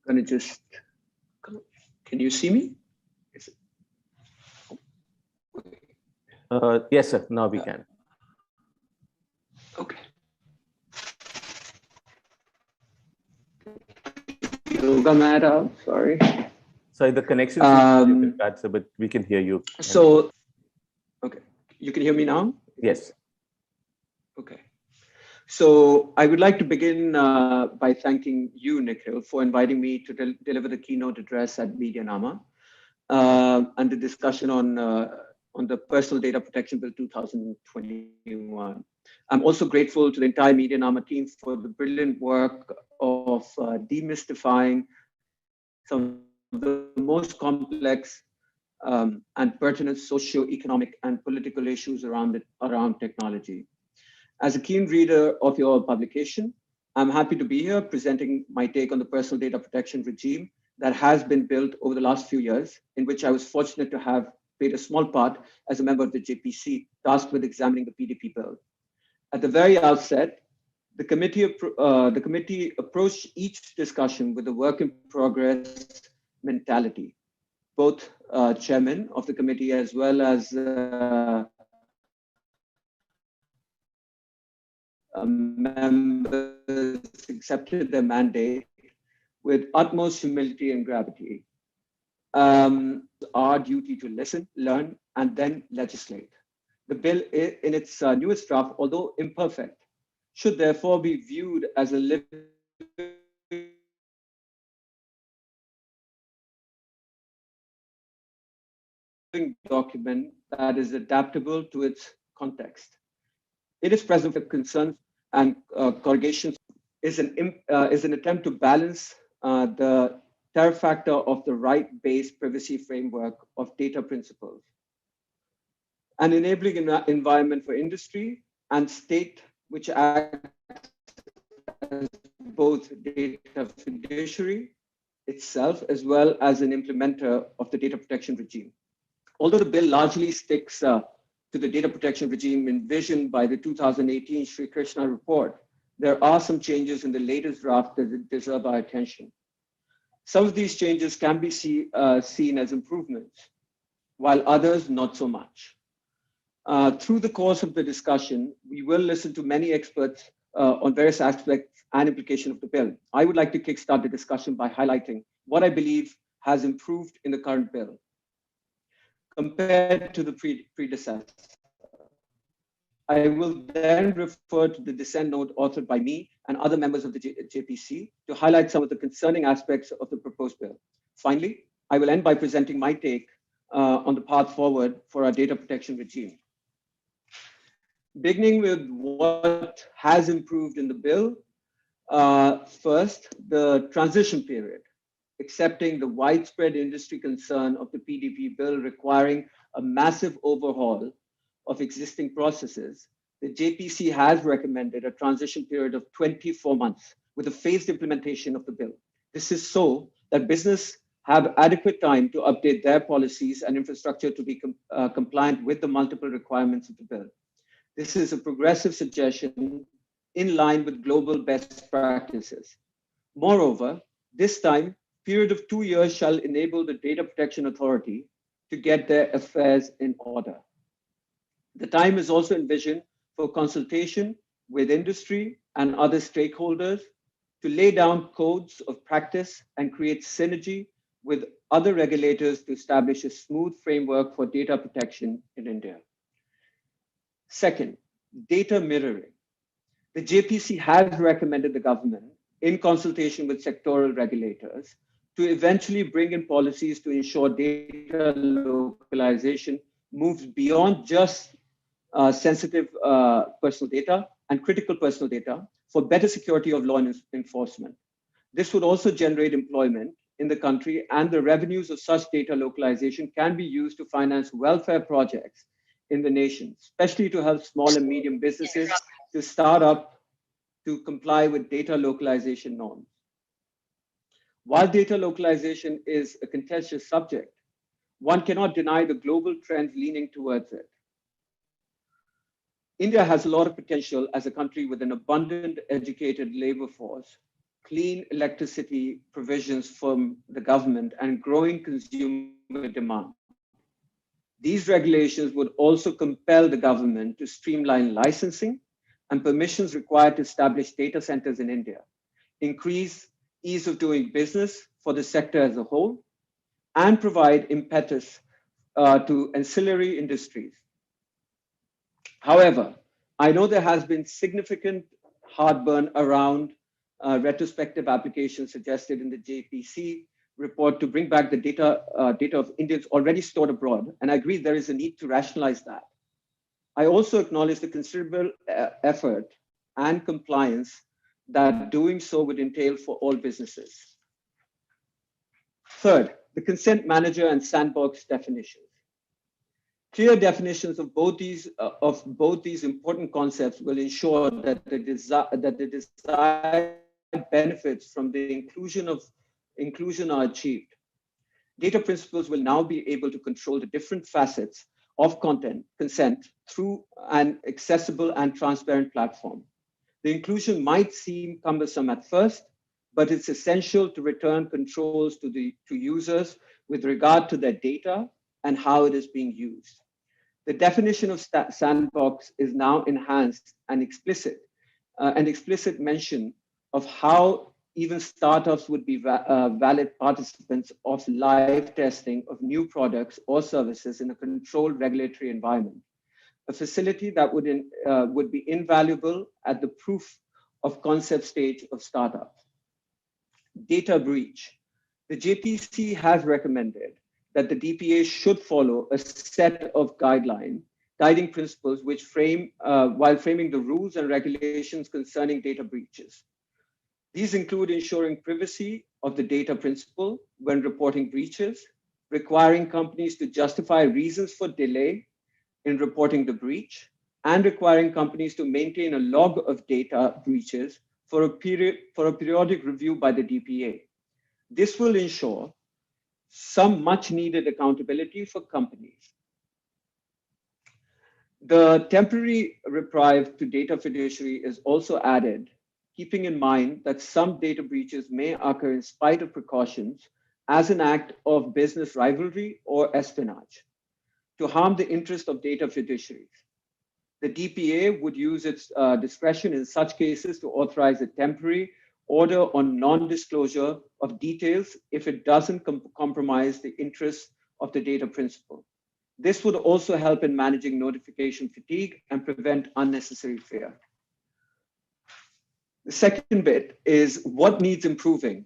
going to just, can you see me? Yes, sir. Now we can. Okay. Yoga mat out, sorry. Sorry, the connection seems a bit bad, sir, but we can hear you. So, okay. You can hear me now? Yes. Okay. So I would like to begin by thanking you, Nikhil, for inviting me to deliver the keynote address at MediaNama and the discussion on the Personal Data Protection Bill 2021. I'm also grateful to the entire MediaNama team for the brilliant work of demystifying some of the most complex and pertinent socio-economic and political issues around technology. As a keen reader of your publication, I'm happy to be here presenting my take on the personal data protection regime that has been built over the last few years, in which I was fortunate to have played a small part as a member of the JPC tasked with examining the PDP bill. At the very outset, the committee approached each discussion with a work in progress mentality. Both chairmen of the committee as well as members accepted their mandate with utmost humility and gravity. Our duty to listen, learn, and then legislate. The bill in its newest draft, although imperfect, should therefore be viewed as a living document that is adaptable to its context. It is present with concerns and corrugations is an attempt to balance the tariff factor of the right-based privacy framework of data principles, an enabling environment for industry and state which acts as both data fiduciary itself as well as an implementer of the data protection regime. Although the bill largely sticks to the data protection regime envisioned by the 2018 Sri Krishna report, there are some changes in the latest draft that deserve our attention. Some of these changes can be seen as improvements, while others not so much. Through the course of the discussion, we will listen to many experts on various aspects and implications of the bill. I would like to kickstart the discussion by highlighting what I believe has improved in the current bill compared to the predecessor. I will then refer to the dissent note authored by me and other members of the JPC to highlight some of the concerning aspects of the proposed bill. Finally, I will end by presenting my take on the path forward for our data protection regime. Beginning with what has improved in the bill, first, the transition period, accepting the widespread industry concern of the PDP bill requiring a massive overhaul of existing processes, the JPC has recommended a transition period of 24 months with a phased implementation of the bill. This is so that business have adequate time to update their policies and infrastructure to be compliant with the multiple requirements of the bill. This is a progressive suggestion in line with global best practices. Moreover, this time, period of 2 years shall enable the Data Protection Authority to get their affairs in order. The time is also envisioned for consultation with industry and other stakeholders to lay down codes of practice and create synergy with other regulators to establish a smooth framework for data protection in India. Second, data mirroring. The JPC has recommended the government, in consultation with sectoral regulators, to eventually bring in policies to ensure data localization moves beyond just sensitive personal data and critical personal data for better security of law enforcement. This would also generate employment in the country, and the revenues of such data localization can be used to finance welfare projects in the nation, especially to help small and medium businesses to start up to comply with data localization norms. While data localization is a contentious subject, one cannot deny the global trends leaning towards it. India has a lot of potential as a country with an abundant educated labor force, clean electricity provisions from the government and growing consumer demand. These regulations would also compel the government to streamline licensing and permissions required to establish data centers in India, increase ease of doing business for the sector as a whole, and provide impetus to ancillary industries. However, I know there has been significant heartburn around retrospective applications suggested in the JPC report to bring back the data of Indians already stored abroad. And I agree there is a need to rationalize that. I also acknowledge the considerable effort and compliance that doing so would entail for all businesses. Third, the consent manager and sandbox definitions. Clear definitions of both these important concepts will ensure that the desired benefits from the inclusion are achieved. Data principals will now be able to control the different facets of consent through an accessible and transparent platform. The inclusion might seem cumbersome at first, but it's essential to return controls to users with regard to their data and how it is being used. The definition of sandbox is now enhanced and explicit, an explicit mention of how even startups would be valid participants of live testing of new products or services in a controlled regulatory environment, a facility that would be invaluable at the proof of concept stage of startups. Data breach. The JPC has recommended that the DPA should follow a set of guiding principles which while framing the rules and regulations concerning data breaches. These include ensuring privacy of the data principle when reporting breaches, requiring companies to justify reasons for delay in reporting the breach, and requiring companies to maintain a log of data breaches for a periodic review by the DPA. This will ensure some much needed accountability for companies. The temporary reprieve to data fiduciary is also added, keeping in mind that some data breaches may occur in spite of precautions as an act of business rivalry or espionage to harm the interest of data fiduciaries. The DPA would use its discretion in such cases to authorize a temporary order on non-disclosure of details if it doesn't compromise the interests of the data principal. This would also help in managing notification fatigue and prevent unnecessary fear. The second bit is what needs improving.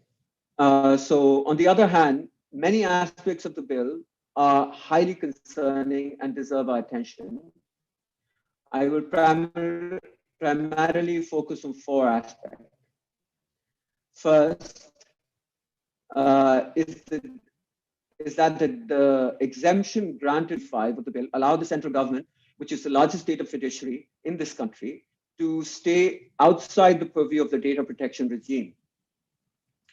So on the other hand, many aspects of the bill are highly concerning and deserve our attention. I will primarily focus on 4 aspects. First, is that the exemption granted 5 of the bill allow the central government, which is the largest data fiduciary in this country, to stay outside the purview of the data protection regime.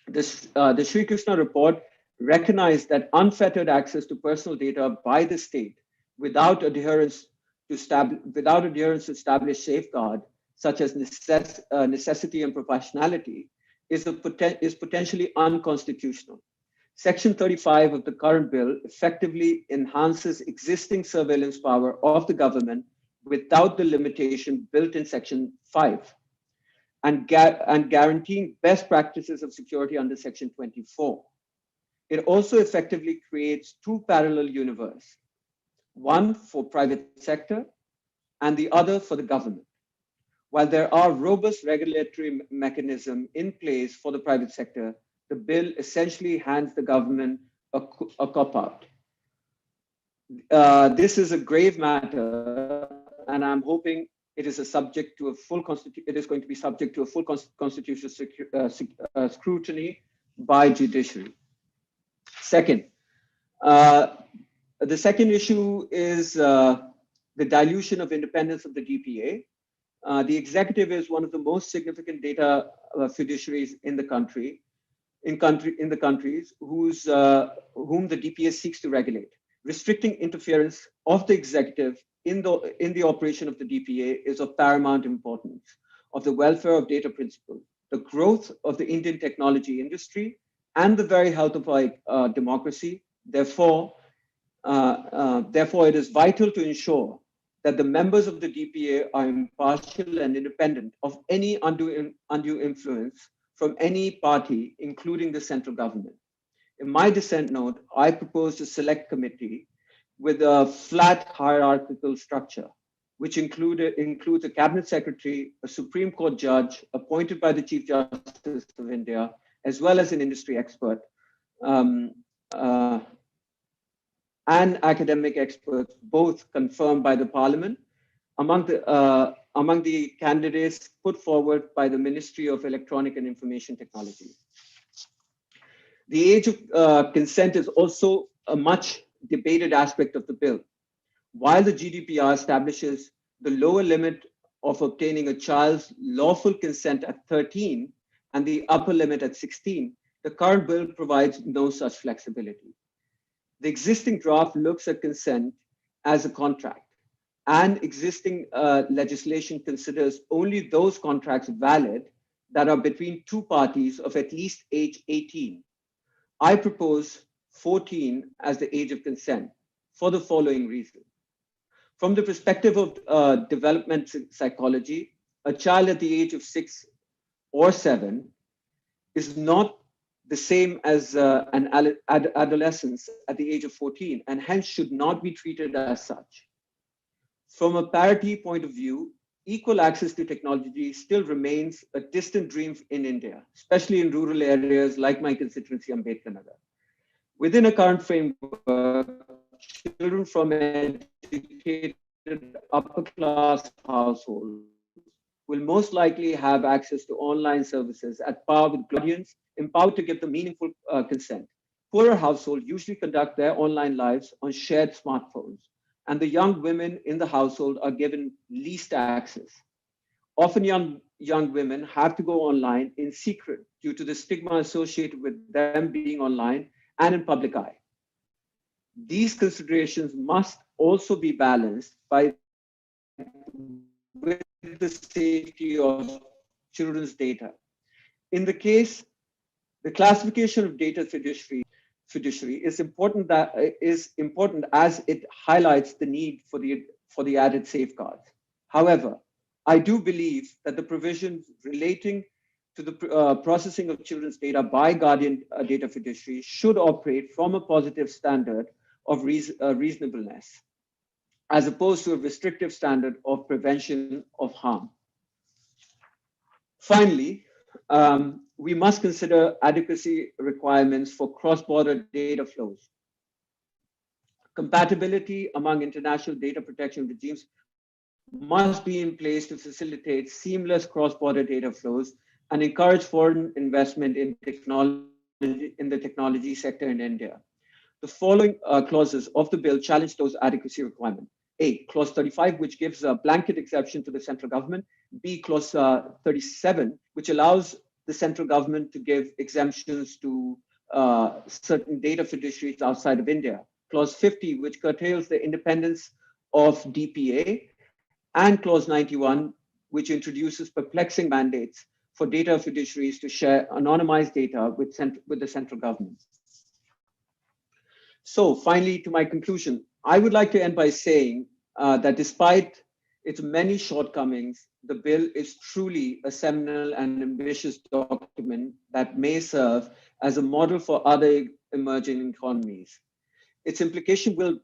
The Sri Krishna report recognized that unfettered access to personal data by the state without adherence to establish safeguard, such as necessity and proportionality, is potentially unconstitutional. Section 35 of the current bill effectively enhances existing surveillance power of the government without the limitation built in Section 5 and guaranteeing best practices of security under Section 24. It also effectively creates 2 parallel universes, one for private sector and the other for the government. While there are robust regulatory mechanisms in place for the private sector, the bill essentially hands the government a cop-out. This is a grave matter, and I'm hoping it is going to be subject to a full constitutional scrutiny by judiciary. Second, the second issue is the dilution of independence of the DPA. The executive is one of the most significant data fiduciaries in the countries whom the DPA seeks to regulate. Restricting interference of the executive in the operation of the DPA is of paramount importance of the welfare of data principles. the growth of the Indian technology industry, and the very health of our democracy. Therefore, it is vital to ensure that the members of the DPA are impartial and independent of any undue influence from any party, including the central government. In my dissent note, I proposed a select committee with a flat hierarchical structure, which includes a cabinet secretary, a Supreme Court judge appointed by the Chief Justice of India, as well as an industry expert, and academic experts, both confirmed by the Parliament, among the candidates put forward by the Ministry of Electronic and Information Technology. The age of consent is also a much debated aspect of the bill. While the GDPR establishes the lower limit of obtaining a child's lawful consent at 13 and the upper limit at 16, the current bill provides no such flexibility. The existing draft looks at consent as a contract, and existing legislation considers only those contracts valid that are between two parties of at least age 18. I propose 14 as the age of consent for the following reason. From the perspective of development psychology, a child at the age of 6 or 7 is not the same as an adolescent at the age of 14, and hence should not be treated as such. From a parity point of view, equal access to technology still remains a distant dream in India, especially in rural areas like my constituency, Ambedkar Nagar. Within a current framework, children from educated upper-class households will most likely have access to online services at par with guardians empowered to give them meaningful consent. Poorer households usually conduct their online lives on shared smartphones, and the young women in the household are given least access. Often young women have to go online in secret due to the stigma associated with them being online and in public eye. These considerations must also be balanced with the safety of children's data. In the case, the classification of data fiduciary is important as it highlights the need for the added safeguards. However, I do believe that the provisions relating to the processing of children's data by guardian data fiduciaries should operate from a positive standard of reasonableness, as opposed to a restrictive standard of prevention of harm. Finally, we must consider adequacy requirements for cross-border data flows. Compatibility among international data protection regimes must be in place to facilitate seamless cross-border data flows and encourage foreign investment in the technology sector in India. The following clauses of the bill challenge those adequacy requirements. A, clause 35, which gives a blanket exception to the central government. B, clause 37, which allows the central government to give exemptions to certain data fiduciaries outside of India. Clause 50, which curtails the independence of DPA. And clause 91, which introduces perplexing mandates for data fiduciaries to share anonymized data with the central government. So finally, to my conclusion, I would like to end by saying that despite its many shortcomings, the bill is truly a seminal and ambitious document that may serve as a model for other emerging economies. Its implication will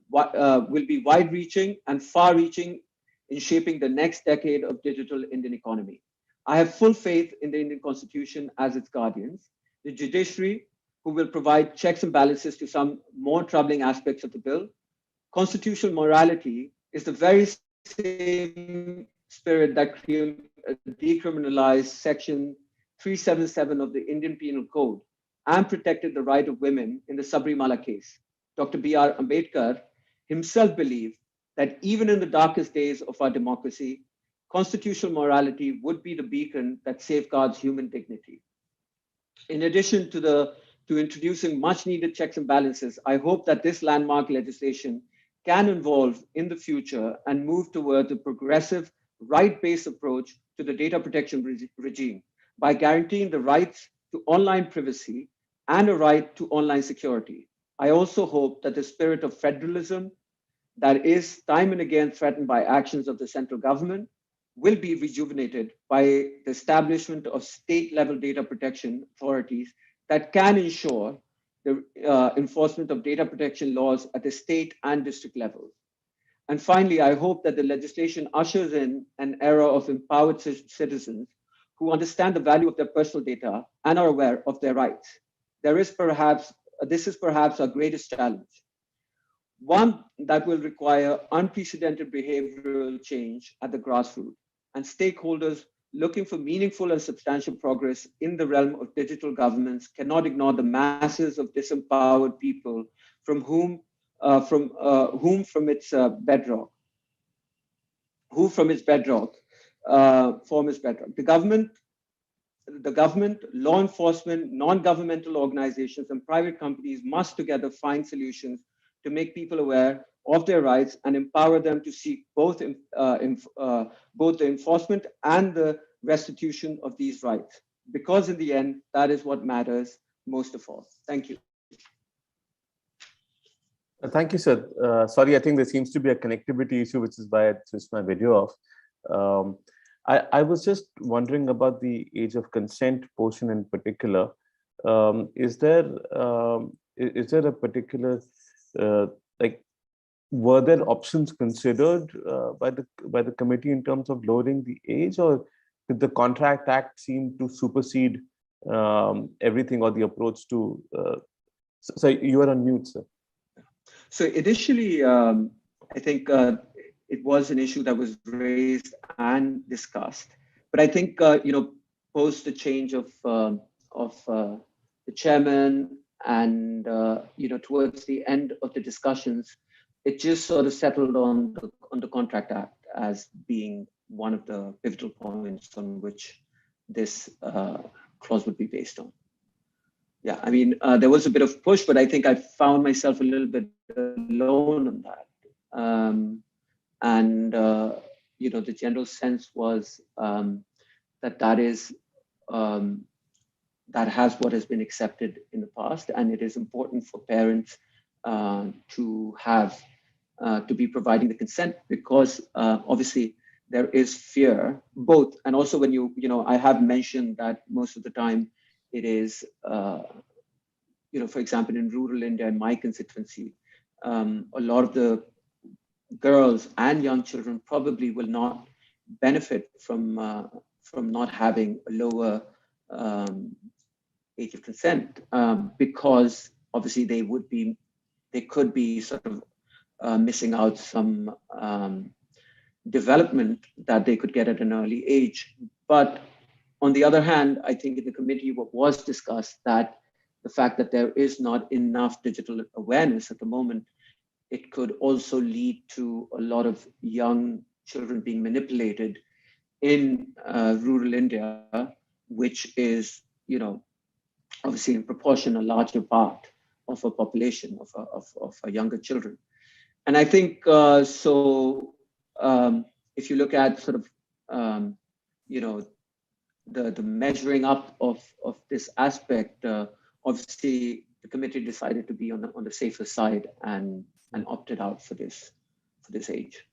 be wide-reaching and far-reaching in shaping the next decade of digital Indian economy. I have full faith in the Indian Constitution as its guardians, the judiciary, who will provide checks and balances to some more troubling aspects of the bill. Constitutional morality is the very same spirit that decriminalized Section 377 of the Indian Penal Code and protected the right of women in the Sabrimala case. Dr. B.R. Ambedkar himself believed that even in the darkest days of our democracy, constitutional morality would be the beacon that safeguards human dignity. In addition to introducing much needed checks and balances, I hope that this landmark legislation can evolve in the future and move towards a progressive, right-based approach to the data protection regime by guaranteeing the rights to online privacy and a right to online security. I also hope that the spirit of federalism that is time and again threatened by actions of the central government will be rejuvenated by the establishment of state-level data protection authorities that can ensure the enforcement of data protection laws at the state and district levels. And finally, I hope that the legislation ushers in an era of empowered citizens who understand the value of their personal data and are aware of their rights. This is perhaps our greatest challenge, one that will require unprecedented behavioral change at the grassroots, and stakeholders looking for meaningful and substantial progress in the realm of digital governance cannot ignore the masses of disempowered people who from its bedrock. The government, law enforcement, non-governmental organizations, and private companies must together find solutions to make people aware of their rights and empower them to seek both the enforcement and the restitution of these rights. Because in the end, that is what matters most of all. Thank you. Thank you, sir. Sorry, I think there seems to be a connectivity issue, which is why I switched my video off. I was just wondering about the age of consent portion in particular. Is there a particular were there options considered by the committee in terms of lowering the age, or did the Contract Act seem to supersede everything, or the approach to? So you are on mute, sir. So initially, I think it was an issue that was raised and discussed, but I think post the change of the chairman and towards the end of the discussions, it just sort of settled on the Contract Act as being one of the pivotal points on which this clause would be based on. Yeah, I mean, there was a bit of push, but I think I found myself a little bit alone on that. The general sense was that has what has been accepted in the past, and it is important for parents to be providing the consent, because obviously there is fear both, and also when I have mentioned that most of the time it is, for example, in rural India, in my constituency, a lot of the girls and young children probably will not benefit from not having a lower age of consent, because obviously they could be sort of missing out some development that they could get at an early age. But on the other hand, I think in the committee what was discussed, that the fact that there is not enough digital awareness at the moment, it could also lead to a lot of young children being manipulated in rural India, which is, obviously in proportion a larger part of a population of younger children. And I think if you look at sort of, the measuring up of this aspect, obviously the committee decided to be on the safer side and opted out for this age.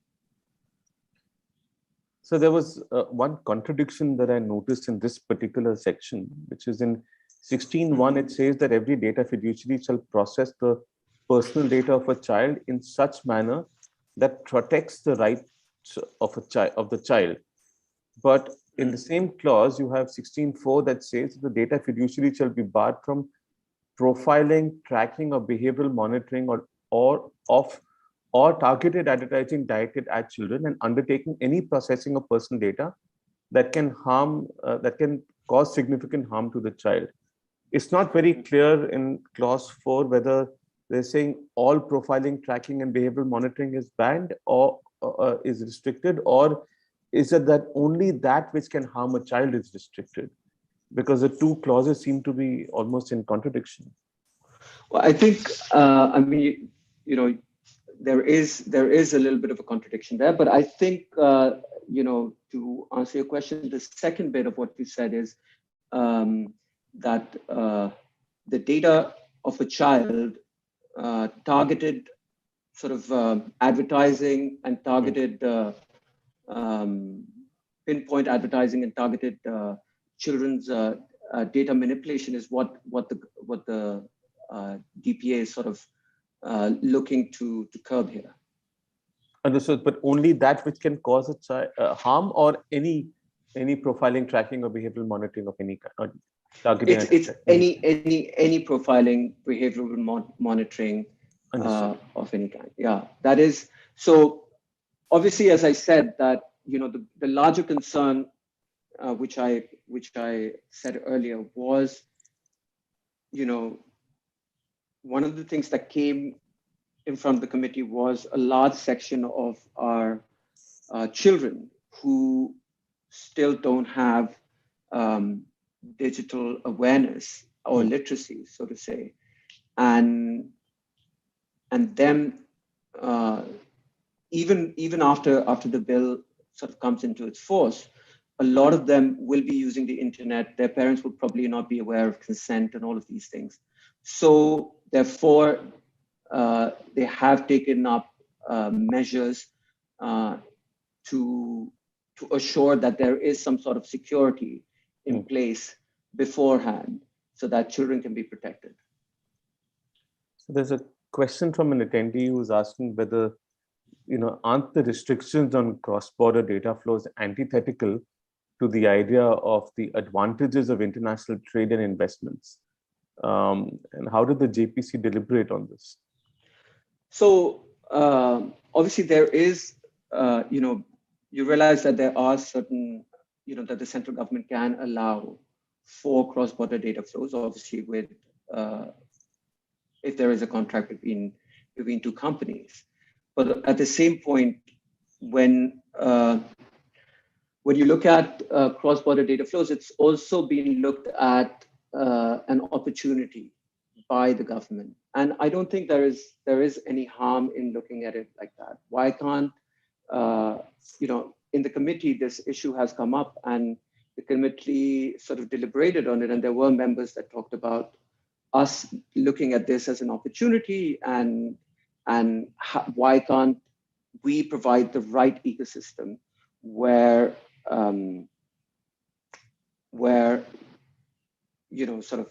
So there was one contradiction that I noticed in this particular section, which is in 16.1. It says that every data fiduciary shall process the personal data of a child in such manner that protects the rights of the child. But in the same clause, you have 16.4 that says the data fiduciary shall be barred from profiling, tracking, or behavioral monitoring or targeted advertising directed at children, and undertaking any processing of personal data that can cause significant harm to the child. It's not very clear in clause 4 whether they're saying all profiling, tracking, and behavioral monitoring is banned or is restricted, or is it that only that which can harm a child is restricted? Because the two clauses seem to be almost in contradiction. Well, I think, there is a little bit of a contradiction there, but I think, to answer your question, the second bit of what you said is the data of a child targeted sort of advertising and targeted pinpoint advertising and targeted children's data manipulation is what the DPA is sort of looking to curb here. Understood, but only that which can cause a child harm, or any profiling, tracking, or behavioral monitoring of any kind, targeting. It's any profiling, behavioral monitoring of any kind. Yeah, that is so. Obviously, as I said, that the larger concern, which I said earlier, was one of the things that came in front of the committee was a large section of our children who still don't have digital awareness or literacy, so to say, and then even after the bill sort of comes into its force, a lot of them will be using the internet. Their parents will probably not be aware of consent and all of these things. So therefore, they have taken up measures to assure that there is some sort of security in place beforehand so that children can be protected. So there's a question from an attendee who's asking whether, aren't the restrictions on cross-border data flows antithetical to the idea of the advantages of international trade and investments? And how did the JPC deliberate on this? So obviously there is, you realize that there are certain, that the central government can allow for cross-border data flows, obviously with, if there is a contract between two companies. But at the same point, when you look at cross-border data flows, it's also being looked at an opportunity by the government. And I don't think there is any harm in looking at it like that. Why can't, in the committee, this issue has come up and the committee sort of deliberated on it, and there were members that talked about us looking at this as an opportunity, and why can't we provide the right ecosystem where sort of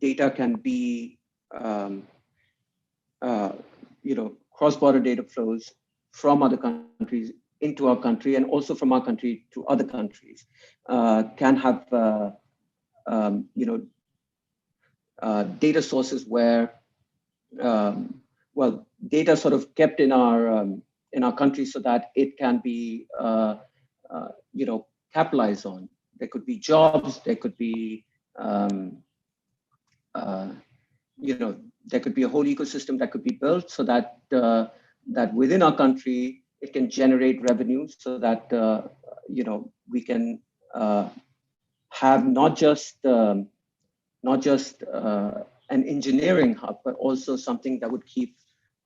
data can be cross-border data flows from other countries into our country, and also from our country to other countries, can have data sources where data sort of kept in our country so that it can be capitalized on. There could be jobs, there could be there could be a whole ecosystem that could be built so that that within our country it can generate revenue, so that we can have not just an engineering hub, but also something that would keep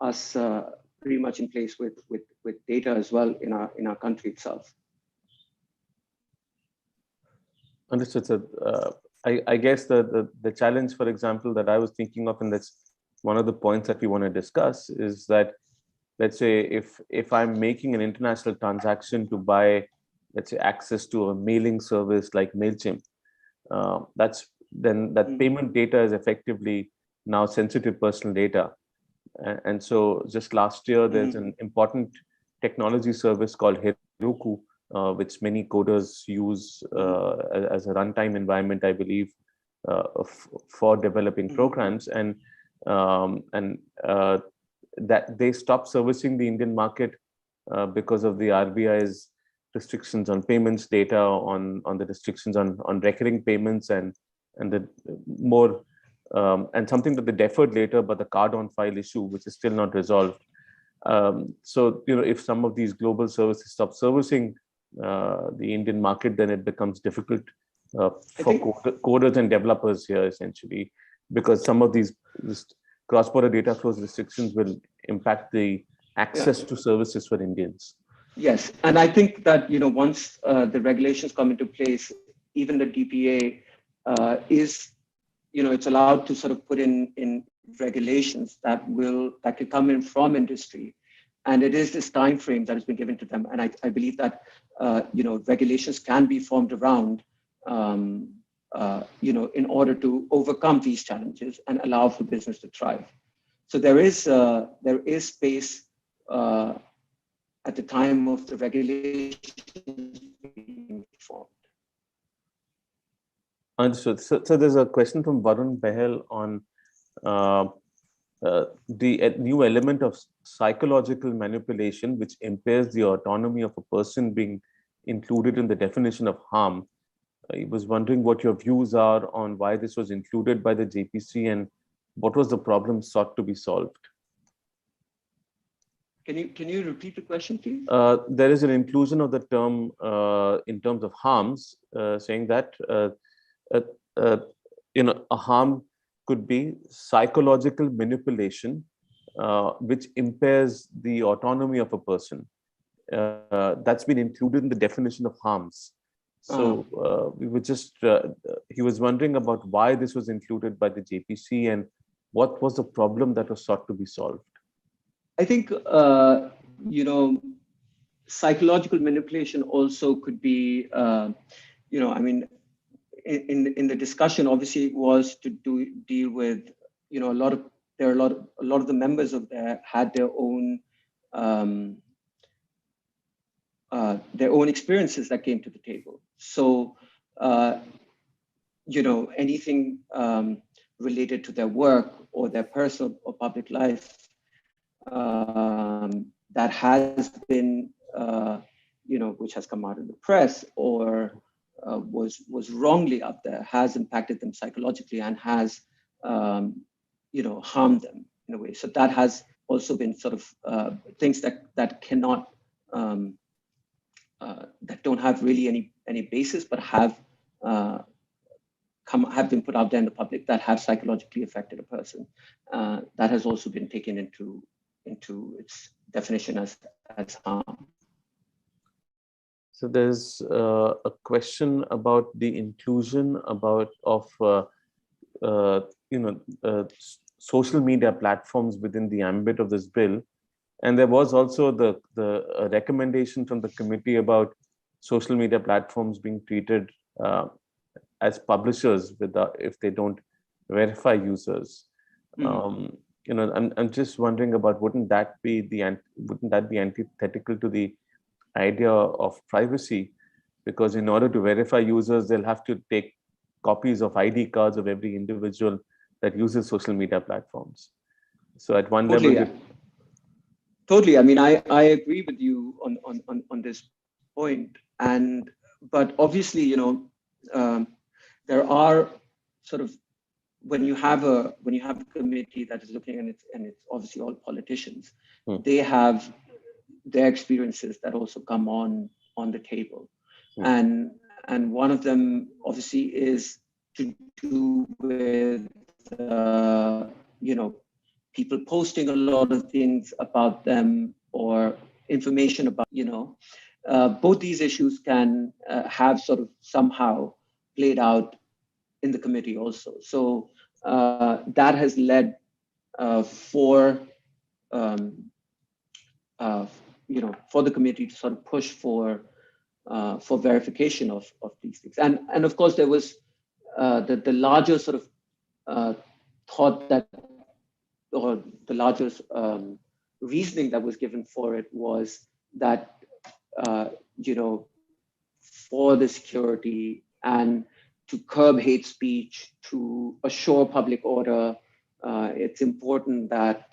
us pretty much in place with data as well in our country itself. Understood. So I guess the challenge, for example, that I was thinking of, and that's one of the points that we want to discuss, is that, let's say, if I'm making an international transaction to buy, let's say, access to a mailing service like MailChimp, that payment data is effectively now sensitive personal data. And so just last year, there's an important technology service called Heroku, which many coders use as a runtime environment, I believe, for developing programs, and that they stopped servicing the Indian market because of the RBI's restrictions on payments data, on the restrictions on recurring payments, and the more and something that they deferred later, but the card on file issue, which is still not resolved. So if some of these global services stop servicing the Indian market, then it becomes difficult for coders and developers here, essentially, because some of these cross-border data flows restrictions will impact the access to services for Indians. Yes, and I think that once the regulations come into place, even the DPA is, it's allowed to sort of put in regulations that could come in from industry. And it is this time frame that has been given to them. And I believe that, regulations can be formed around, in order to overcome these challenges and allow for business to thrive. So there is space at the time of the regulations being formed. Understood. So there's a question from Varun Behel on the new element of psychological manipulation, which impairs the autonomy of a person, being included in the definition of harm. He was wondering what your views are on why this was included by the JPC and what was the problem sought to be solved. Can you repeat the question, please? There is an inclusion of the term in terms of harms, saying that a harm could be psychological manipulation, which impairs the autonomy of a person. That's been included in the definition of harms. So we were just, he was wondering about why this was included by the JPC and what was the problem that was sought to be solved. I think, psychological manipulation also could be, in the discussion, obviously, it was to deal with, a lot of the members of there had their own experiences that came to the table. So, anything related to their work or their personal or public life that has been, which has come out in the press or was wrongly up there, has impacted them psychologically and has, harmed them in a way. So that has also been sort of things that cannot, that don't have really any basis, but have been put out there in the public that have psychologically affected a person. That has also been taken into its definition as harm. So there's a question about the inclusion of social media platforms within the ambit of this bill, and there was also the recommendation from the committee about social media platforms being treated as publishers if they don't verify users. I'm just wondering about wouldn't that be antithetical to the idea of privacy, because in order to verify users, they'll have to take copies of ID cards of every individual that uses social media platforms. So at one level, totally. I mean, I agree with you on this point, but obviously, there are sort of when you have a committee that is looking and it's obviously all politicians, they have their experiences that also come on the table, and one of them obviously is to do with people posting a lot of things about them or information about both these issues can have sort of somehow played out in the committee also. So that has led for the committee to sort of push for verification of these things. And of course, there was the larger sort of thought that, or the largest reasoning that was given for it was that, for the security and to curb hate speech, to assure public order, it's important that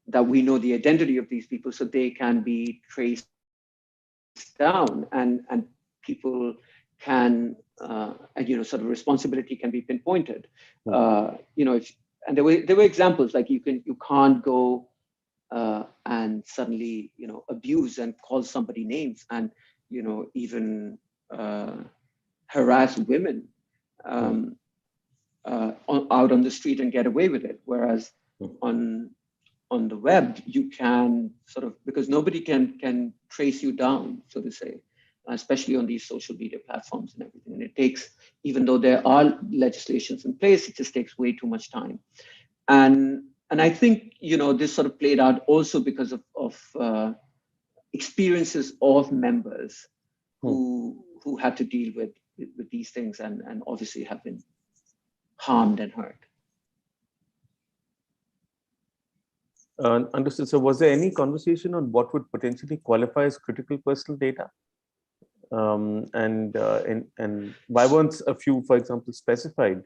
that we know the identity of these people so they can be traced down and people can, sort of responsibility can be pinpointed. And there were examples like you can't go and suddenly, abuse and call somebody names and, even harass women out on the street and get away with it. Whereas on the web, you can sort of, because nobody can trace you down, so to say. especially on these social media platforms and everything. And it takes, even though there are legislations in place, it just takes way too much time. And I think, this sort of played out also because of experiences of members who had to deal with these things and obviously have been harmed and hurt. Understood. So was there any conversation on what would potentially qualify as critical personal data? And why weren't a few, for example, specified?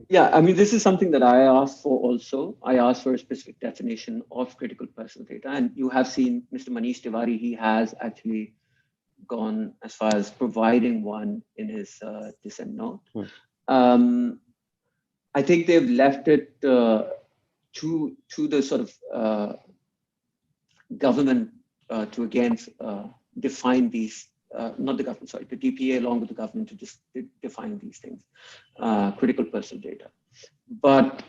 Yeah, I mean, this is something that I asked for also. I asked for a specific definition of critical personal data. And you have seen Mr. Manish Tiwari, he has actually gone as far as providing one in his dissent note. I think they've left it to the sort of government to again define these, not the government, sorry, the DPA along with the government to just define these things, critical personal data. But,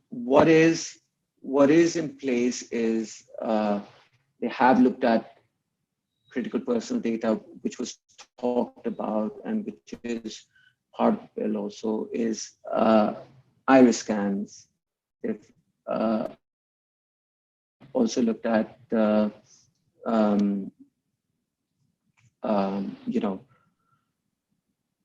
what is in place is they have looked at critical personal data, which was talked about and which is part of the bill also, is iris scans. They've also looked at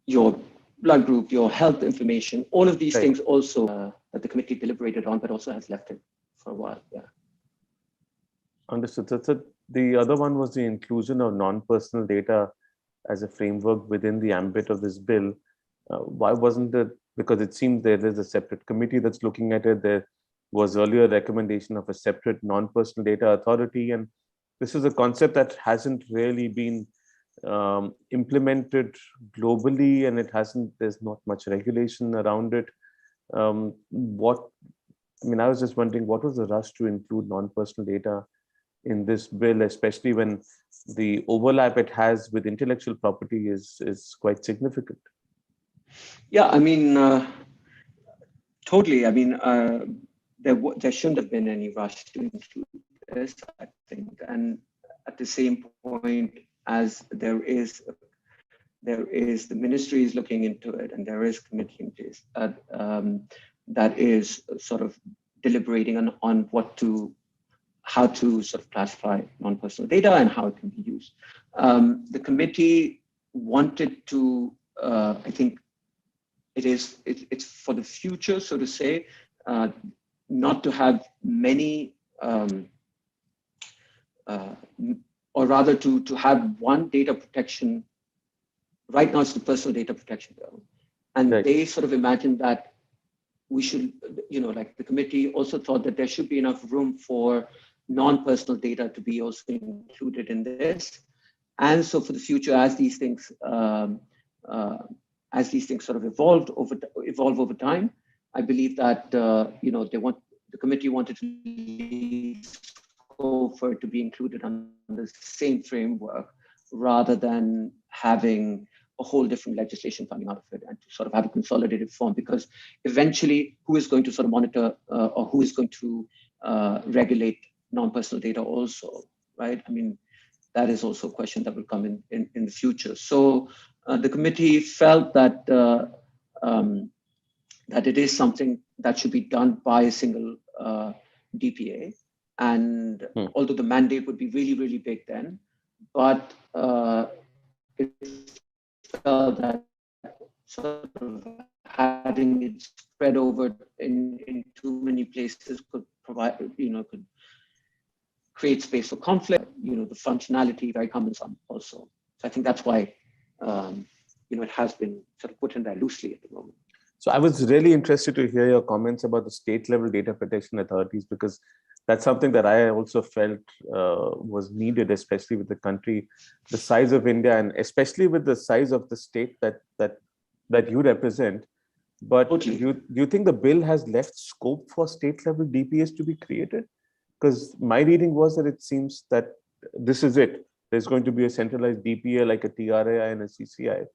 your blood group, your health information, all of these things also that the committee deliberated on, but also has left it for a while. Yeah. Understood. So the other one was the inclusion of non-personal data as a framework within the ambit of this bill. Why wasn't it? Because it seems there is a separate committee that's looking at it. There was earlier a recommendation of a separate non-personal data authority, and this is a concept that hasn't really been implemented globally, and there's not much regulation around it. I was just wondering, what was the rush to include non-personal data in this bill, especially when the overlap it has with intellectual property is quite significant? Yeah, I mean, totally. I mean, there shouldn't have been any rush to include this, I think. And at the same point, as there is the ministry is looking into it, and there is committee in place that is sort of deliberating on how to sort of classify non-personal data and how it can be used. The committee wanted to, I think, it's for the future, so to say, not to have many, or rather to have one data protection. Right now it's the personal data protection bill. And they sort of imagined that we should, like the committee also thought that there should be enough room for non-personal data to be also included in this. And so for the future, as these things sort of evolve over time, I believe that the committee wanted to go for it to be included under the same framework rather than having a whole different legislation coming out of it, and to sort of have a consolidated form, because eventually who is going to sort of monitor or who is going to regulate non-personal data also, right? I mean, that is also a question that will come in the future. So the committee felt that that it is something that should be done by a single DPA. And although the mandate would be really, really big then, but it felt that sort of having it spread over in too many places could provide, could create space for conflict, the functionality very cumbersome also. So I think that's why, it has been sort of put in there loosely at the moment. So I was really interested to hear your comments about the state level data protection authorities, because that's something that I also felt was needed, especially with the country, the size of India, and especially with the size of the state that you represent. But totally. do you think the bill has left scope for state level DPAs to be created? Because my reading was that it seems that this is it. There's going to be a centralized DPA like a TRAI and a CCI,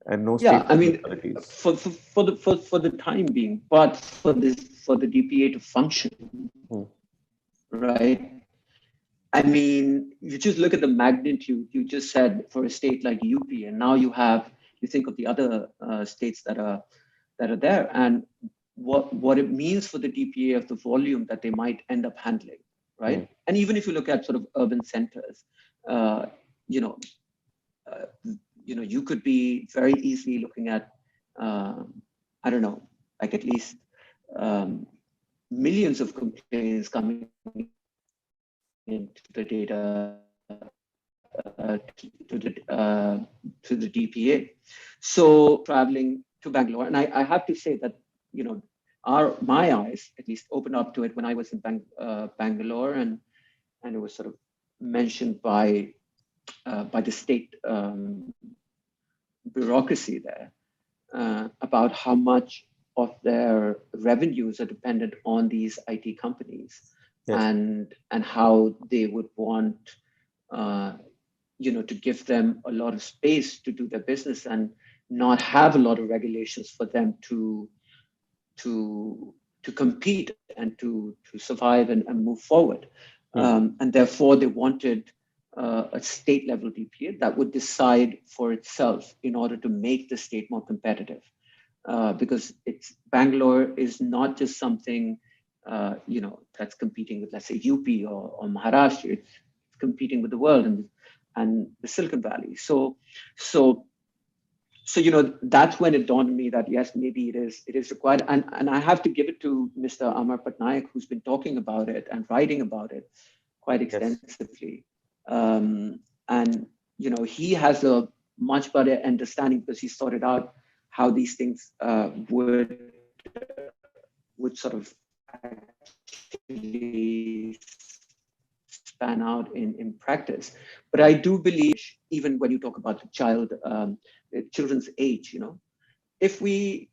and no state authorities. For the time being, but for the DPA to function, right? I mean, you just look at the magnitude you just said for a state like UP, and now you think of the other states that are there, and what it means for the DPA of the volume that they might end up handling, right? And even if you look at sort of urban centers, you know, you could be very easily looking at, I don't know, like at least millions of complaints coming into the data to the DPA. So traveling to Bangalore, and I have to say that my eyes at least opened up to it when I was in Bangalore, and it was sort of mentioned by the state bureaucracy there about how much of their revenues are dependent on these IT companies. Yes. and how they would want to give them a lot of space to do their business and not have a lot of regulations for them to compete and to survive and move forward. And therefore they wanted a state level DPA that would decide for itself in order to make the state more competitive. Because Bangalore is not just something that's competing with, let's say, UP or Maharashtra. It's competing with the world and the Silicon Valley. So that's when it dawned on me that yes, maybe it is required. And I have to give it to Mr. Amar Patnaik, who's been talking about it and writing about it quite extensively. Yes. And he has a much better understanding because he sorted out how these things would sort of actually span out in practice. But I do believe, even when you talk about the children's age, if we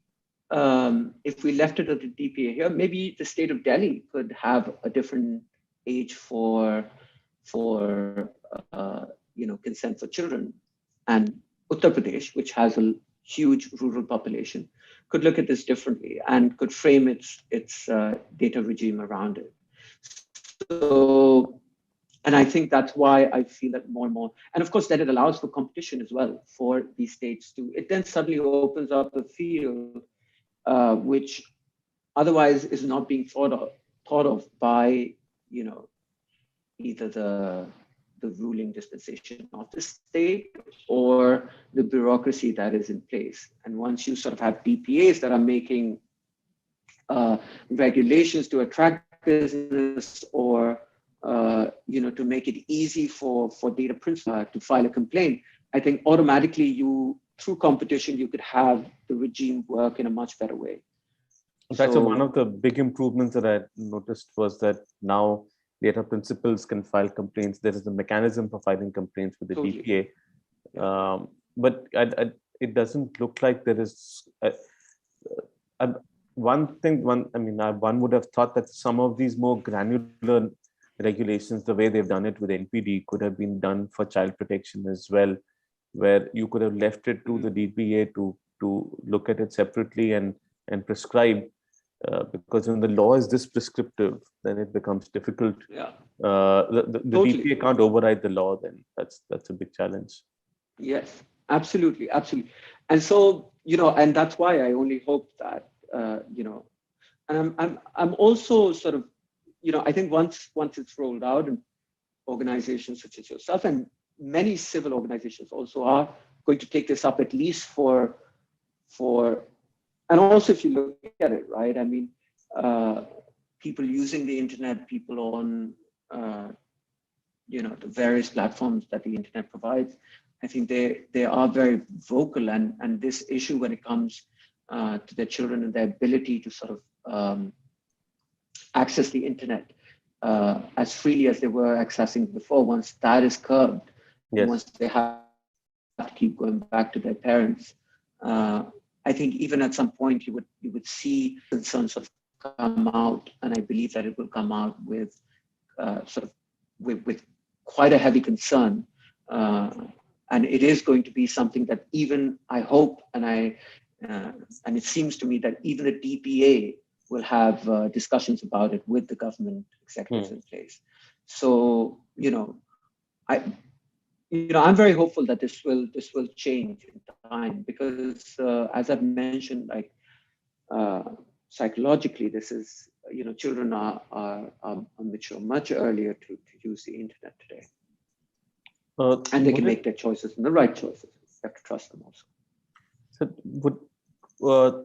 left it at the DPA here, maybe the state of Delhi could have a different age for consent for children, and Uttar Pradesh, which has a huge rural population, could look at this differently and could frame its data regime around it. So, and I think that's why I feel that more and more, and of course that it allows for competition as well for these states too. It then suddenly opens up a field which otherwise is not being thought of by either the ruling dispensation of the state or the bureaucracy that is in place. And once you sort of have DPAs that are making regulations to attract business or to make it easy for data principals to file a complaint, I think automatically through competition, you could have the regime work in a much better way. That's one of the big improvements that I noticed was that now data principals can file complaints. There is a mechanism for filing complaints with the DPA. But it doesn't look like there is one would have thought that some of these more granular regulations, the way they've done it with NPD, could have been done for child protection as well, where you could have left it to the DPA to look at it separately and prescribe. Because when the law is this prescriptive, then it becomes difficult. Yeah. The DPA can't override the law. Then that's a big challenge. Yes, absolutely. And so and that's why I only hope that and I'm also sort of I think once it's rolled out, and organizations such as yourself and many civil organizations also are going to take this up, at least for. And also, if you look at it, right, I mean, people using the internet, people on, the various platforms that the internet provides, I think they are very vocal, and this issue when it comes to their children and their ability to sort of access the internet as freely as they were accessing before, once that is curbed, yes. Once they have to keep going back to their parents, I think even at some point you would see concerns sort of come out, and I believe that it will come out with with quite a heavy concern, and it is going to be something that even I hope and it seems to me that even the DPA will have discussions about it with the government executives in place. So, I'm very hopeful that this will change in time, because as I've mentioned, like psychologically, this is, children are mature much earlier to use the internet today, and they can make their choices and the right choices. You have to trust them also. So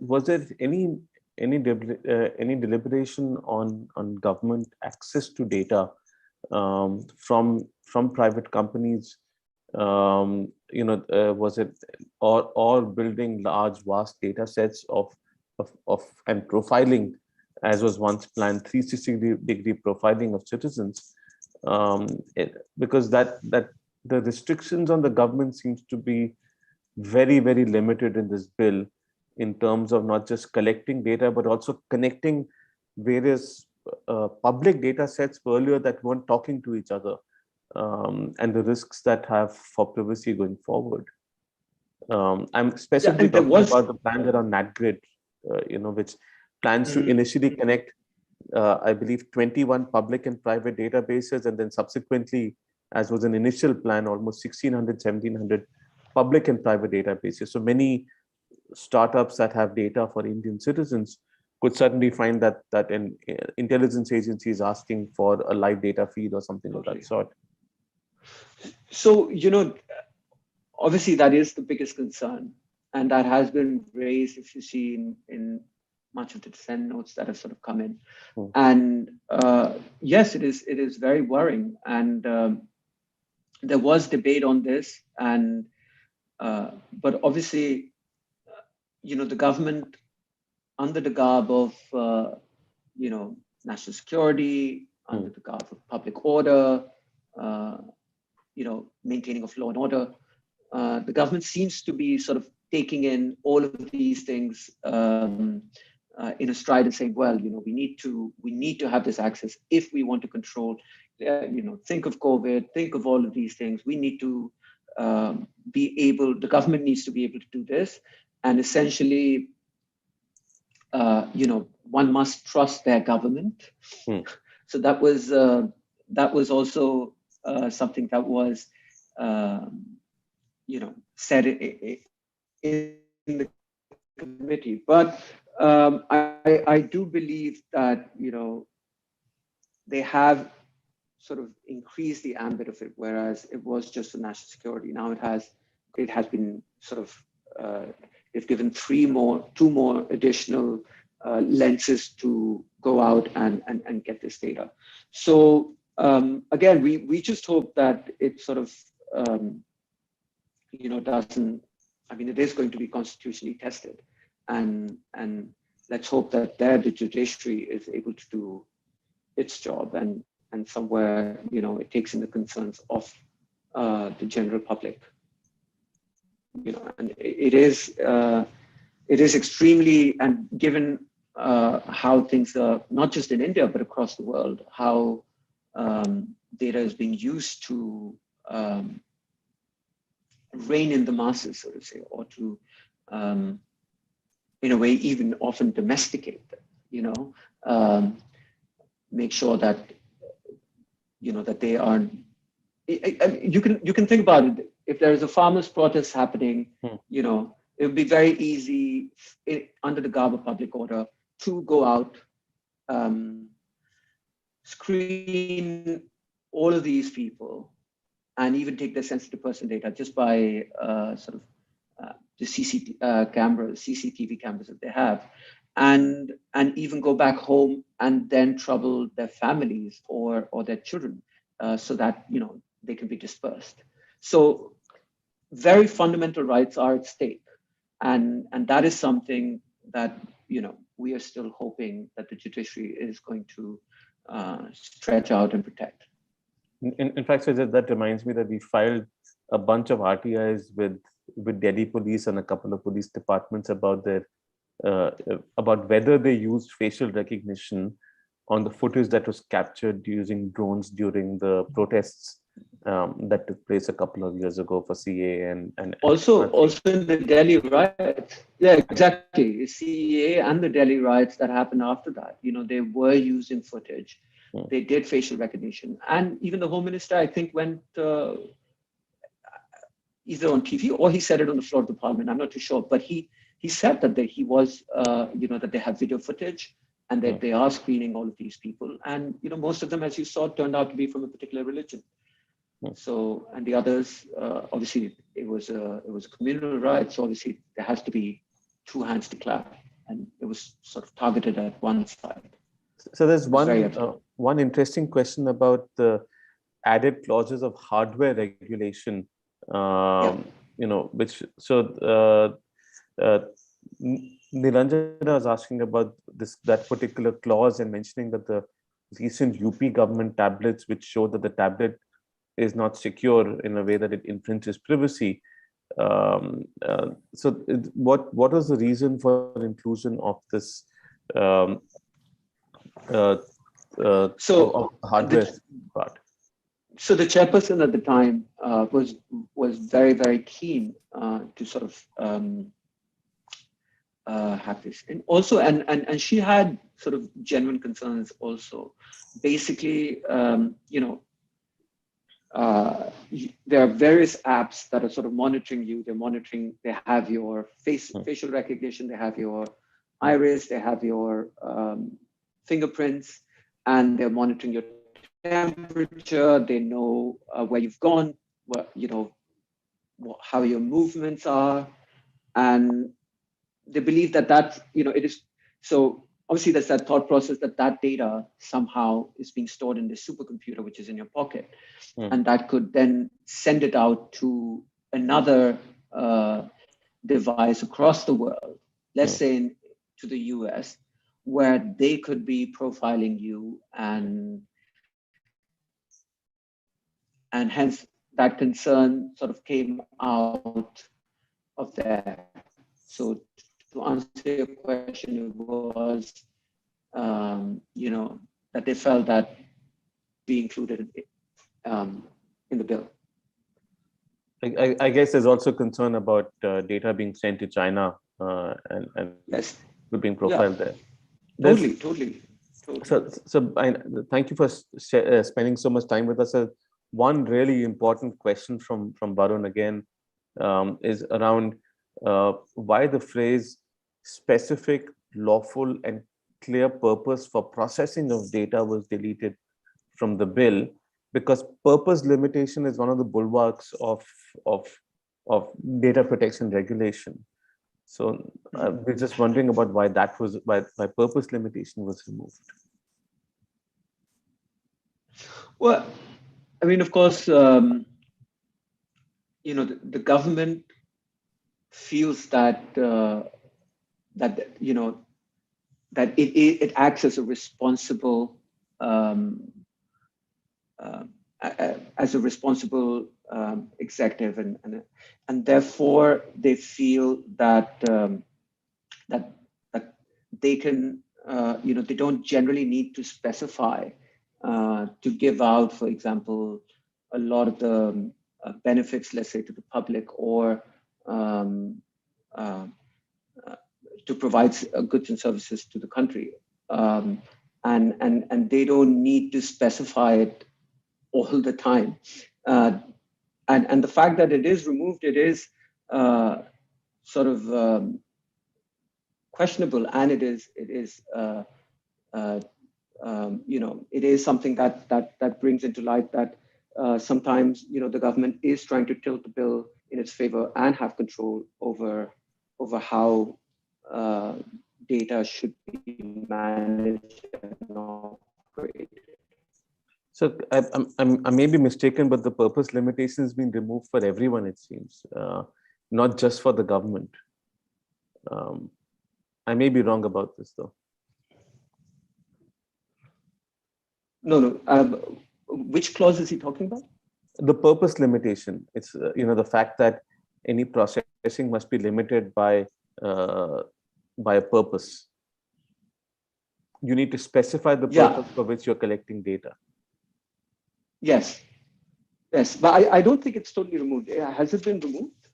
was there any deliberation on government access to data from private companies? Was it or building large vast data sets of and profiling, as was once planned, 360-degree profiling of citizens, because that the restrictions on the government seems to be very, very limited in this bill, in terms of not just collecting data, but also connecting various public data sets earlier that weren't talking to each other, and the risks that have for privacy going forward. I'm specifically talking about the plans around NatGrid, which plans to initially connect, I believe, 21 public and private databases, and then subsequently, as was an initial plan, almost 1,600, 1,700 public and private databases. So many startups that have data for Indian citizens could certainly find that an intelligence agency is asking for a live data feed or something of that sort. So, obviously that is the biggest concern, and that has been raised, if you see, in much of the dissent notes that have sort of come in. And yes, it is very worrying. And there was debate on this, and but obviously, the government, under the garb of national security, under the garb of public order, maintaining of law and order, the government seems to be sort of taking in all of these things in a stride and saying, well, we need to have this access if we want to control. Think of COVID, think of all of these things. We need to the government needs to be able to do this, and essentially, one must trust their government. So that was also something that was said in the committee. But I do believe that they have sort of increased the ambit of it, whereas it was just for national security. Now it has been sort of they've given two more additional lenses to go out and get this data. So again, we just hope that it sort of doesn't. I mean, it is going to be constitutionally tested, and let's hope that the judiciary is able to do its job, and somewhere it takes in the concerns of the general public. And it is extremely, and given how things are not just in India but across the world, how data is being used to rein in the masses, so to say, or to in a way even often domesticate them, make sure that that they are. You can think about it. If there is a farmers' protest happening, it would be very easy under the garb of public order to go out, screen all of these people, and even take their sensitive person data just by sort of the CCTV cameras that they have, and even go back home and then trouble their families or their children, so that they can be dispersed. So very fundamental rights are at stake, and that is something that we are still hoping that the judiciary is going to stretch out and protect. In fact, so that reminds me that we filed a bunch of RTIs with Delhi police and a couple of police departments about their about whether they used facial recognition on the footage that was captured using drones during the protests that took place a couple of years ago for CA and also in the Delhi riots. Yeah, exactly. CA and the Delhi riots that happened after that. They were using footage They did facial recognition. And even the Home Minister, I think, went either on TV or he said it on the floor of the parliament. I'm not too sure, but he said that he was, that they have video footage and that they are screening all of these people. And, most of them, as you saw, turned out to be from a particular religion. So, and the others, obviously, it was a communal riot. So obviously, there has to be two hands to clap, and it was sort of targeted at one side. So there's one interesting question about the added clauses of hardware regulation. Which Niranjana was asking about that particular clause and mentioning that the recent UP government tablets, which show that the tablet is not secure in a way that it infringes privacy. So what was the reason for inclusion of this of hardware part? So the chairperson at the time was very, very keen to sort of have this, and also and she had sort of genuine concerns also. Basically, there are various apps that are sort of monitoring you. They have your facial recognition, they have your iris, they have your fingerprints, and they're monitoring your temperature. They know where you've gone, how your movements are, and they believe that it is. So obviously, there's that thought process that data somehow is being stored in this supercomputer, which is in your pocket, and that could then send it out to another device across the world, let's say to the US, where they could be profiling you, and hence that concern sort of came out of there. So to answer your question, it was, that they felt that be included in the bill. I guess there's also concern about data being sent to China and yes, being profiled there. Totally. So thank you for spending so much time with us. One really important question from Varun again is around why the phrase specific, lawful, and clear purpose for processing of data was deleted from the bill, because purpose limitation is one of the bulwarks of data protection regulation. So we're just wondering about why purpose limitation was removed. Well, I mean, of course, the government feels that that it acts as a responsible executive, and therefore they feel that that they can they don't generally need to specify to give out, for example, a lot of the benefits, let's say, to the public, or to provide goods and services to the country, and they don't need to specify it all the time. And the fact that it is removed, it is sort of questionable, and it is something that brings into light that sometimes the government is trying to tilt the bill in its favor and have control over how data should be managed and operated. So I may be mistaken, but the purpose limitation has been removed for everyone, it seems, not just for the government. I may be wrong about this, though. No. Which clause is he talking about? The purpose limitation. It's the fact that any processing must be limited by a purpose. You need to specify the purpose for which you're collecting data. Yes, but I don't think it's totally removed. Has it been removed?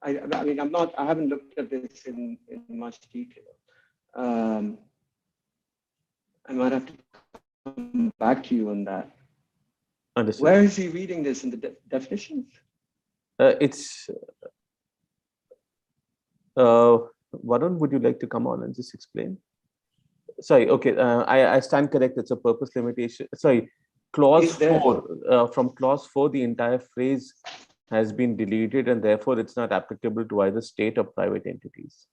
I mean, I haven't looked at this in much detail. I might have to come back to you on that. Understood. Where is he reading this in the definitions? It's Varun, would you like to come on and just explain? Sorry, okay, I stand correct. It's a purpose limitation. Sorry, clause 4. From clause 4, the entire phrase has been deleted, and therefore it's not applicable to either state or private entities.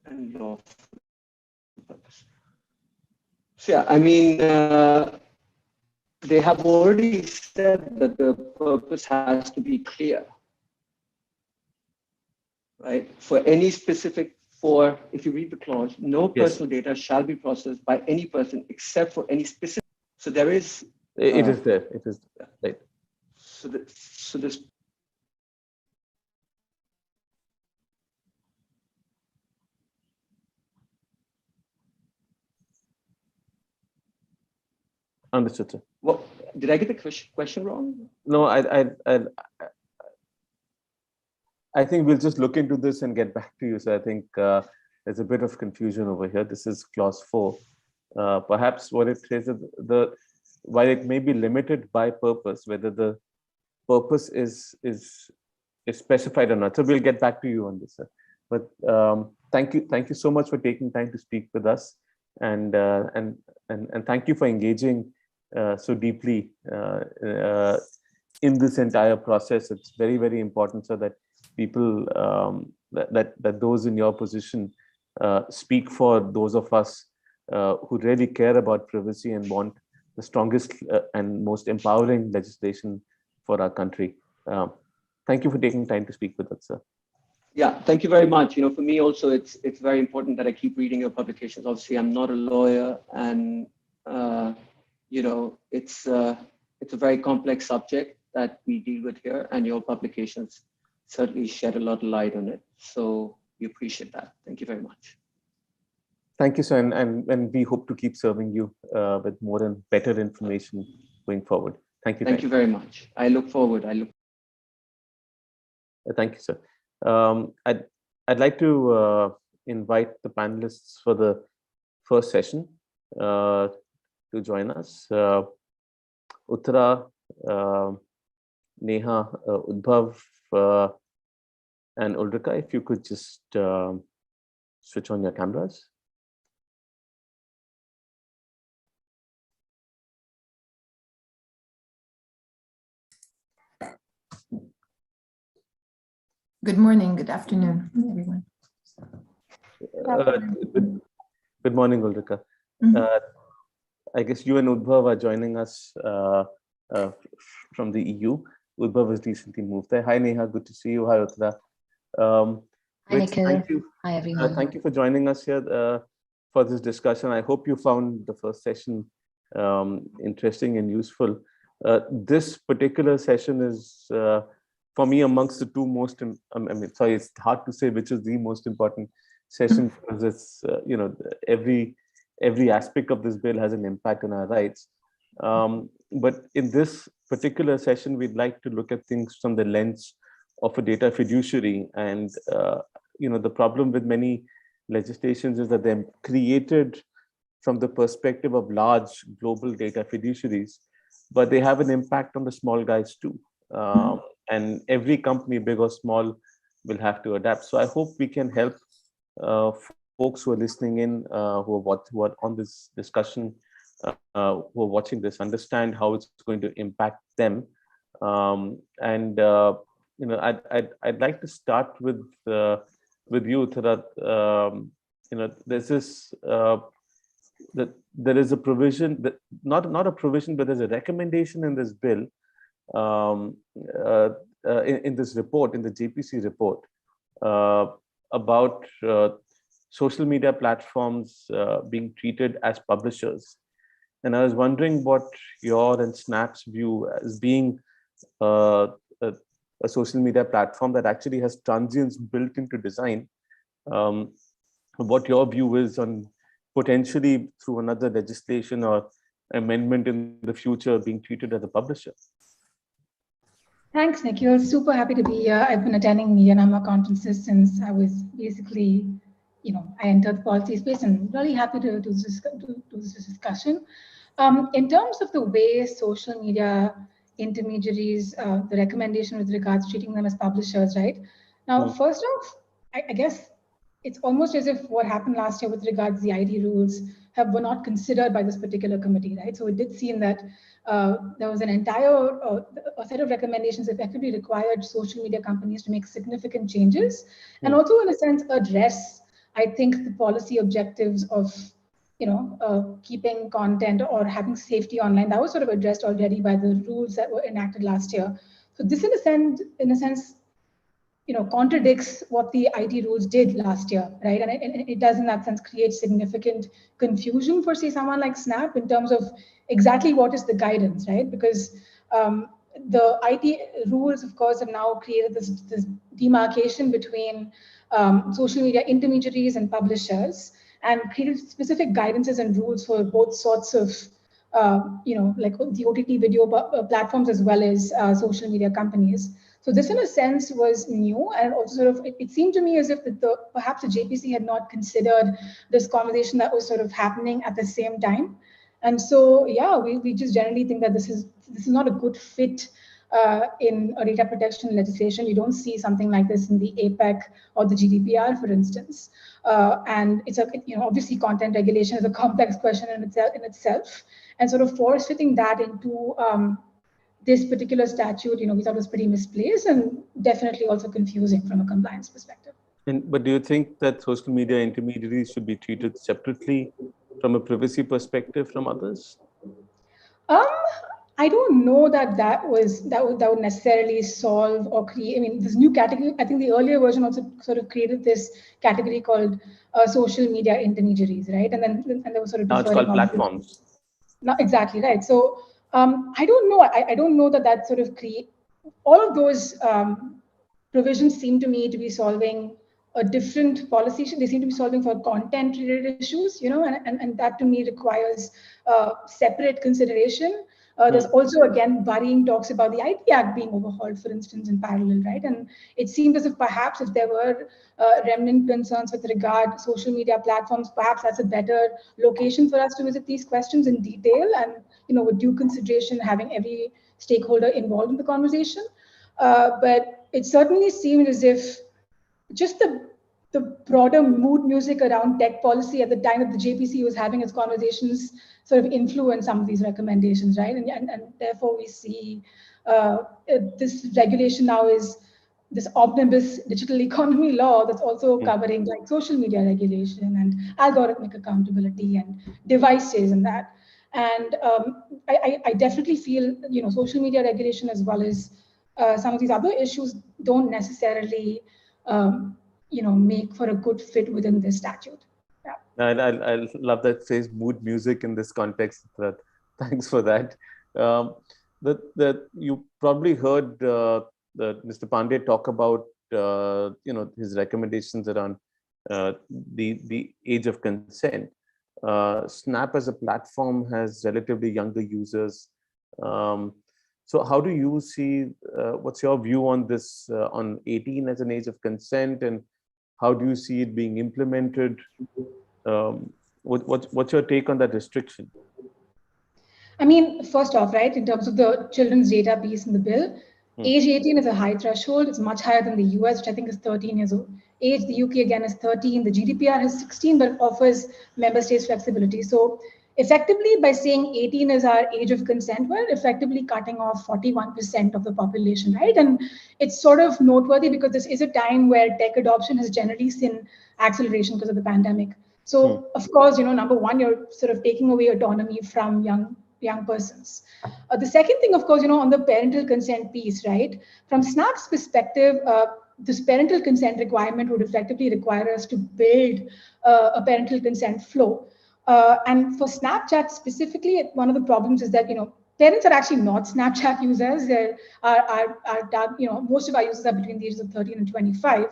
And lawful purpose. So yeah, I mean, they have already said that the purpose has to be clear, right? For any specific, if you read the clause, no personal data shall be processed by any person except for any specific. So there is. It is there. It is right. So this. Understood, sir. Well, did I get the question wrong? No, I think we'll just look into this and get back to you. So I think there's a bit of confusion over here. This is clause 4. Perhaps what it says is while it may be limited by purpose, whether the purpose is specified or not. So we'll get back to you on this, sir. But thank you so much for taking time to speak with us, and thank you for engaging so deeply in this entire process. It's very, very important so that people that those in your position speak for those of us who really care about privacy and want the strongest and most empowering legislation for our country. Thank you for taking time to speak with us, sir. Yeah, thank you very much. For me also, it's very important that I keep reading your publications. Obviously, I'm not a lawyer, and it's a very complex subject that we deal with here, and your publications certainly shed a lot of light on it. So we appreciate that. Thank you very much. Thank you, sir, and we hope to keep serving you with more and better information going forward. Thank you. Thank you very much. I look forward. Thank you, sir. I'd like to invite the panelists for the first session to join us. Uttara, Neha, Udbhav, and Ulrika, if you could just switch on your cameras. Good morning, good afternoon, everyone. Good morning, Ulrika. I guess you and Udbhav are joining us from the EU. Udbhav has recently moved there. Hi, Neha. Good to see you. Hi, Uttara. Hi, Nikhil. Thank you. Hi, everyone. Thank you for joining us here for this discussion. I hope you found the first session interesting and useful. This particular session is, for me, amongst the two most, sorry, it's hard to say which is the most important session because it's, every aspect of this bill has an impact on our rights. But in this particular session, we'd like to look at things from the lens of a data fiduciary. And, the problem with many legislations is that they're created from the perspective of large global data fiduciaries, but they have an impact on the small guys too. And every company, big or small, will have to adapt. So I hope we can help folks who are listening in, who are on this discussion, who are watching this, understand how it's going to impact them. I'd like to start with you, Uttara. There's this that there is a provision that not a provision, but there's a recommendation in this bill, in this report, in the JPC report, about social media platforms being treated as publishers. And I was wondering what your and Snap's view as being a social media platform that actually has transients built into design, what your view is on potentially through another legislation or amendment in the future being treated as a publisher? Thanks, Nikhil. Super happy to be here. I've been attending MediaNama conferences since I was basically, I entered the policy space, and really happy to do this discussion. In terms of the way social media intermediaries, the recommendation with regards to treating them as publishers, right? Now, first off, I guess it's almost as if what happened last year with regards to the ID rules were not considered by this particular committee, right? So it did seem that there was an entire a set of recommendations that effectively required social media companies to make significant changes, and also in a sense address, I think, the policy objectives of keeping content or having safety online. That was sort of addressed already by the rules that were enacted last year. So this, in a sense, contradicts what the IT rules did last year, right? And it does, in that sense, create significant confusion for, say, someone like Snap in terms of exactly what is the guidance, right? Because the IT rules, of course, have now created this demarcation between social media intermediaries and publishers, and created specific guidances and rules for both sorts of, like the OTT video platforms as well as social media companies. So this, in a sense, was new, and also sort of it seemed to me as if perhaps the JPC had not considered this conversation that was sort of happening at the same time. And so, yeah, we just generally think that this is not a good fit in a data protection legislation. You don't see something like this in the APEC or the GDPR, for instance. And it's obviously content regulation is a complex question in itself, and sort of force fitting that into this particular statute, we thought was pretty misplaced and definitely also confusing from a compliance perspective. But do you think that social media intermediaries should be treated separately from a privacy perspective from others? I don't know that would necessarily solve or create. I mean, this new category. I think the earlier version also sort of created this category called social media intermediaries, right? And there was sort of now it's called platforms. Not exactly right. So I don't know. I don't know that sort of create all of those provisions seem to me to be solving a different policy issue. They seem to be solving for content related issues, and that to me requires separate consideration. There's also, again, worrying talks about the IT Act being overhauled, for instance, in parallel, right? And it seemed as if perhaps if there were remnant concerns with regard to social media platforms, perhaps that's a better location for us to visit these questions in detail and, with due consideration, having every stakeholder involved in the conversation. But it certainly seemed as if just the broader mood music around tech policy at the time that the JPC was having its conversations sort of influence some of these recommendations, right? And therefore we see this regulation now is this omnibus digital economy law that's also covering like social media regulation and algorithmic accountability and devices and that. And I definitely feel, social media regulation as well as some of these other issues don't necessarily make for a good fit within this statute. Yeah. I love that phrase mood music in this context. Thanks for that. That you probably heard Mr. Pandey talk about his recommendations around the age of consent. Snap as a platform has relatively younger users. So how do you see, what's your view on this, on 18 as an age of consent, and how do you see it being implemented? What's your take on that restriction? I mean, first off, right, in terms of the children's data piece in the bill, age 18 is a high threshold. It's much higher than the US, which I think is 13 years old. Age, the UK again is 13. The GDPR has 16, but it offers member states flexibility. So effectively, by saying 18 is our age of consent, we're effectively cutting off 41% of the population, right? And it's sort of noteworthy because this is a time where tech adoption has generally seen acceleration because of the pandemic. So of course, number one, you're sort of taking away autonomy from young persons. The second thing, of course, on the parental consent piece, right? From Snap's perspective, this parental consent requirement would effectively require us to build a parental consent flow. And for Snapchat specifically, one of the problems is that, parents are actually not Snapchat users. Most of our users are between the ages of 13 and 25.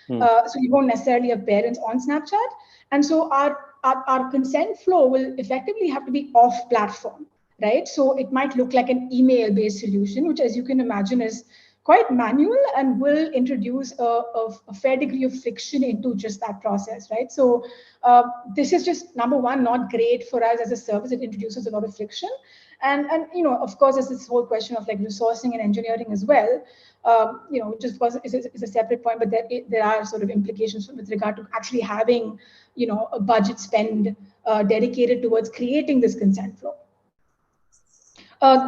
So you won't necessarily have parents on Snapchat. And so our our consent flow will effectively have to be off platform, right? So it might look like an email-based solution, which, as you can imagine, is quite manual and will introduce a fair degree of friction into just that process, right? So this is just, number one, not great for us as a service. It introduces a lot of friction. And of course, there's this whole question of like resourcing and engineering as well, just because it's a separate point, but there are sort of implications with regard to actually having, a budget spend dedicated towards creating this consent flow.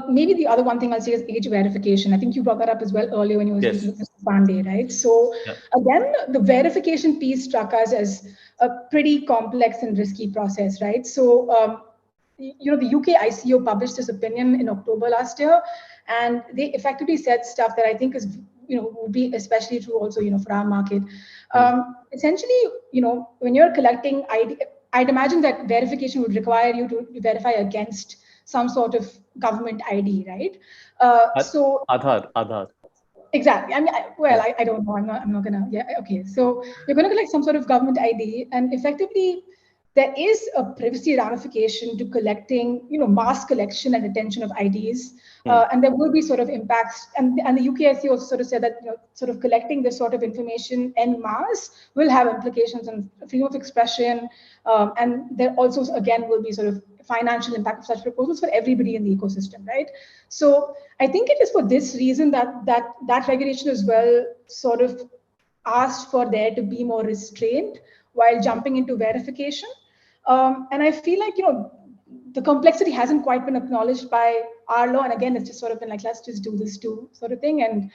Maybe the other one thing I'll say is age verification. I think you brought that up as well earlier when you were speaking with Mr. Pandey, right? So again, the verification piece struck us as a pretty complex and risky process, right? So, the UK ICO published this opinion in October last year, and they effectively said stuff that I think is, would be especially true also, for our market. Essentially, when you're collecting ID, I'd imagine that verification would require you to verify against some sort of government ID, right? So Aadhaar. Exactly. I mean, I don't know. I'm not gonna. Yeah. Okay. So you're gonna collect some sort of government ID, and effectively, there is a privacy ramification to collecting, mass collection and retention of IDs, and there will be sort of impacts. And the UKIC also sort of said that, sort of collecting this sort of information en masse will have implications on freedom of expression, and there also again will be sort of financial impact of such proposals for everybody in the ecosystem, right? So I think it is for this reason that regulation as well sort of asked for there to be more restraint while jumping into verification. And I feel like, the complexity hasn't quite been acknowledged by our law. And again, it's just sort of been like, let's just do this too, sort of thing. And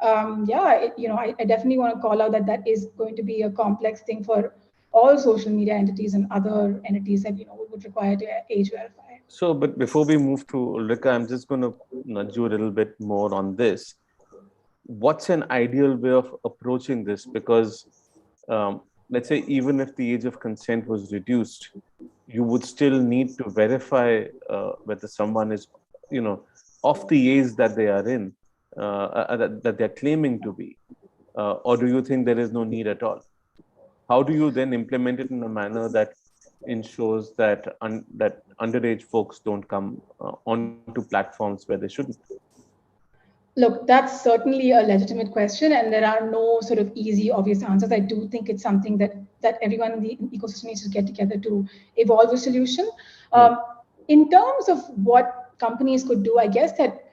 I definitely want to call out that is going to be a complex thing for all social media entities and other entities that, would require to age verify. So, but before we move to Ulrika, I'm just going to nudge you a little bit more on this. What's an ideal way of approaching this? Because let's say even if the age of consent was reduced, you would still need to verify whether someone is, of the age that they are in, that they're claiming to be, or do you think there is no need at all? How do you then implement it in a manner that ensures that that underage folks don't come onto platforms where they shouldn't? Look, that's certainly a legitimate question, and there are no sort of easy, obvious answers. I do think it's something that everyone in the ecosystem needs to get together to evolve a solution. In terms of what companies could do, I guess that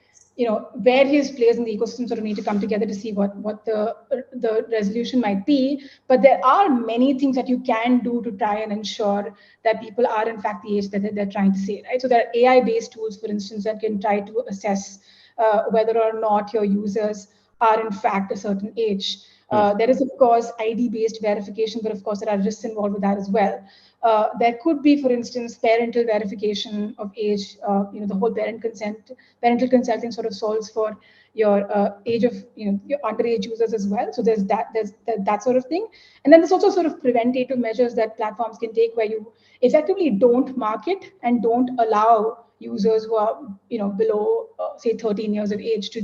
various players in the ecosystem sort of need to come together to see what the resolution might be. But there are many things that you can do to try and ensure that people are in fact the age that they're trying to say, right? So there are AI-based tools, for instance, that can try to assess whether or not your users are in fact a certain age. There is, of course, ID-based verification, but of course there are risks involved with that as well. There could be, for instance, parental verification of age. The whole parental consulting sort of solves for your age of, your underage users as well. So there's that sort of thing. And then there's also sort of preventative measures that platforms can take where you effectively don't market and don't allow users who are, below, say, 13 years of age to,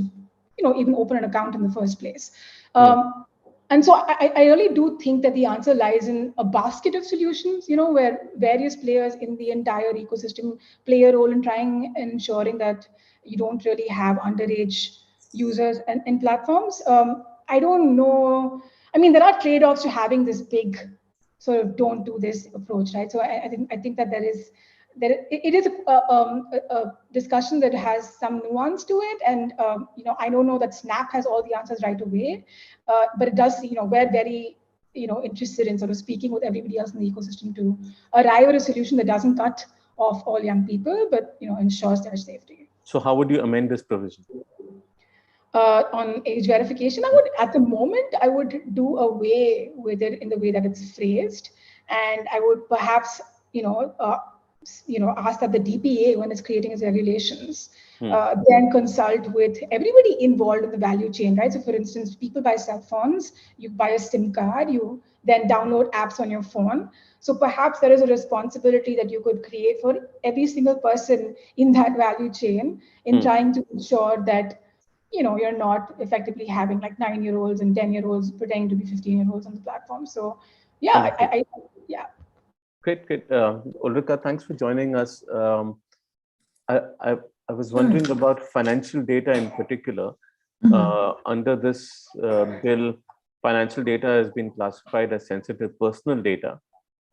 even open an account in the first place. And so I really do think that the answer lies in a basket of solutions, where various players in the entire ecosystem play a role in trying and ensuring that you don't really have underage users and platforms. I don't know. I mean, there are trade-offs to having this big sort of don't do this approach, right? So I think that it is a discussion that has some nuance to it, and I don't know that Snap has all the answers right away, but it does. We're very interested in sort of speaking with everybody else in the ecosystem to arrive at a solution that doesn't cut off all young people, but ensures their safety. So how would you amend this provision? On age verification, at the moment I would do away with it in the way that it's phrased, and I would perhaps ask that the DPA, when it's creating its regulations, then consult with everybody involved in the value chain, right? So for instance, people buy cell phones, you buy a SIM card, you then download apps on your phone. So perhaps there is a responsibility that you could create for every single person in that value chain in trying to ensure that you're not effectively having like 9-year-olds and 10-year-olds pretending to be 15-year-olds on the platform. So yeah, yeah. Great, great. Ulrika, thanks for joining us. I was wondering about financial data in particular. Under this bill, financial data has been classified as sensitive personal data.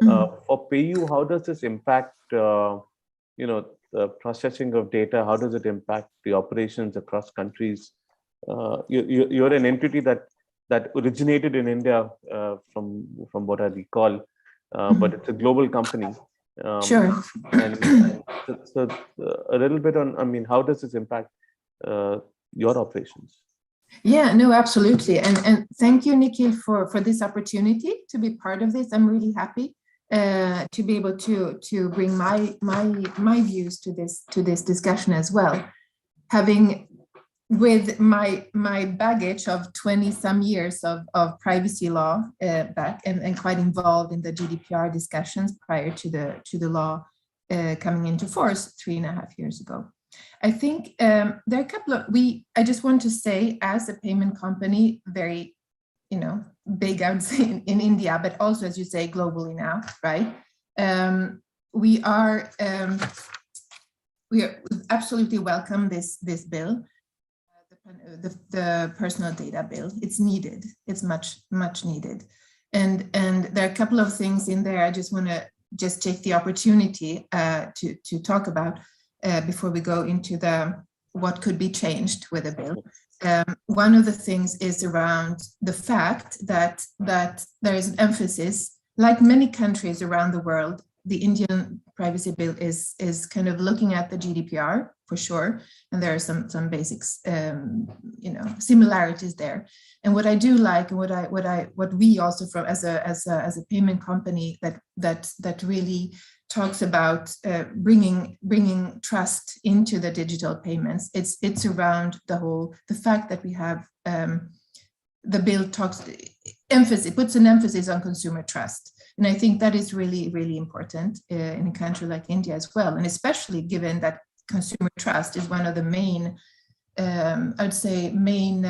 For PayU, how does this impact, the processing of data? How does it impact the operations across countries? You're an entity that originated in India, from what I recall, but it's a global company. Sure. And so a little bit on, how does this impact your operations? Yeah, no, absolutely. And thank you, Nikhil, for this opportunity to be part of this. I'm really happy to be able to bring my views to this discussion as well. Having with my baggage of 20 some years of privacy law back and quite involved in the GDPR discussions prior to the law coming into force 3.5 years ago. I think there are a couple of, I just want to say, as a payment company, very, big, I would say, in India, but also, as you say, globally now, right? We absolutely welcome this bill, the personal data bill. It's needed. It's much needed. And there are a couple of things in there I just want to just take the opportunity to talk about before we go into what could be changed with the bill. One of the things is around the fact that there is an emphasis, like many countries around the world. The Indian privacy bill is kind of looking at the GDPR for sure, and there are some basics, similarities there. And what I do like, and what we also from as a payment company that really talks about bringing trust into the digital payments. It's around the fact that we have the bill puts an emphasis on consumer trust. And I think that is really, really important in a country like India as well. And especially given that consumer trust is one of the main, I'd say, main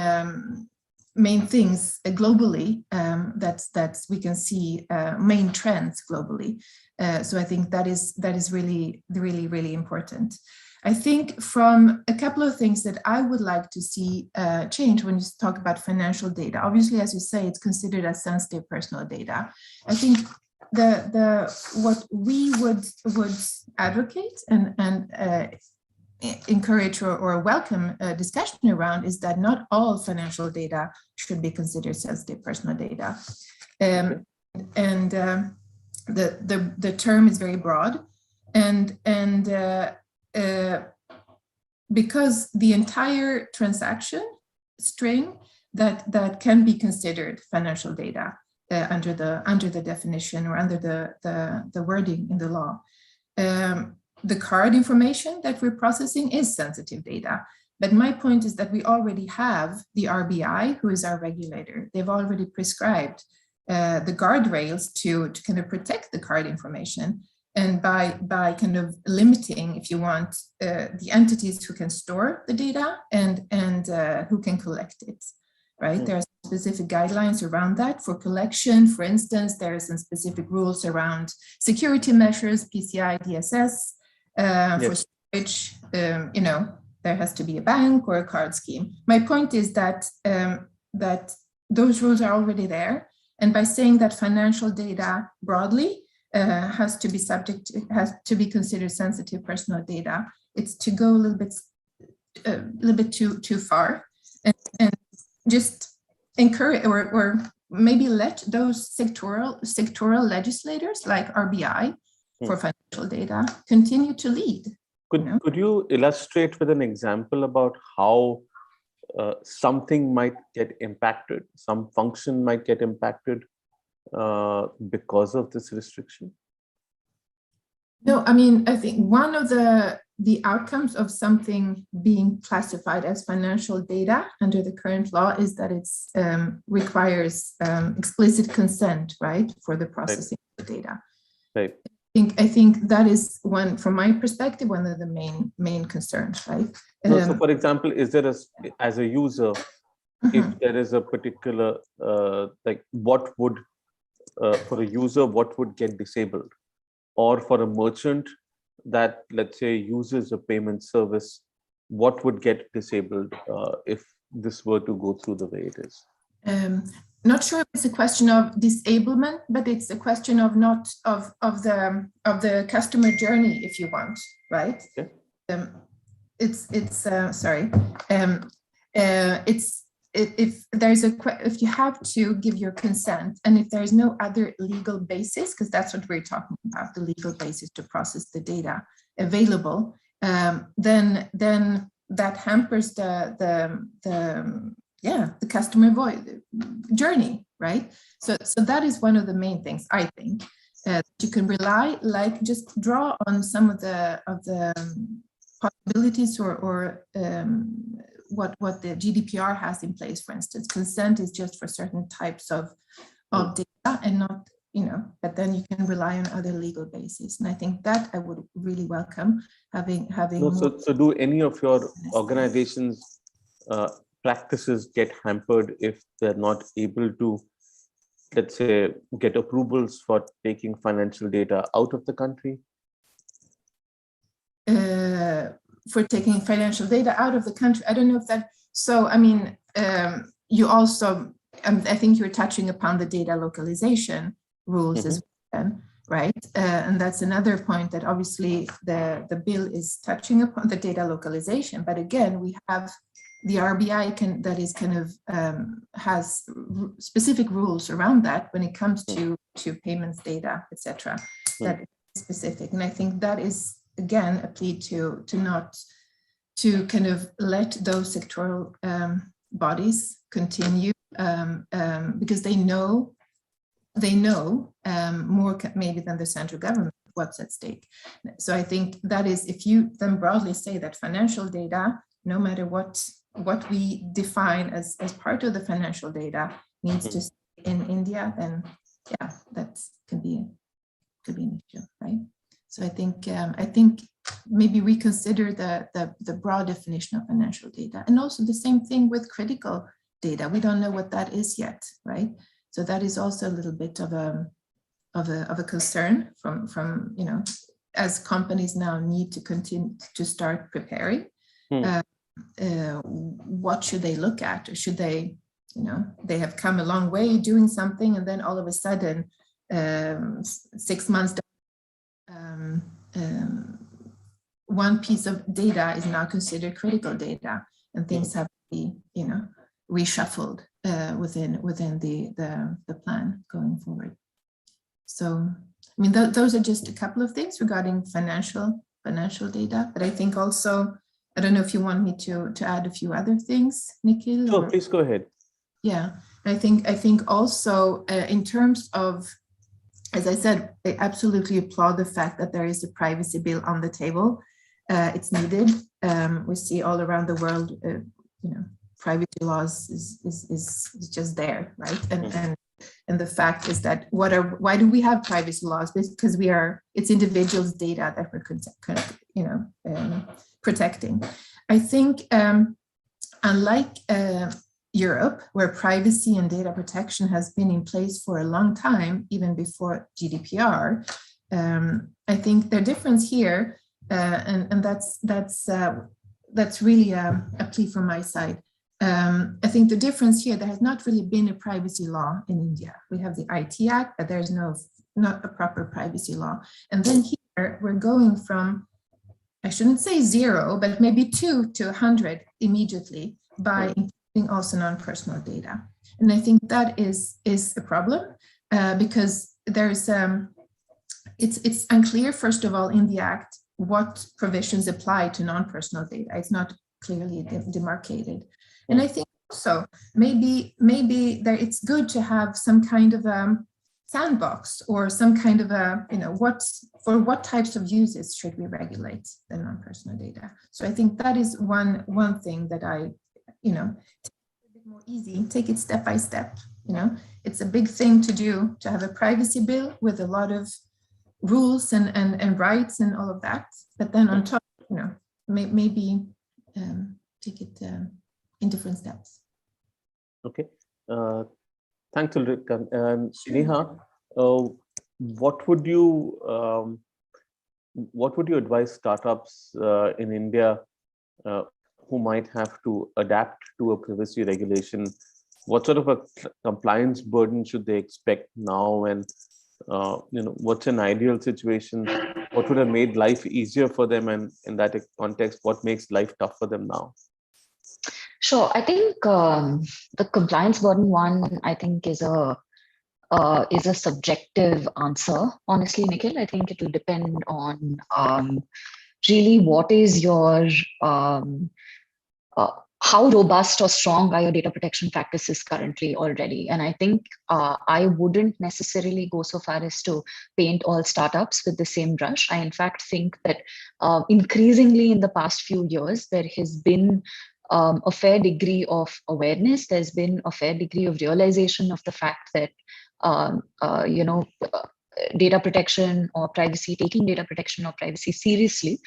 things globally that we can see, main trends globally. So I think that is really, really, really important. I think from a couple of things that I would like to see change when you talk about financial data. Obviously, as you say, it's considered as sensitive personal data. I think what we would advocate and encourage or welcome a discussion around is that not all financial data should be considered sensitive personal data. The term is very broad, and because the entire transaction string that can be considered financial data under the definition or under the wording in the law. The card information that we're processing is sensitive data. But my point is that we already have the RBI, who is our regulator. They've already prescribed the guardrails to kind of protect the card information. And by kind of limiting, if you want, the entities who can store the data and who can collect it, right? There are specific guidelines around that for collection. For instance, there are some specific rules around security measures, PCI DSS. For storage, there has to be a bank or a card scheme. My point is that those rules are already there. And by saying that financial data broadly has to be considered sensitive personal data, it's to go a little bit too far, and just encourage or maybe let those sectoral legislators like RBI for financial data continue to lead. Could you illustrate with an example about how something might get impacted, some function might get impacted because of this restriction? No, I mean, I think one of the outcomes of something being classified as financial data under the current law is that it requires explicit consent, right, for the processing of the data. Right. I think that is one, from my perspective, one of the main concerns, right? So, for example, is there as a user, if there is a particular what would for a user, what would get disabled? or for a merchant that, let's say, uses a payment service, what would get disabled if this were to go through the way it is? Not sure if it's a question of disablement, but it's a question of not of the customer journey, if you want, right? Okay. If you have to give your consent, and if there is no other legal basis, because that's what we're talking about, the legal basis to process the data available, then that hampers the customer journey, right? So that is one of the main things, I think. You can rely, like, just draw on some of the possibilities or what the GDPR has in place. For instance, consent is just for certain types of data and not, but then you can rely on other legal bases. And I think that I would really welcome having no, so do any of your organizations practices get hampered if they're not able to, let's say, get approvals for taking financial data out of the country? For taking financial data out of the country, I don't know if that, so I mean, you also, I think you're touching upon the data localization rules as well, right? And that's another point that obviously the bill is touching upon, the data localization, but again, we have the RBI that is kind of has specific rules around that when it comes to payments data, etc. That is specific, and I think that is again a plea to not to kind of let those sectoral bodies continue because they know more maybe than the central government what's at stake. So I think that is, if you then broadly say that financial data, no matter what we define as part of the financial data, needs to stay in India, then yeah, that could be an issue, right? So I think maybe reconsider the broad definition of financial data, and also the same thing with critical data. We don't know what that is yet, right? So that is also a little bit of a concern from as companies now need to continue to start preparing. What should they look at, or should they, they have come a long way doing something, and then all of a sudden 6 months down, one piece of data is now considered critical data, and things have to be, reshuffled within the plan going forward. So, I mean, those are just a couple of things regarding financial data, but I think also, I don't know if you want me to add a few other things, Nikhil. Sure, please go ahead. Yeah, I think also in terms of, as I said, I absolutely applaud the fact that there is a privacy bill on the table. It's needed. We see all around the world, privacy laws is just there, right? And the fact is that why do we have privacy laws? Because it's individuals' data that we're protecting. I think unlike Europe, where privacy and data protection has been in place for a long time, even before GDPR, I think the difference here, and that's really a plea from my side. I think the difference here, there has not really been a privacy law in India. We have the IT Act, but there's not a proper privacy law. And then here we're going from, I shouldn't say 0, but maybe 2 to 100 immediately by including also non-personal data. And I think that is a problem because there's it's unclear, first of all, in the Act what provisions apply to non-personal data. It's not clearly demarcated. And I think also maybe it's good to have some kind of a sandbox or some kind of a, what types of uses should we regulate the non-personal data. So I think that is one thing that I, take a bit more easy, take it step by step. It's a big thing to do, to have a privacy bill with a lot of rules and rights and all of that. But then on top, maybe take it in different steps. Okay. Thanks, Ulrika. Neha, what would you what would you advise startups in India who might have to adapt to a privacy regulation? What sort of a compliance burden should they expect now? And what's an ideal situation? What would have made life easier for them? And in that context, what makes life tough for them now? Sure. I think the compliance burden one, I think, is a subjective answer. Honestly, Nikhil, I think it will depend on really what is your how robust or strong are your data protection practices currently already. And I think I wouldn't necessarily go so far as to paint all startups with the same brush. I in fact think that increasingly in the past few years, there has been a fair degree of awareness. There's been a fair degree of realization of the fact that data protection or privacy, taking data protection or privacy seriously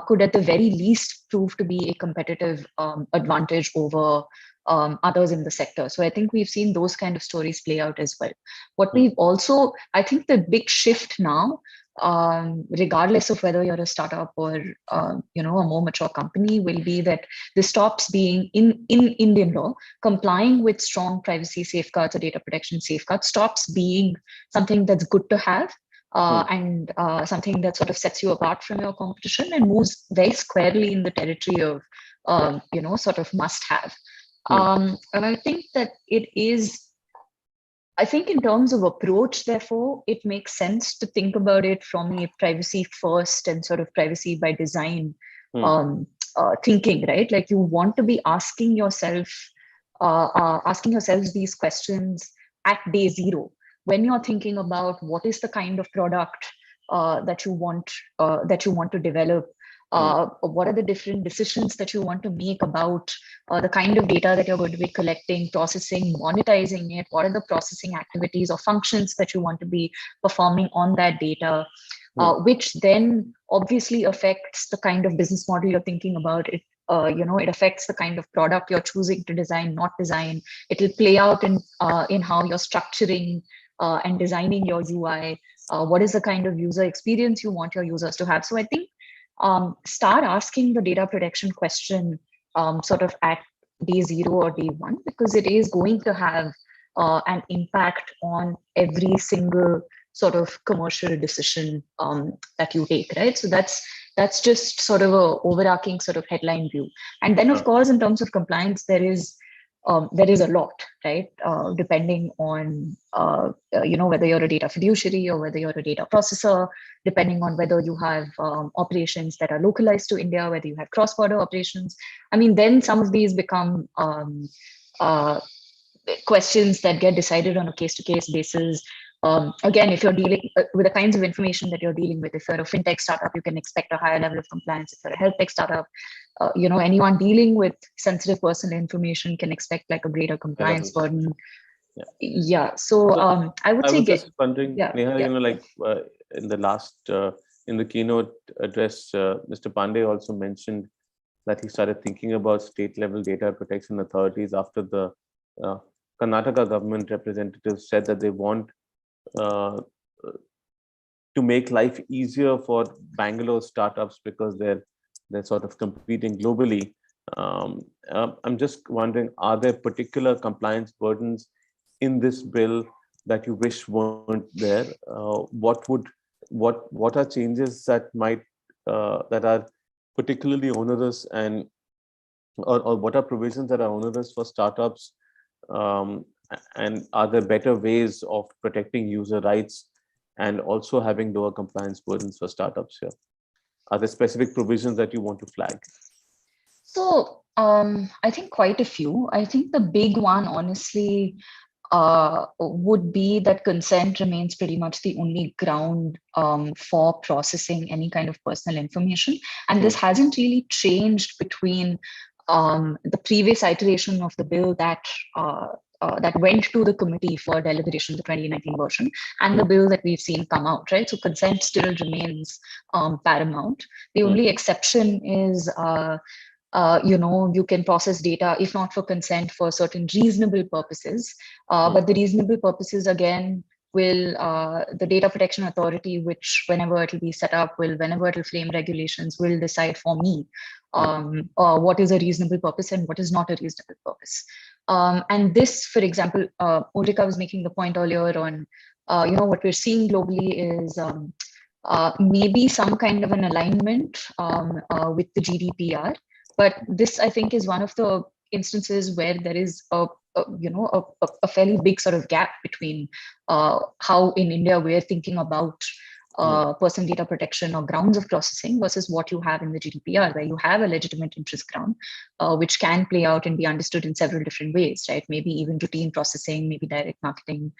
could at the very least prove to be a competitive advantage over others in the sector. So I think we've seen those kind of stories play out as well. What we've also, I think the big shift now, regardless of whether you're a startup or a more mature company, will be that this stops being in Indian law, complying with strong privacy safeguards or data protection safeguards stops being something that's good to have and something that sort of sets you apart from your competition and moves very squarely in the territory of sort of must have. And I think that it is, I think in terms of approach, therefore, it makes sense to think about it from a privacy first and sort of privacy by design thinking, right? Like you want to be asking yourselves these questions at day zero when you're thinking about what is the kind of product that you want to develop. What are the different decisions that you want to make about the kind of data that you're going to be collecting, processing, monetizing it? What are the processing activities or functions that you want to be performing on that data, which then obviously affects the kind of business model you're thinking about. It affects the kind of product you're choosing to design, not design. It will play out in how you're structuring and designing your UI. What is the kind of user experience you want your users to have? So I think start asking the data protection question sort of at day zero or day one, because it is going to have an impact on every single sort of commercial decision that you take, right? So that's just sort of a overarching sort of headline view. And then of course, in terms of compliance, there is a lot, right? Depending on, whether you're a data fiduciary or whether you're a data processor, depending on whether you have operations that are localized to India, whether you have cross-border operations. I mean, then some of these become questions that get decided on a case-to-case basis. Again, if you're dealing with the kinds of information that you're dealing with, if you're a fintech startup, you can expect a higher level of compliance. If you're a health tech startup, anyone dealing with sensitive personal information can expect like a greater compliance burden. Yeah. So I would say, was just wondering, yeah, Neha, in the last in the keynote address, Mr. Pandey also mentioned that he started thinking about state level data protection authorities after the Karnataka government representatives said that they want to make life easier for Bangalore startups because they're sort of competing globally. I'm just wondering, are there particular compliance burdens in this bill that you wish weren't there? What are changes that might that are particularly onerous, and or what are provisions that are onerous for startups? And are there better ways of protecting user rights and also having lower compliance burdens for startups here? Are there specific provisions that you want to flag? So I think quite a few. I think the big one, honestly, would be that consent remains pretty much the only ground for processing any kind of personal information. And this hasn't really changed between the previous iteration of the bill that went to the committee for deliberation, the 2019 version, and the bill that we've seen come out, right? So consent still remains paramount. The only exception is, you can process data, if not for consent, for certain reasonable purposes. But the reasonable purposes, again, will the Data Protection Authority, which whenever it will be set up, whenever it will frame regulations, will decide for me what is a reasonable purpose and what is not a reasonable purpose. And this, for example, Ulrika was making the point earlier on, what we're seeing globally is maybe some kind of an alignment with the GDPR. But this, I think, is one of the instances where there is a fairly big sort of gap between how in India we're thinking about personal data protection or grounds of processing versus what you have in the GDPR, where you have a legitimate interest ground, which can play out and be understood in several different ways, right? Maybe even routine processing, maybe direct marketing,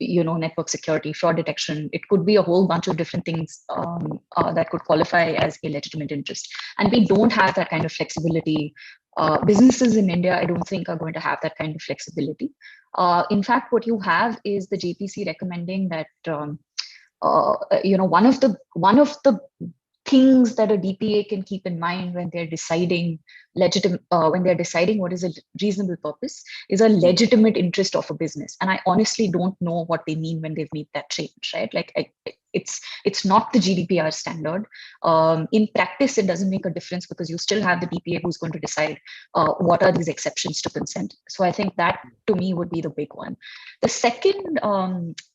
network security, fraud detection. It could be a whole bunch of different things that could qualify as a legitimate interest. And we don't have that kind of flexibility. Businesses in India, I don't think, are going to have that kind of flexibility. In fact, what you have is the JPC recommending that one of the things that a DPA can keep in mind when they're deciding what is a reasonable purpose is a legitimate interest of a business. And I honestly don't know what they mean when they've made that change, right? Like it's not the GDPR standard. In practice, it doesn't make a difference because you still have the DPA who's going to decide what are these exceptions to consent. So I think that to me would be the big one. The second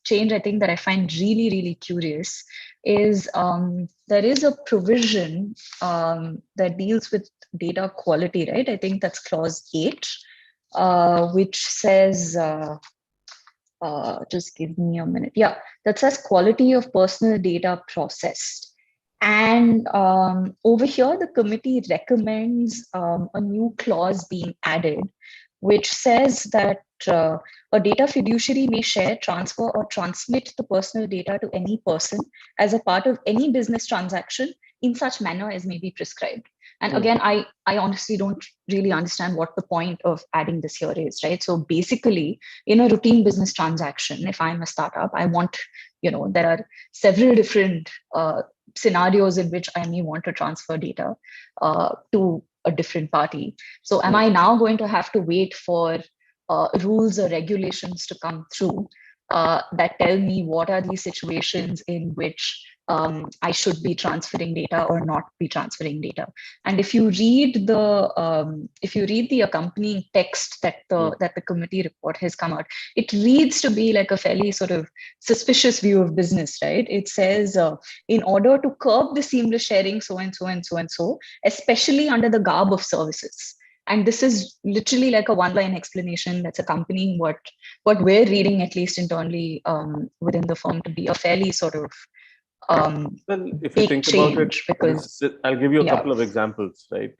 change I think that I find really, really curious is there is a provision that deals with data quality, right? I think that's clause 8, which says, just give me a minute. Yeah, that says quality of personal data processed. And over here, the committee recommends a new clause being added, which says that a data fiduciary may share, transfer, or transmit the personal data to any person as a part of any business transaction in such manner as may be prescribed. And again, I honestly don't really understand what the point of adding this here is, right? So basically, in a routine business transaction, if I'm a startup, I want, there are several different scenarios in which I may want to transfer data to a different party. So am I now going to have to wait for rules or regulations to come through that tell me what are these situations in which I should be transferring data or not be transferring data? And if you read the accompanying text that the committee report has come out, it reads to be like a fairly sort of suspicious view of business, right? It says, in order to curb the seamless sharing, so and so and so and so, especially under the garb of services. And this is literally like a one-line explanation that's accompanying what we're reading, at least internally within the firm, to be a fairly sort of well, if you think about it, because I'll give you a couple of examples, right?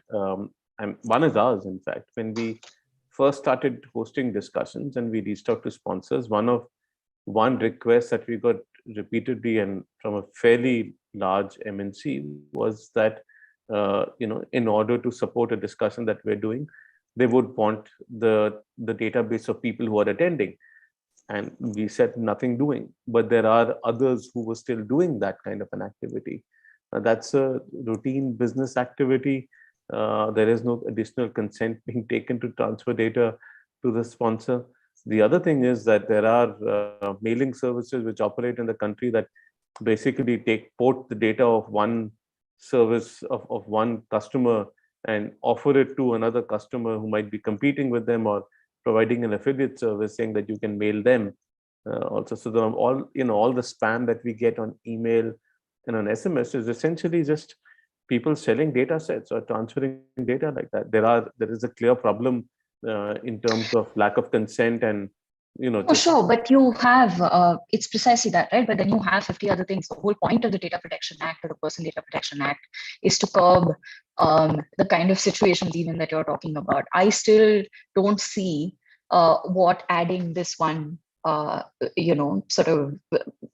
And one is ours, in fact. When we first started hosting discussions and we reached out to sponsors, one request that we got repeatedly and from a fairly large MNC was that in order to support a discussion that we're doing, they would want the database of people who are attending. And we said nothing doing, but there are others who were still doing that kind of an activity. That's a routine business activity. There is no additional consent being taken to transfer data to the sponsor. The other thing is that there are mailing services which operate in the country that basically port the data of one service of one customer and offer it to another customer who might be competing with them or providing an affiliate service, saying that you can mail them also. So all the spam that we get on email and on SMS is essentially just people selling data sets or transferring data like that. There is a clear problem in terms of lack of consent and sure, but you have it's precisely that, right? But then you have 50 other things. The whole point of the Data Protection Act or the Personal Data Protection Act is to curb the kind of situations even that you're talking about. I still don't see what adding this one, sort of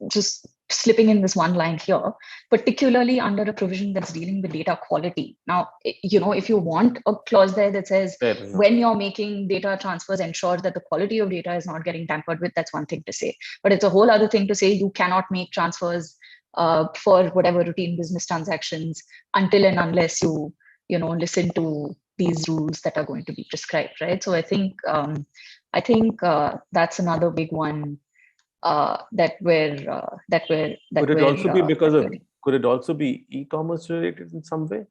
just slipping in this one line here, particularly under a provision that's dealing with data quality. Now, if you want a clause there that says when you're making data transfers, ensure that the quality of data is not getting tampered with, that's one thing to say. But it's a whole other thing to say you cannot make transfers for whatever routine business transactions until and unless you, listen to these rules that are going to be prescribed, right? So I think that's another big one that were Could it also be because of, could it also be e-commerce related in some way?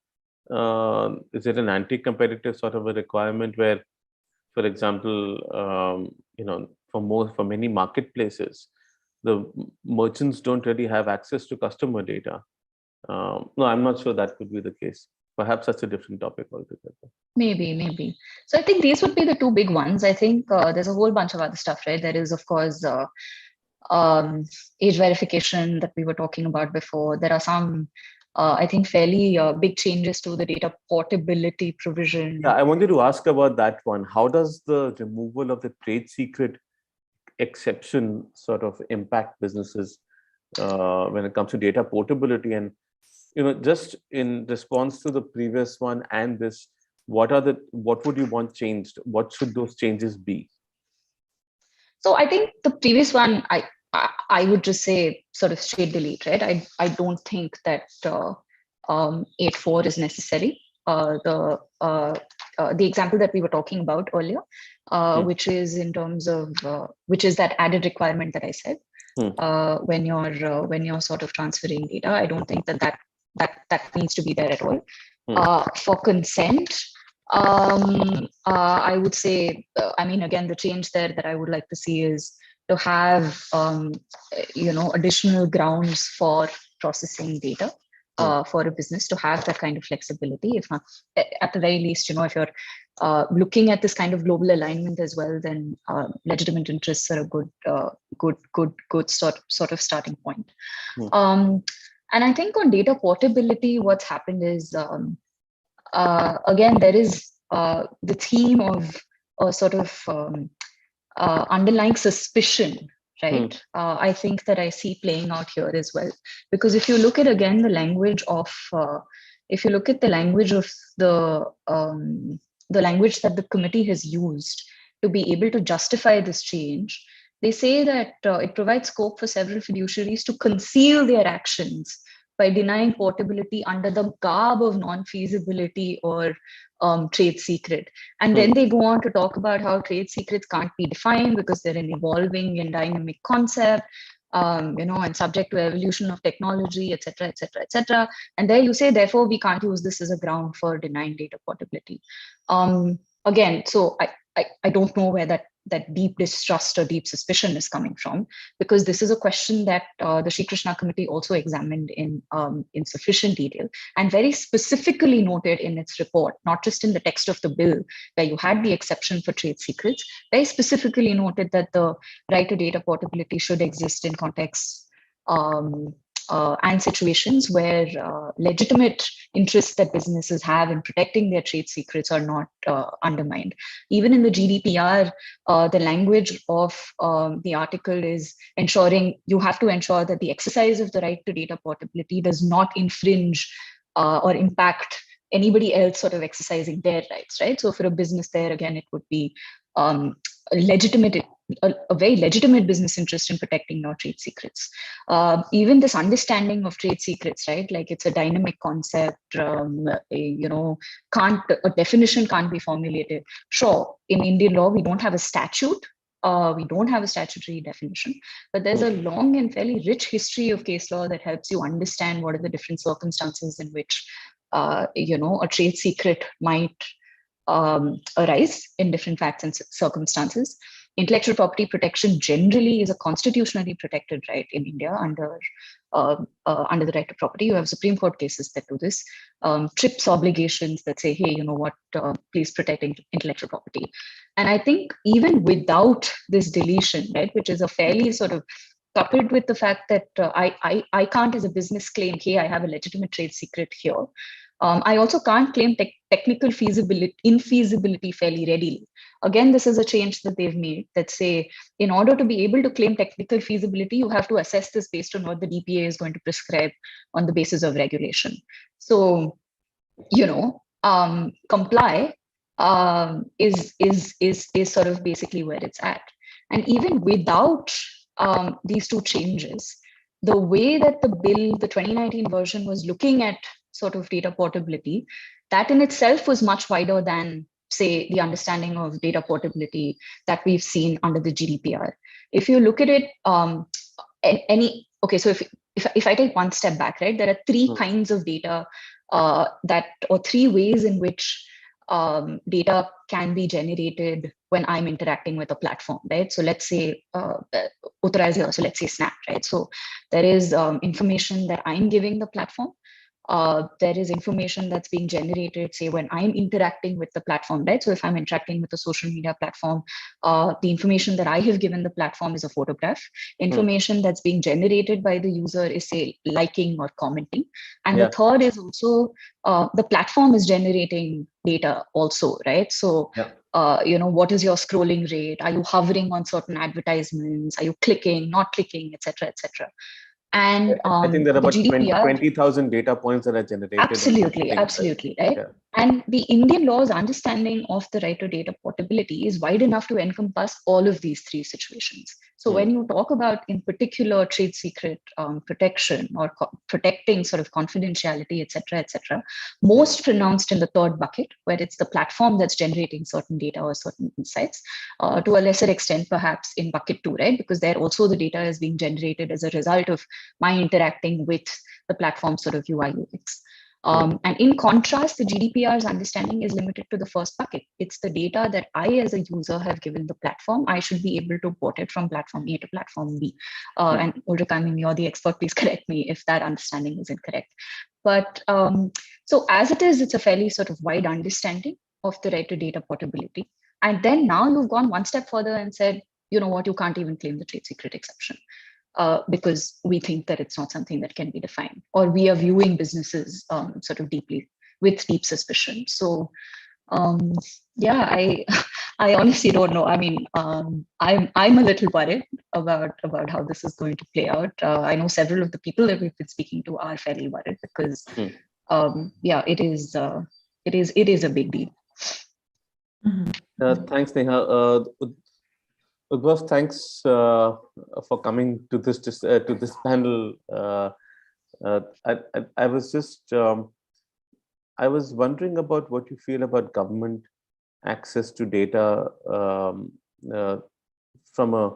Is it an anti-competitive sort of a requirement where, for example, for many marketplaces, the merchants don't really have access to customer data? No, I'm not sure that could be the case. Perhaps that's a different topic altogether. Maybe. So I think these would be the two big ones. I think there's a whole bunch of other stuff, right? There is, of course, age verification that we were talking about before. There are some, I think, fairly big changes to the data portability provision. Yeah, I wanted to ask about that one. How does the removal of the trade secret exception sort of impact businesses when it comes to data portability? And just in response to the previous one and this, what would you want changed? What should those changes be? So I think the previous one, I would just say sort of straight delete, right? I don't think that 8.4 is necessary. The example that we were talking about earlier, which is in terms of which is that added requirement that I said, when you're sort of transferring data, I don't think that needs to be there at all. For consent, I would say, I mean, again, the change there that I would like to see is to have, additional grounds for processing data for a business, to have that kind of flexibility. If not, at the very least, if you're looking at this kind of global alignment as well, then legitimate interests are a good sort of starting point. And I think on data portability, what's happened is, again, there is the theme of a sort of underlying suspicion, right? I think that I see playing out here as well, because if you look at, again, the language of, if you look at the language of the language that the committee has used to be able to justify this change, they say that it provides scope for several fiduciaries to conceal their actions by denying portability under the garb of non-feasibility or trade secret. And then they go on to talk about how trade secrets can't be defined because they're an evolving and dynamic concept, and subject to evolution of technology, et cetera. And there you say, therefore, we can't use this as a ground for denying data portability. Again, so I don't know where that deep distrust or deep suspicion is coming from, because this is a question that the Sri Krishna committee also examined in sufficient detail and very specifically noted in its report, not just in the text of the bill where you had the exception for trade secrets, very specifically noted that the right to data portability should exist in contexts and situations where legitimate interests that businesses have in protecting their trade secrets are not undermined. Even in the GDPR, the language of the article is ensuring you have to ensure that the exercise of the right to data portability does not infringe or impact anybody else sort of exercising their rights, right? So for a business there, again, it would be a very legitimate business interest in protecting your trade secrets. Even this understanding of trade secrets, right? Like it's a dynamic concept, a definition can't be formulated. Sure, in Indian law, we don't have a statute. We don't have a statutory definition, but there's a long and fairly rich history of case law that helps you understand what are the different circumstances in which, a trade secret might arise in different facts and circumstances. Intellectual property protection generally is a constitutionally protected right in India under the right to property. You have Supreme Court cases that do this. TRIPS obligations that say, hey, please protect intellectual property. And I think even without this deletion, right, which is a fairly sort of coupled with the fact that I can't as a business claim, hey, I have a legitimate trade secret here. I also can't claim technical infeasibility fairly readily. Again, this is a change that they've made that say, in order to be able to claim technical feasibility, you have to assess this based on what the DPA is going to prescribe on the basis of regulation. So, comply is sort of basically where it's at. And even without these two changes, the way that the bill, the 2019 version, was looking at sort of data portability, that in itself was much wider than, say, the understanding of data portability that we've seen under the GDPR. if you look at it, so if I take one step back, right, there are three kinds of data or three ways in which data can be generated when I'm interacting with a platform, right? So let's say Uttara is here, so let's say Snap, right? So there is information that I'm giving the platform. There is information that's being generated, say, when I'm interacting with the platform, right? So if I'm interacting with a social media platform, the information that I have given the platform is a photograph. Information that's being generated by the user is, say, liking or commenting. And the third is also the platform is generating data also, right? So, what is your scrolling rate? Are you hovering on certain advertisements? Are you clicking, not clicking, et cetera, et cetera? And I think there are about GDPR, 20,000 data points that are generated. Absolutely, right? Yeah. And the Indian law's understanding of the right to data portability is wide enough to encompass all of these three situations. So when you talk about, in particular, trade secret protection or protecting sort of confidentiality, et cetera, most pronounced in the third bucket, where it's the platform that's generating certain data or certain insights, to a lesser extent, perhaps in bucket 2, right? Because there also the data is being generated as a result of my interacting with the platform sort of UI UX. And in contrast, the GDPR's understanding is limited to the first bucket. It's the data that I, as a user, have given the platform. I should be able to port it from platform A to platform B. And Ulrika, I mean, you're the expert. Please correct me if that understanding is incorrect. But so as it is, it's a fairly sort of wide understanding of the right to data portability. And then now you've gone one step further and said, you know what, you can't even claim the trade secret exception. Because we think that it's not something that can be defined, or we are viewing businesses sort of deeply with deep suspicion. So, I honestly don't know. I mean, I'm a little worried about how this is going to play out. I know several of the people that we've been speaking to are fairly worried because, it is a big deal. Thanks, Neha. Udbhav, thanks for coming to this panel. I was just I was wondering about what you feel about government access to data from a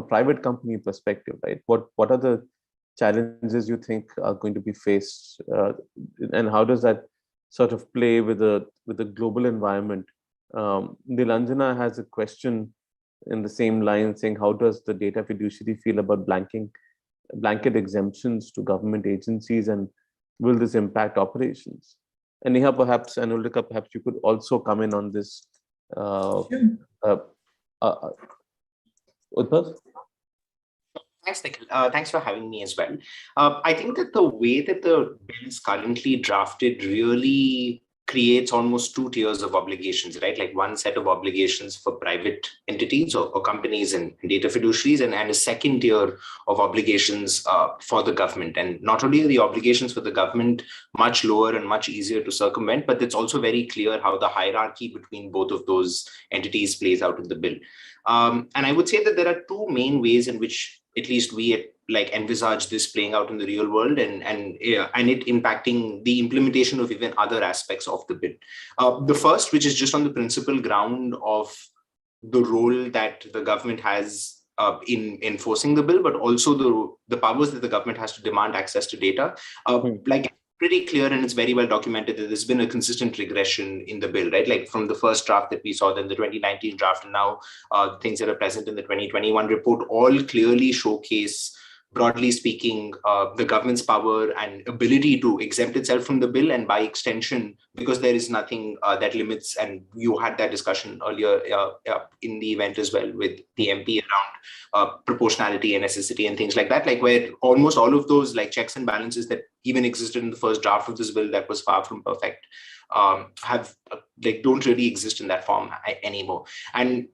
private company perspective, right? What are the challenges you think are going to be faced, and how does that sort of play with the global environment? Nilanjana has a question in the same line, saying, how does the data fiduciary feel about blanket exemptions to government agencies, and will this impact operations? And Neha, perhaps, and Ulrika, perhaps you could also come in on this. Sure. Udbhav? Thanks, Nikhil. Thanks for having me as well. I think that the way that the bill is currently drafted really creates almost two tiers of obligations, right? Like one set of obligations for private entities or companies and data fiduciaries, and a second tier of obligations for the government. And not only are the obligations for the government much lower and much easier to circumvent, but it's also very clear how the hierarchy between both of those entities plays out in the bill. And I would say that there are two main ways in which at least we envisage this playing out in the real world, and it impacting the implementation of even other aspects of the bill. The first, which is just on the principal ground of the role that the government has in enforcing the bill, but also the powers that the government has to demand access to data. Pretty clear, and it's very well documented that there's been a consistent regression in the bill, right? Like from the first draft that we saw, then the 2019 draft, and now things that are present in the 2021 report all clearly showcase, broadly speaking, the government's power and ability to exempt itself from the bill, and by extension, because there is nothing that limits, and you had that discussion earlier in the event as well with the MP around proportionality and necessity and things like that, like where almost all of those like checks and balances that even existed in the first draft of this bill that was far from perfect don't really exist in that form anymore. And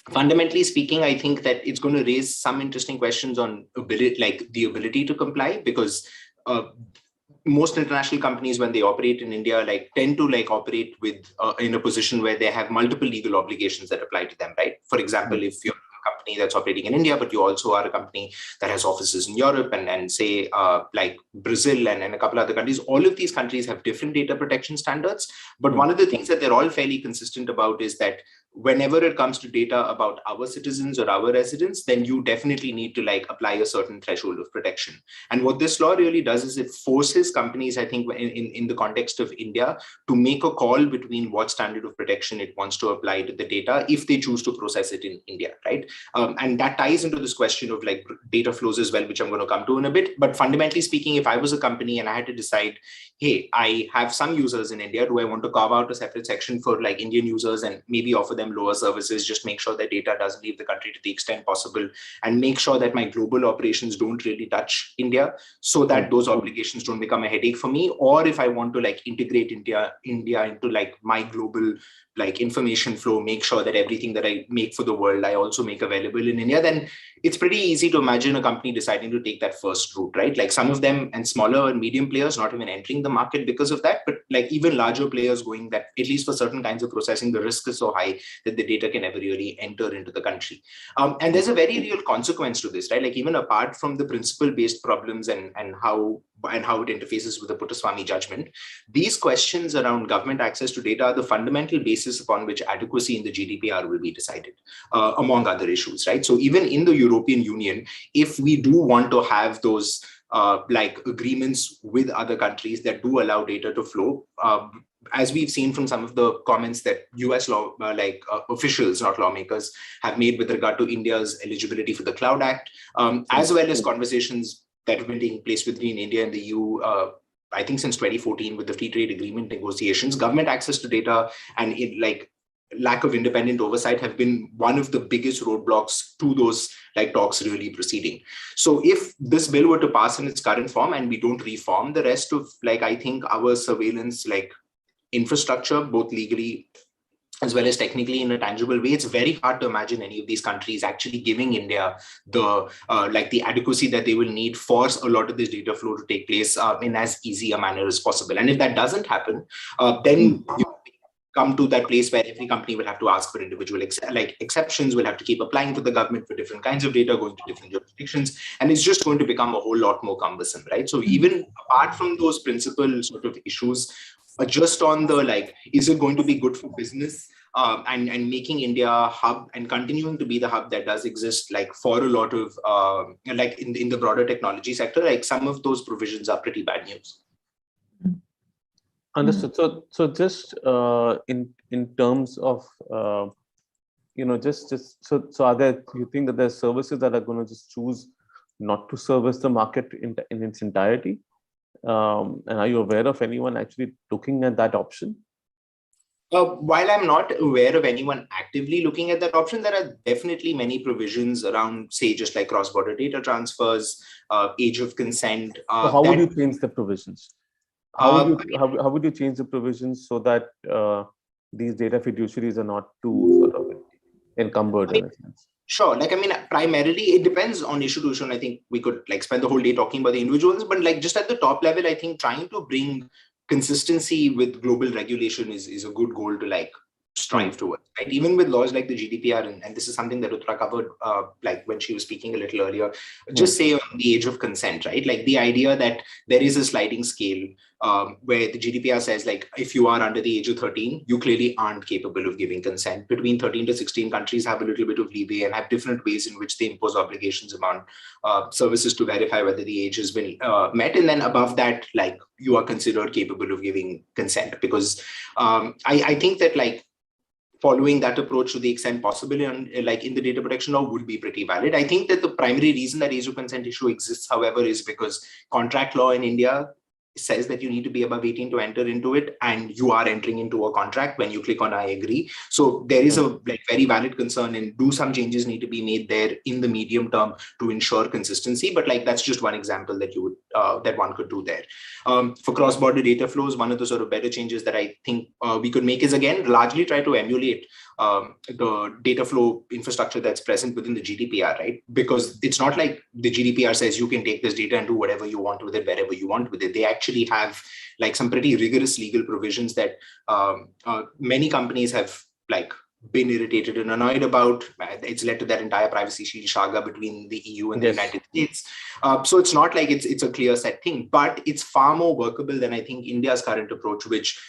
fundamentally speaking, I think that it's going to raise some interesting questions on the ability to comply, because most international companies, when they operate in India, tend to operate with in a position where they have multiple legal obligations that apply to them, right? For example, if you're a company that's operating in India, but you also are a company that has offices in Europe and say like Brazil and a couple other countries. All of these countries have different data protection standards. But one of the things that they're all fairly consistent about is that whenever it comes to data about our citizens or our residents, then you definitely need to like apply a certain threshold of protection. And what this law really does is it forces companies, I think in the context of India, to make a call between what standard of protection it wants to apply to the data if they choose to process it in India, right? And that ties into this question of like data flows as well, which I'm going to come to in a bit. But fundamentally speaking, if I was a company and I had to decide, hey, I have some users in India, do I want to carve out a separate section for like Indian users and maybe offer them lower services, just make sure that data doesn't leave the country to the extent possible, and make sure that my global operations don't really touch India, so that those obligations don't become a headache for me? Or if I want to like integrate India into like my global like information flow, make sure that everything that I make for the world, I also make available in India, then it's pretty easy to imagine a company deciding to take that first route, right? Like some of them and smaller and medium players not even entering the market because of that, but like even larger players going that, at least for certain kinds of processing, the risk is so high that the data can never really enter into the country. And there's a very real consequence to this, right? Like even apart from the principle-based problems and how it interfaces with the Puttaswamy judgment, these questions around government access to data are the fundamental basis upon which adequacy in the GDPR will be decided, among other issues, right? So even in the European Union, if we do want to have those like agreements with other countries that do allow data to flow, as we've seen from some of the comments that US law, officials, not lawmakers, have made with regard to India's eligibility for the Cloud Act, as well as conversations that have been taking place between India and the EU, I think since 2014 with the free trade agreement negotiations, government access to data and lack of independent oversight have been one of the biggest roadblocks to those like talks really proceeding. So if this bill were to pass in its current form and we don't reform the rest of I think our surveillance infrastructure, both legally as well as technically in a tangible way, it's very hard to imagine any of these countries actually giving India the the adequacy that they will need for a lot of this data flow to take place in as easy a manner as possible. And if that doesn't happen, then you come to that place where every company will have to ask for individual exceptions, will have to keep applying to the government for different kinds of data, going to different jurisdictions, and it's just going to become a whole lot more cumbersome, right? So even apart from those principal sort of issues, just on the is it going to be good for business and making India a hub and continuing to be the hub that does exist for a lot of in the broader technology sector, some of those provisions are pretty bad news. Understood. So just in terms of so are there, you think that there's services that are going to just choose not to service the market in its entirety? And are you aware of anyone actually looking at that option? While I'm not aware of anyone actively looking at that option, there are definitely many provisions around, say, just like cross-border data transfers, age of consent. So how would you change the provisions? How would you change the provisions so that these data fiduciaries are not too sort of encumbered in a sense? Sure. Primarily it depends on issue to issue. And I think we could spend the whole day talking about the individuals, but just at the top level, I think trying to bring consistency with global regulation is a good goal to strive towards, right? Even with laws like the GDPR, and this is something that Uttara covered when she was speaking a little earlier, just say on the age of consent, right? The idea that there is a sliding scale where the GDPR says if you are under the age of 13, you clearly aren't capable of giving consent. Between 13 to 16 countries have a little bit of leeway and have different ways in which they impose obligations among services to verify whether the age has been met. And then above that, you are considered capable of giving consent, because I think that following that approach to the extent possible in the data protection law would be pretty valid. I think that the primary reason that age of consent issue exists, however, is because contract law in India says that you need to be above 18 to enter into it, and you are entering into a contract when you click on I agree. So there is a very valid concern, and do some changes need to be made there in the medium term to ensure consistency. But that's just one example that you would that one could do there. For cross-border data flows, one of the sort of better changes that I think we could make is, again, largely try to emulate the data flow infrastructure that's present within the GDPR, right? Because it's not like the GDPR says you can take this data and do whatever you want with it, wherever you want with it. They actually have some pretty rigorous legal provisions that many companies have been irritated and annoyed about. It's led to that entire privacy shield saga between the EU and the United States. So it's not like it's a clear set thing, but it's far more workable than I think India's current approach, which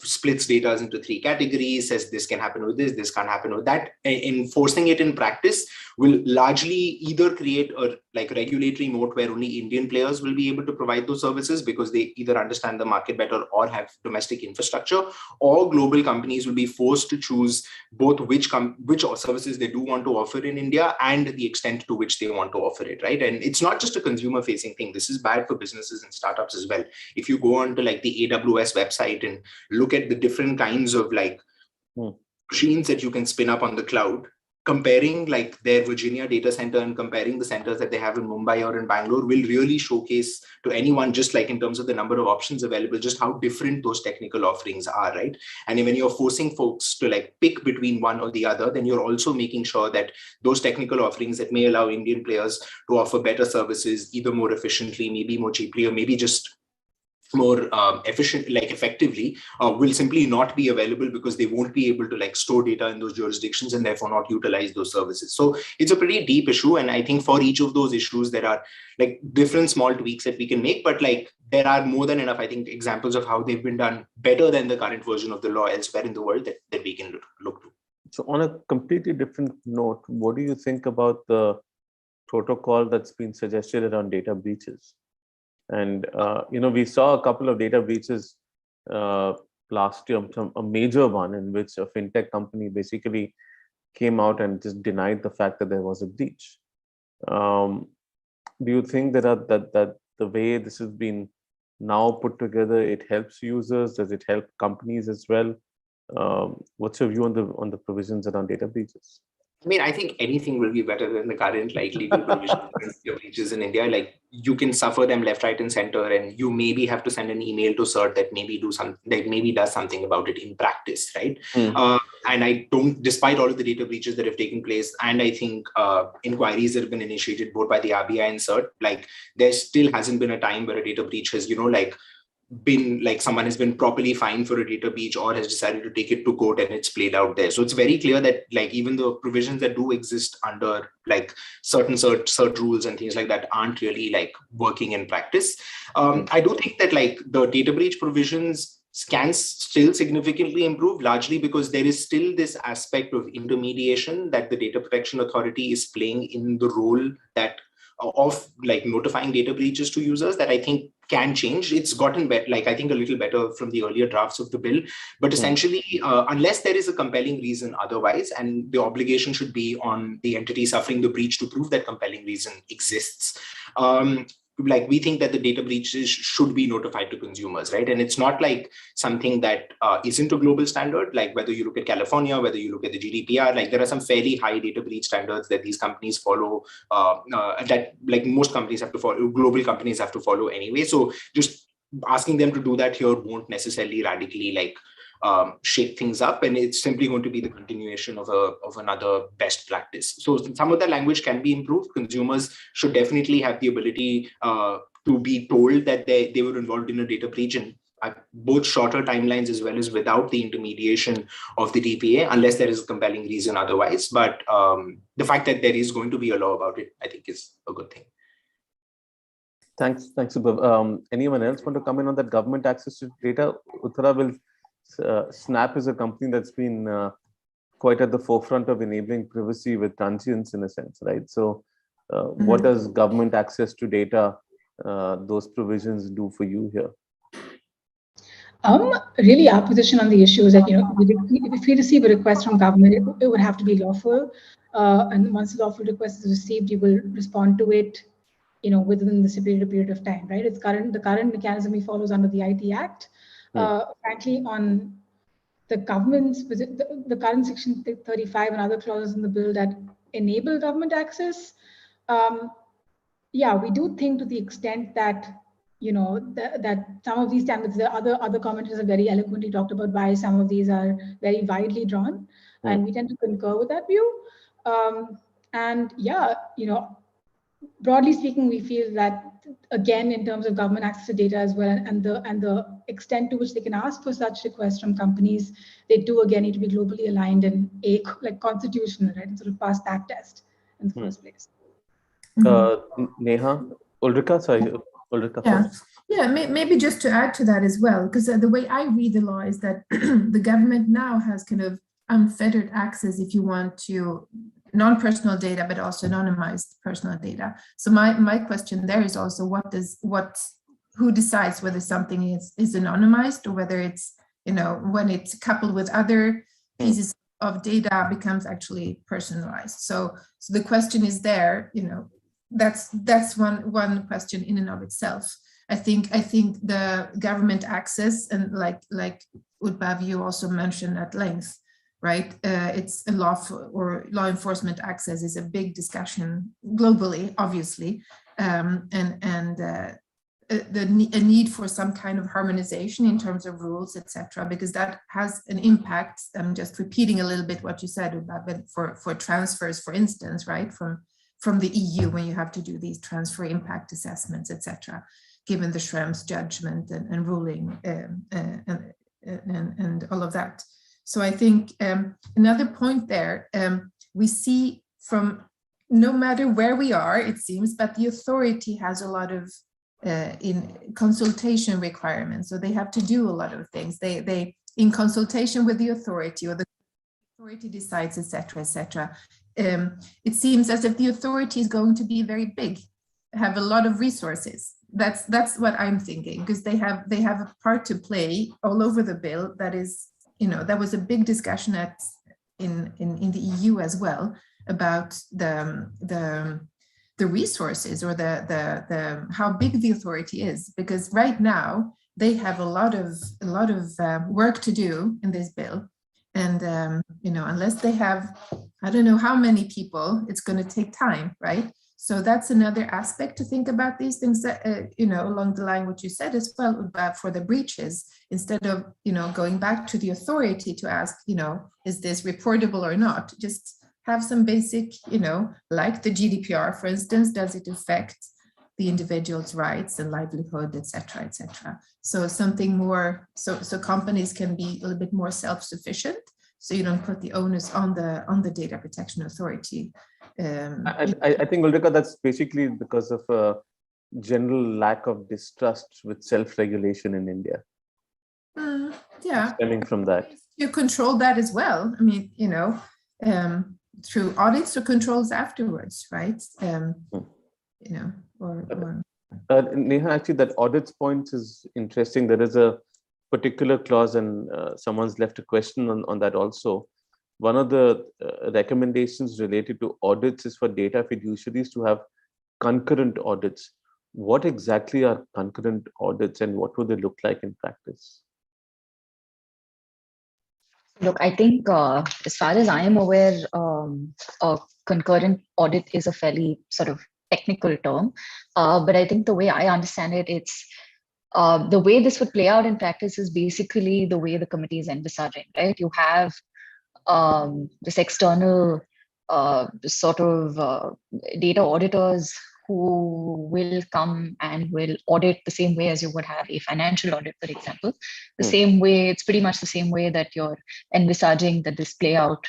splits data into 3 categories, says this can happen with this can't happen with that. Enforcing it in practice will largely either create a regulatory moat where only Indian players will be able to provide those services because they either understand the market better or have domestic infrastructure, or global companies will be forced to choose both which services they do want to offer in India and the extent to which they want to offer it, right? And it's not just a consumer facing thing. This is bad for businesses and startups as well. If you go on to the AWS website and look at the different kinds of machines that you can spin up on the cloud, comparing their Virginia data center and comparing the centers that they have in Mumbai or in Bangalore will really showcase to anyone, just in terms of the number of options available, just how different those technical offerings are, right? And when you're forcing folks to pick between one or the other, then you're also making sure that those technical offerings that may allow Indian players to offer better services, either more efficiently, maybe more cheaply, or maybe just more effectively, will simply not be available because they won't be able to store data in those jurisdictions and therefore not utilize those services. So it's a pretty deep issue, and I think for each of those issues there are different small tweaks that we can make, but there are more than enough, I think, examples of how they've been done better than the current version of the law elsewhere in the world that we can look to. So on a completely different note, what do you think about the protocol that's been suggested around data breaches? And, we saw a couple of data breaches last year, a major one in which a fintech company basically came out and just denied the fact that there was a breach. Do you think that the way this has been now put together, it helps users? Does it help companies as well? What's your view on the provisions around data breaches? I mean, I think anything will be better than the current legal provisions of breaches in India. You can suffer them left, right, and center, and you maybe have to send an email to CERT that maybe does something about it in practice, right? And I don't, despite all of the data breaches that have taken place, and I think inquiries that have been initiated both by the RBI and CERT, there still hasn't been a time where a data breach has, been someone has been properly fined for a data breach or has decided to take it to court and it's played out there. So it's very clear that even the provisions that do exist under certain cert rules and things like that aren't really working in practice. I do think that the data breach provisions can still significantly improve, largely because there is still this aspect of intermediation that the Data Protection Authority is playing in the role that of notifying data breaches to users that I think can change. It's gotten better, I think a little better from the earlier drafts of the bill, but essentially, unless there is a compelling reason otherwise, and the obligation should be on the entity suffering the breach to prove that compelling reason exists, we think that the data breaches should be notified to consumers, right? And it's not something that isn't a global standard, whether you look at California, whether you look at the GDPR, there are some fairly high data breach standards that these companies follow, that most companies have to follow, global companies have to follow anyway. So just asking them to do that here won't necessarily radically shake things up, and it's simply going to be the continuation of another best practice. So some of the language can be improved. Consumers should definitely have the ability to be told that they were involved in a data breach, and both shorter timelines as well as without the intermediation of the DPA, unless there is a compelling reason otherwise. But the fact that there is going to be a law about it, I think, is a good thing. Thanks, Subhav. Anyone else want to comment on that government access to data? Uttara will. Snap is a company that's been quite at the forefront of enabling privacy with transience in a sense, right? So what does government access to data, those provisions do for you here? Really, our position on the issue is that, if we receive a request from government, it would have to be lawful. And once the lawful request is received, you will respond to it, within the stipulated period of time, right? The current mechanism we follow is under the IT Act. Frankly, on the government's, the current section 35 and other clauses in the bill that enable government access, we do think to the extent that, that some of these standards, the other commenters have very eloquently talked about why some of these are very widely drawn, and we tend to concur with that view. broadly speaking, we feel that, again, in terms of government access to data as well, and the extent to which they can ask for such requests from companies, they do again need to be globally aligned and like constitutional, right, and sort of pass that test in the first place. Neha, Ulrika, sorry, Ulrika. Yeah, yeah. Maybe just to add to that as well, because the way I read the law is that the government now has kind of unfettered access, if you want, to non-personal data, but also anonymized personal data. So my question there is also, who decides whether something is anonymized, or whether it's, when it's coupled with other pieces of data, becomes actually personalized. So the question is there, that's one question in and of itself. I think the government access, and like Utbhav, you also mentioned at length, right? It's a law enforcement access is a big discussion globally, obviously, and a need for some kind of harmonization in terms of rules, etc., because that has an impact. I'm just repeating a little bit what you said about, but for transfers, for instance, right, from the EU, when you have to do these transfer impact assessments, etc., given the Schrems judgment and ruling and all of that. So I think another point there, we see from no matter where we are, it seems, but the authority has a lot of in consultation requirements. So they have to do a lot of things. They in consultation with the authority, or the authority decides, etc., etc. It seems as if the authority is going to be very big, have a lot of resources. That's what I'm thinking, because they have a part to play all over the bill. That is, that was a big discussion in the EU as well about the resources, or the how big the authority is, because right now they have a lot of work to do in this bill, and unless they have, I don't know how many people, it's going to take time, right? So that's another aspect to think about these things, that, along the line what you said as well, about for the breaches, instead of, going back to the authority to ask, is this reportable or not, just have some basic, like the GDPR, for instance, does it affect the individual's rights and livelihood, etc., etc. So something more, so companies can be a little bit more self-sufficient, so you don't put the onus on the data protection authority. I think, Ulrika, that's basically because of a general lack of distrust with self-regulation in India. Yeah, stemming from that. You control that as well. I mean, through audits or controls afterwards, right? Neha, actually, that audits point is interesting. There is a particular clause, and someone's left a question on that also. One of the recommendations related to audits is for data fiduciaries to have concurrent audits. What exactly are concurrent audits, and what would they look like in practice? Look, I think as far as I am aware, a concurrent audit is a fairly sort of technical term. But I think the way I understand it, it's the way this would play out in practice is basically the way the committee is envisaging, right? You have this external sort of data auditors who will come and will audit the same way as you would have a financial audit, for example. The same way, it's pretty much the same way that you're envisaging that this play out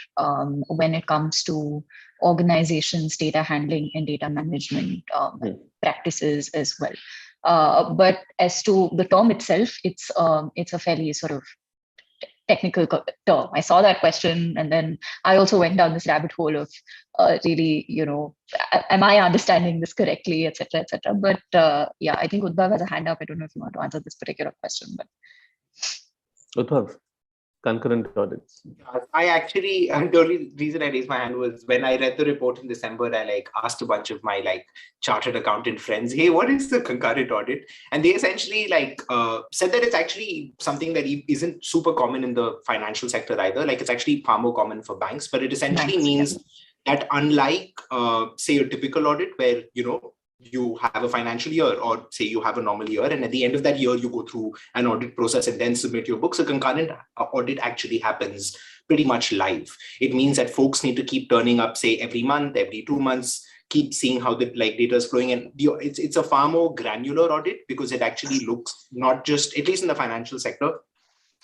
when it comes to organizations, data handling and data management practices as well. But as to the term itself, it's a fairly sort of technical term. I saw that question, and then I also went down this rabbit hole of really, am I understanding this correctly, et cetera, et cetera. But yeah, I think Utbhav has a hand up. I don't know if you want to answer this particular question, but. Utbhav, concurrent audits. The only reason I raised my hand was when I read the report in December, I asked a bunch of my chartered accountant friends, hey, what is the concurrent audit? And they essentially said that it's actually something that isn't super common in the financial sector either. It's actually far more common for banks, but it essentially means that unlike say a typical audit where, you have a financial year, or say you have a normal year, and at the end of that year, you go through an audit process and then submit your books. A concurrent audit actually happens pretty much live. It means that folks need to keep turning up, say every month, every 2 months, keep seeing how the data is flowing. And it's a far more granular audit because it actually looks not just, at least in the financial sector,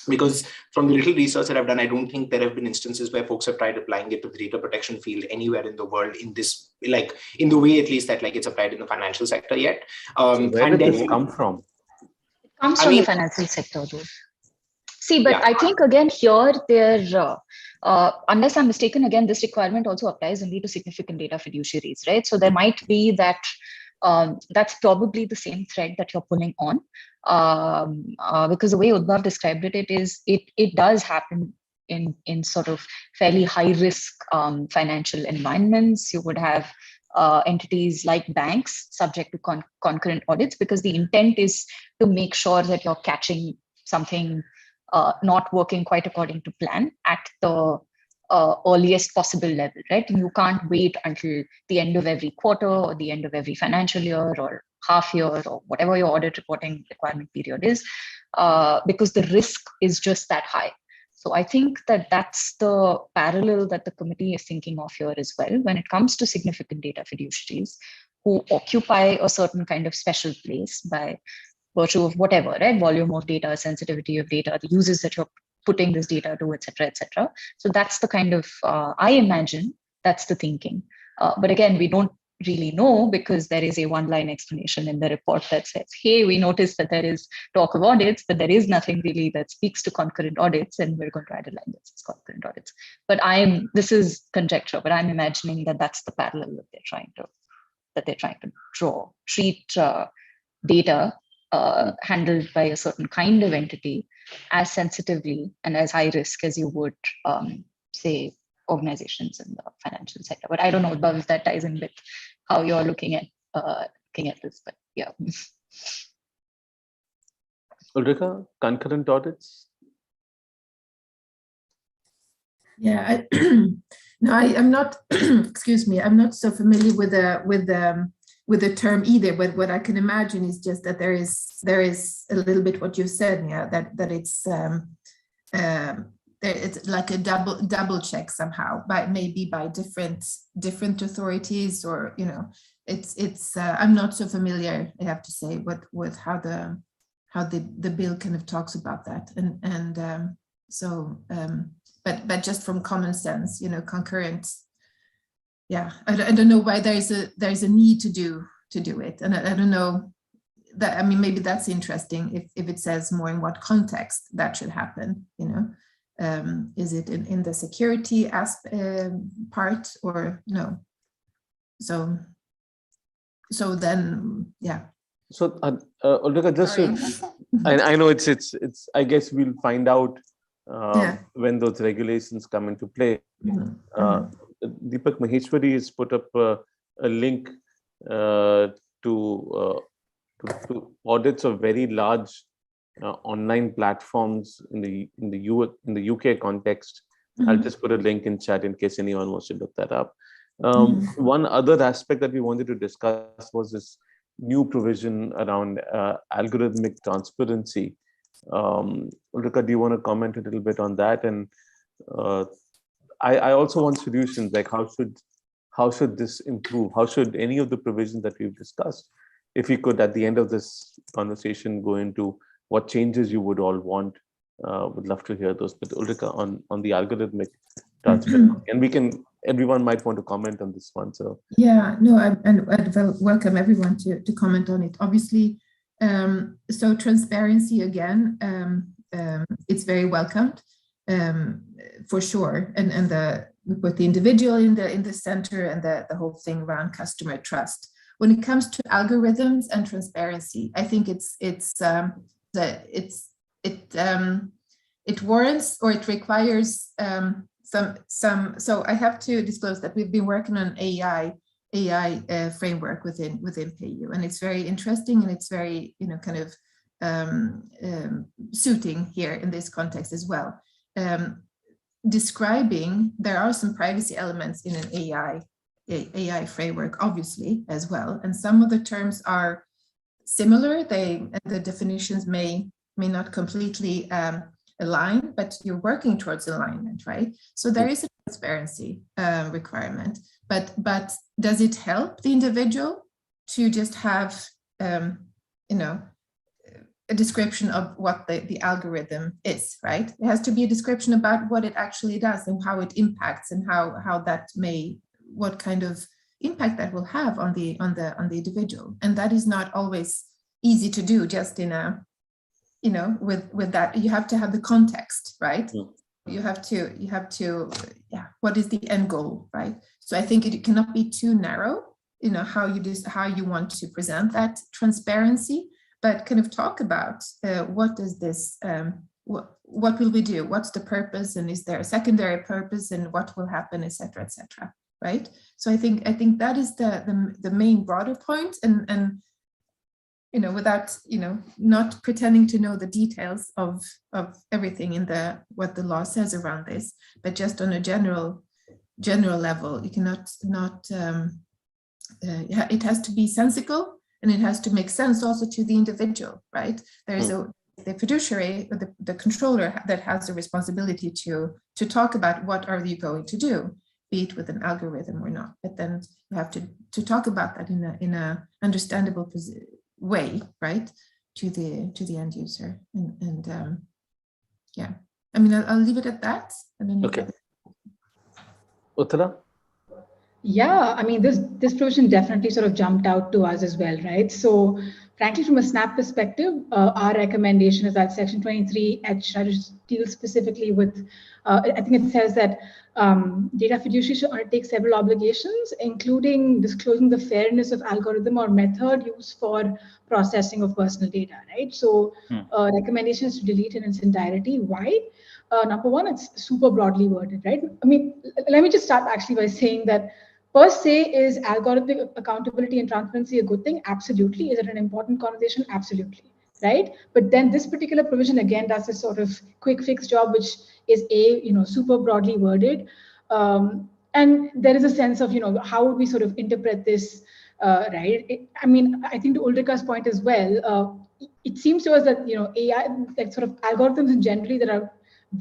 because from the little research that I've done, I don't think there have been instances where folks have tried applying it to the data protection field anywhere in the world in this, in the way at least that it's applied in the financial sector yet. So where did this come from? It comes from the financial sector, though. See, but I think again here unless I'm mistaken, again, this requirement also applies only to significant data fiduciaries, right? So there might be that that's probably the same thread that you're pulling on, because the way Udbhav described it, it does happen in sort of fairly high risk financial environments. You would have entities like banks subject to concurrent audits, because the intent is to make sure that you're catching something not working quite according to plan at the earliest possible level, right? And you can't wait until the end of every quarter or the end of every financial year or half year or whatever your audit reporting requirement period is, because the risk is just that high. So I think that that's the parallel that the committee is thinking of here as well when it comes to significant data fiduciaries who occupy a certain kind of special place by virtue of whatever, right? Volume of data, sensitivity of data, the uses that you're putting this data to, et cetera, et cetera. So that's the kind of, I imagine, that's the thinking. But again, we don't really know because there is a one-line explanation in the report that says, hey, we noticed that there is talk of audits, but there is nothing really that speaks to concurrent audits, and we're going to add a line that says concurrent audits. But this is conjecture, but I'm imagining that that's the parallel that they're trying to draw. Treat data handled by a certain kind of entity as sensitively and as high risk as you would, say, organizations in the financial sector. But I don't know, Bob, if that ties in with how you're looking at this. But yeah. Ulrika, concurrent audits? Yeah, I'm not. Excuse me, I'm not so familiar with the term either. But what I can imagine is just that there is a little bit what you've said, yeah, that it's like a double check somehow, maybe by different authorities, or it's I'm not so familiar, I have to say, with how the bill kind of talks about that, and but just from common sense, concurrent. Yeah, I don't know why there's a need to do it, and I don't know that. I mean, maybe that's interesting if it says more in what context that should happen. Is it in the security part or no? So then, yeah. So Ulrika, just I know it's I guess we'll find out when those regulations come into play. Deepak Maheshwari has put up a link to audits of very large online platforms in the UK context. I'll just put a link in chat in case anyone wants to look that up. One other aspect that we wanted to discuss was this new provision around algorithmic transparency. Ulrika, do you want to comment a little bit on that? And I also want solutions, like how should this improve? How should any of the provisions that we've discussed, if you could at the end of this conversation go into what changes you would all want, would love to hear those. But Ulrika, on the algorithmic transparency, and everyone might want to comment on this one. So yeah, no, I'd welcome everyone to comment on it. Obviously, so transparency again, it's very welcomed. For sure, and with the individual in the center, and the whole thing around customer trust. When it comes to algorithms and transparency, I think it warrants, or it requires some. So I have to disclose that we've been working on AI framework within PayU, and it's very interesting, and it's very kind of suiting here in this context as well. Describing, there are some privacy elements in an AI framework, obviously, as well, and some of the terms are similar. The definitions may not completely align, but you're working towards alignment, right? So there is a transparency requirement, but does it help the individual to just have, you know, a description of what the algorithm is, right? It has to be a description about what it actually does and how it impacts and how that may, what kind of impact that will have on the individual. And that is not always easy to do just in a, you know, with that, you have to have the context, right? You have to, yeah, what is the end goal, right? So I think it cannot be too narrow, you know, how you want to present that transparency, but kind of talk about what does this, what will we do? What's the purpose? And is there a secondary purpose? And what will happen, et cetera, right? So I think that is the main broader point, and you know, without, you know, not pretending to know the details of everything in what the law says around this, but just on a general level, you cannot it has to be sensical, and it has to make sense also to the individual, right? There is the fiduciary, the controller, that has a responsibility to talk about what are you going to do, be it with an algorithm or not. But then you have to talk about that in a understandable way, right, to the end user. And yeah, I mean, I'll leave it at that. And then okay. Uttara? Yeah, I mean, this provision definitely sort of jumped out to us as well, right? So frankly, from a SNAP perspective, our recommendation is that Section 23H deals specifically with, I think it says that data fiduciary should undertake several obligations, including disclosing the fairness of algorithm or method used for processing of personal data, right? So recommendation is to delete in its entirety. Why? Number one, it's super broadly worded, right? I mean, let me just start actually by saying that per se, is algorithmic accountability and transparency a good thing? Absolutely. Is it an important conversation? Absolutely. Right. But then this particular provision again does this sort of quick fix job, which is super broadly worded. And there is a sense of, how would we sort of interpret this, right? I mean, I think to Ulrika's point as well, it seems to us that, AI, like sort of algorithms in generally, there are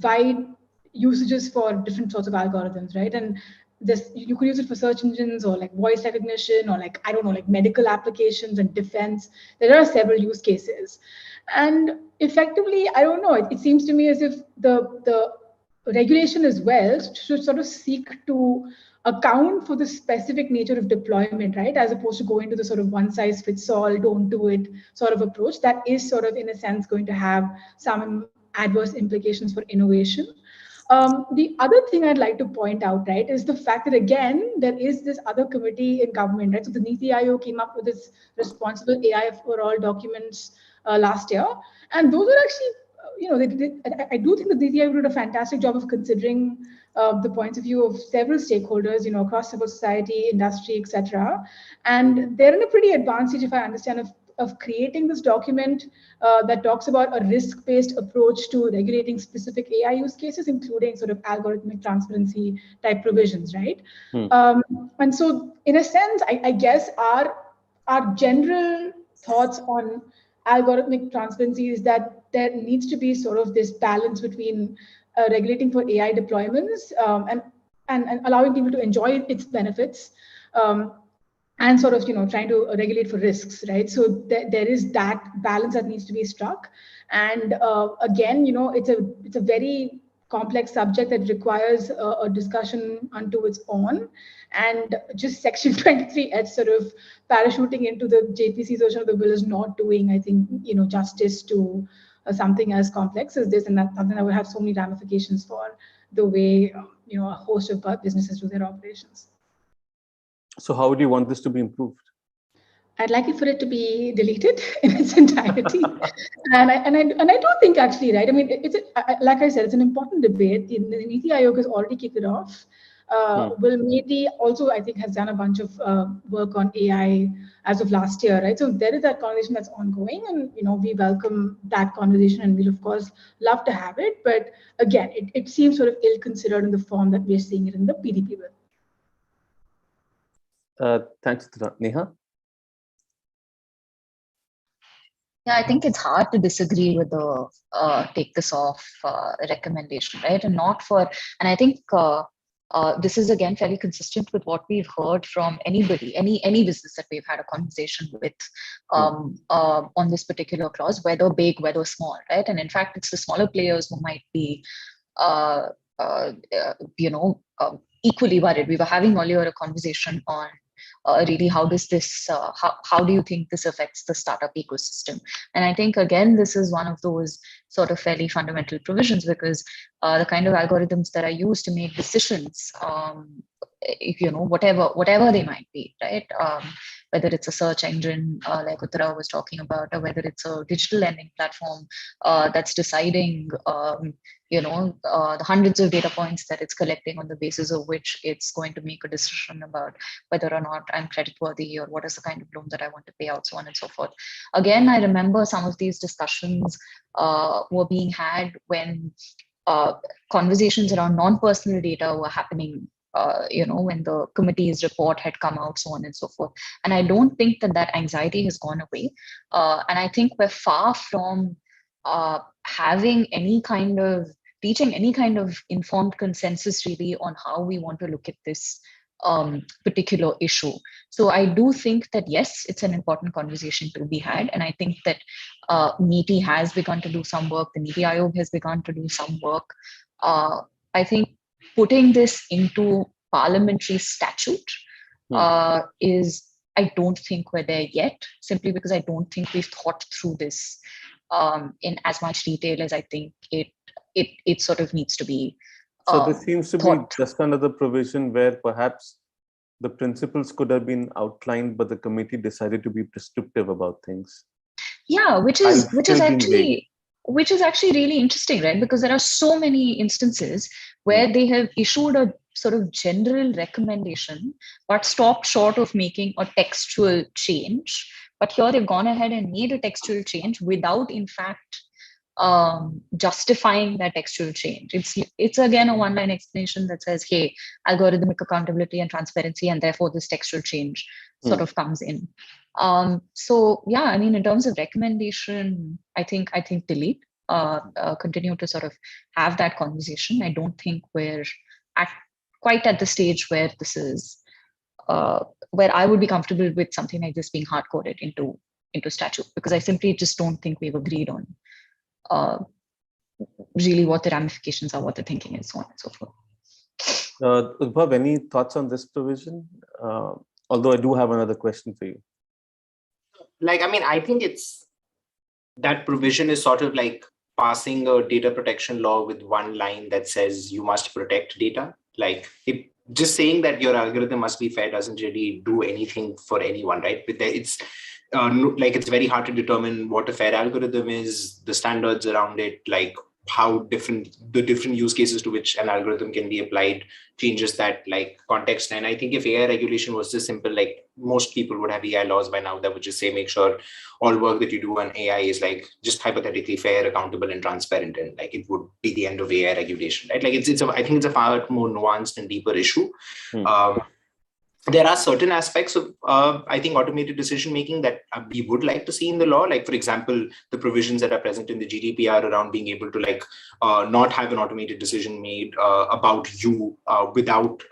wide usages for different sorts of algorithms, right? And this, you could use it for search engines or like voice recognition or like, I don't know, like medical applications and defense. There are several use cases. And effectively, I don't know, it seems to me as if the regulation as well should sort of seek to account for the specific nature of deployment, right? As opposed to going to the sort of one size fits all, don't do it sort of approach that is sort of in a sense going to have some adverse implications for innovation. The other thing I'd like to point out, right, is the fact that, again, there is this other committee in government, right? So the Niti Aayog came up with this responsible AI for all documents last year. And those are actually, I do think the Niti Aayog did a fantastic job of considering the points of view of several stakeholders, across civil society, industry, etc. And they're in a pretty advanced stage, if I understand, of creating this document that talks about a risk-based approach to regulating specific AI use cases, including sort of algorithmic transparency type provisions, right? And so, in a sense, I guess our general thoughts on algorithmic transparency is that there needs to be sort of this balance between regulating for AI deployments and allowing people to enjoy its benefits. And sort of, trying to regulate for risks, right? So there is that balance that needs to be struck. And again, it's a very complex subject that requires a discussion unto its own. And just Section 23H sort of parachuting into the JPC's version of the bill is not doing, I think, justice to something as complex as this, and that's something that would have so many ramifications for the way, a host of businesses do their operations. So how would you want this to be improved? I'd like it for it to be deleted in its entirety. and I do think actually, right? I mean, like I said, it's an important debate. The Niti Aayog has already kicked it off. Will Medi also, I think, has done a bunch of work on AI as of last year, right? So there is that conversation that's ongoing, and we welcome that conversation, and we'll of course love to have it. But again, it seems sort of ill-considered in the form that we're seeing it in the PDP bill. Thanks, Neha. Yeah, I think it's hard to disagree with the take this off recommendation, right? And not for, and I think this is again fairly consistent with what we've heard from anybody, any business that we've had a conversation with on this particular clause, whether big, whether small, right? And in fact, it's the smaller players who might be, equally worried. We were having earlier a conversation on really how does this how do you think this affects the startup ecosystem? And I think again this is one of those sort of fairly fundamental provisions, because the kind of algorithms that are used to make decisions, whatever they might be, right, whether it's a search engine like Uttara was talking about, or whether it's a digital lending platform that's deciding the hundreds of data points that it's collecting, on the basis of which it's going to make a decision about whether or not I'm creditworthy, or what is the kind of loan that I want to pay out, so on and so forth. Again, I remember some of these discussions were being had when conversations around non-personal data were happening, when the committee's report had come out, so on and so forth. And I don't think that anxiety has gone away. And I think we're far from having any kind of reaching any kind of informed consensus really on how we want to look at this particular issue. So I do think that, yes, it's an important conversation to be had. And I think that NITI has begun to do some work. The NITI Aayog has begun to do some work. I think putting this into parliamentary statute is, I don't think we're there yet, simply because I don't think we've thought through this in as much detail as I think it sort of needs to be. So this seems to be just another provision where perhaps the principles could have been outlined, but the committee decided to be prescriptive about things. Yeah, which is actually really interesting, right? Because there are so many instances where they have issued a sort of general recommendation, but stopped short of making a textual change. But here they've gone ahead and made a textual change without, in fact, justifying that textual change. It's again a one-line explanation that says, hey, algorithmic accountability and transparency, and therefore this textual change sort of comes in. So yeah, I mean, in terms of recommendation, I think delete, continue to sort of have that conversation. I don't think we're quite at the stage where this is where I would be comfortable with something like this being hard-coded into statute, because I simply just don't think we've agreed on really what the ramifications are, what the thinking is, so on and so forth. Udbhav, any thoughts on this provision? Although I do have another question for you. Like, I mean, I think it's that provision is sort of like passing a data protection law with one line that says you must protect data. Like, just saying that your algorithm must be fair doesn't really do anything for anyone, right? But it's it's very hard to determine what a fair algorithm is, the standards around it, like how the different use cases to which an algorithm can be applied changes that like context. And I think if AI regulation was this simple, like most people would have AI laws by now that would just say, make sure all work that you do on AI is like just hypothetically fair, accountable, and transparent, and like it would be the end of AI regulation, right? Like I think it's a far more nuanced and deeper issue. There are certain aspects of, I think, automated decision-making that we would like to see in the law. Like, for example, the provisions that are present in the GDPR around being able to like not have an automated decision made about you without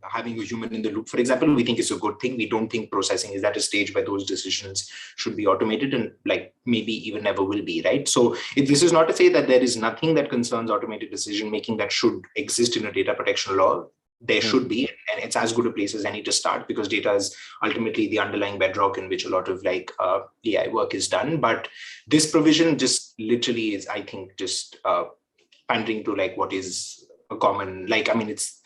having a human in the loop, for example, we think is a good thing. We don't think processing is at a stage where those decisions should be automated, and like maybe even never will be, right? So this is not to say that there is nothing that concerns automated decision-making that should exist in a data protection law. There should be, and it's as good a place as any to start, because data is ultimately the underlying bedrock in which a lot of like AI work is done. But this provision just literally is, I think, just pandering to like what is a common, like, I mean, it's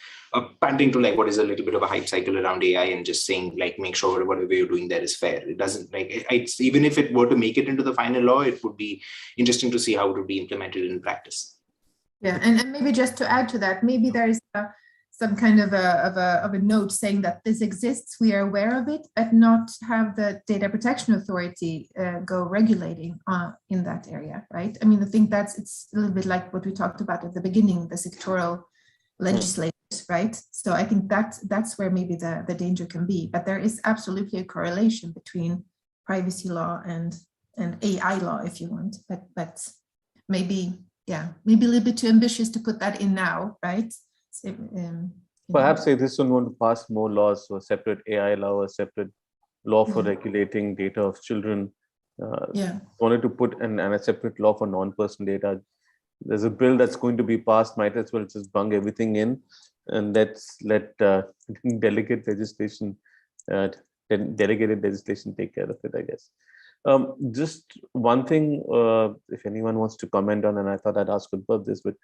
pandering to like what is a little bit of a hype cycle around AI, and just saying like, make sure whatever you're doing there is fair. It doesn't like, it's even if it were to make it into the final law, it would be interesting to see how it would be implemented in practice. Yeah, and maybe just to add to that, maybe there is some kind of a note saying that this exists, we are aware of it, but not have the data protection authority go regulating in that area, right? I mean, I think it's a little bit like what we talked about at the beginning, the sectoral legislators, right? So I think that's where maybe the danger can be, but there is absolutely a correlation between privacy law and an AI law if you want, but maybe, yeah, maybe a little bit too ambitious to put that in now, right? So, perhaps say this one want to pass more laws, so a separate AI law, a separate law for regulating data of children. Wanted to put and a separate law for non-person data. There's a bill that's going to be passed, might as well just bung everything in, and let's let delegated legislation take care of it, I guess. Just one thing, if anyone wants to comment on, and I thought I'd ask about this, but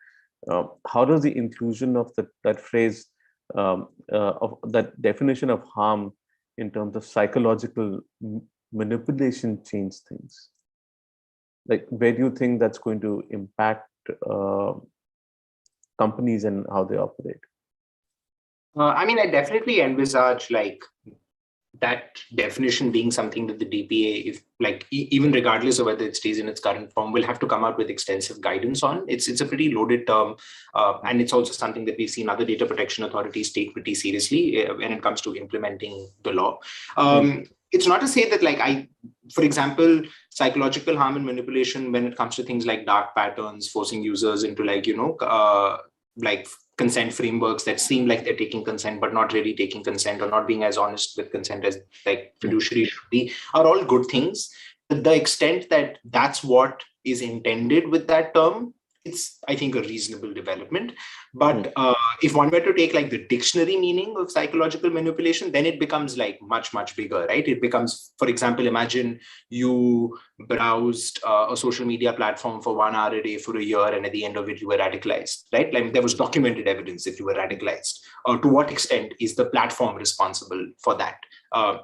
how does the inclusion of that phrase, of that definition of harm in terms of psychological manipulation change things? Like, where do you think that's going to impact companies and how they operate? I mean, I definitely envisage like that definition being something that the DPA, if like even regardless of whether it stays in its current form, will have to come out with extensive guidance on. It's a pretty loaded term, and it's also something that we've seen other data protection authorities take pretty seriously when it comes to implementing the law. It's not to say that like for example, psychological harm and manipulation when it comes to things like dark patterns, forcing users into like, like consent frameworks that seem like they're taking consent, but not really taking consent, or not being as honest with consent as like fiduciary should be, are all good things. To the extent that that's what is intended with that term, it's, I think, a reasonable development. But if one were to take like the dictionary meaning of psychological manipulation, then it becomes like much, much bigger, right? It becomes, for example, imagine you browsed a social media platform for 1 hour a day for a year, and at the end of it, you were radicalized, right? Like there was documented evidence if you were radicalized. To what extent is the platform responsible for that?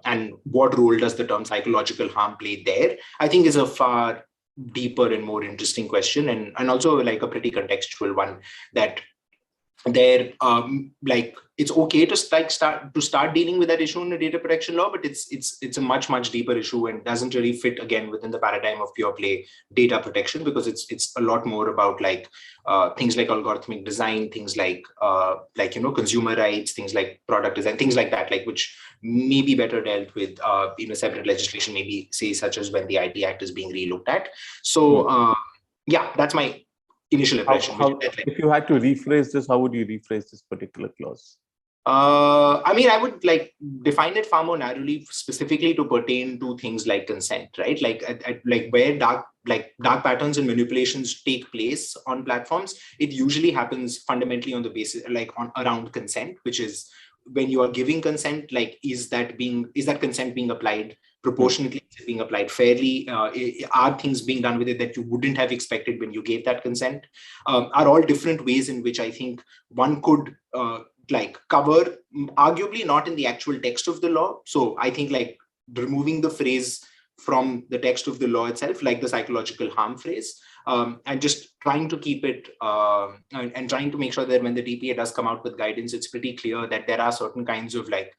And what role does the term psychological harm play there? I think is a far deeper and more interesting question, and also like a pretty contextual one, that there like it's okay to start dealing with that issue in the data protection law, but it's a much deeper issue and doesn't really fit again within the paradigm of pure play data protection, because it's a lot more about like things like algorithmic design, things like consumer rights, things like product design, things like that, like which may be better dealt with separate legislation, maybe say such as when the IT Act is being relooked at. So yeah, that's my initial impression. If you had to rephrase this, how would you rephrase this particular clause? I mean, I would like define it far more narrowly, specifically to pertain to things like consent, right? Like like where dark patterns and manipulations take place on platforms, it usually happens fundamentally on the basis like around consent, which is when you are giving consent, like is that consent being applied proportionately, is it being applied fairly, are things being done with it that you wouldn't have expected when you gave that consent, are all different ways in which I think one could like cover, arguably not in the actual text of the law. So I think like removing the phrase from the text of the law itself, like the psychological harm phrase, and just trying to keep it and trying to make sure that when the DPA does come out with guidance, it's pretty clear that there are certain kinds of like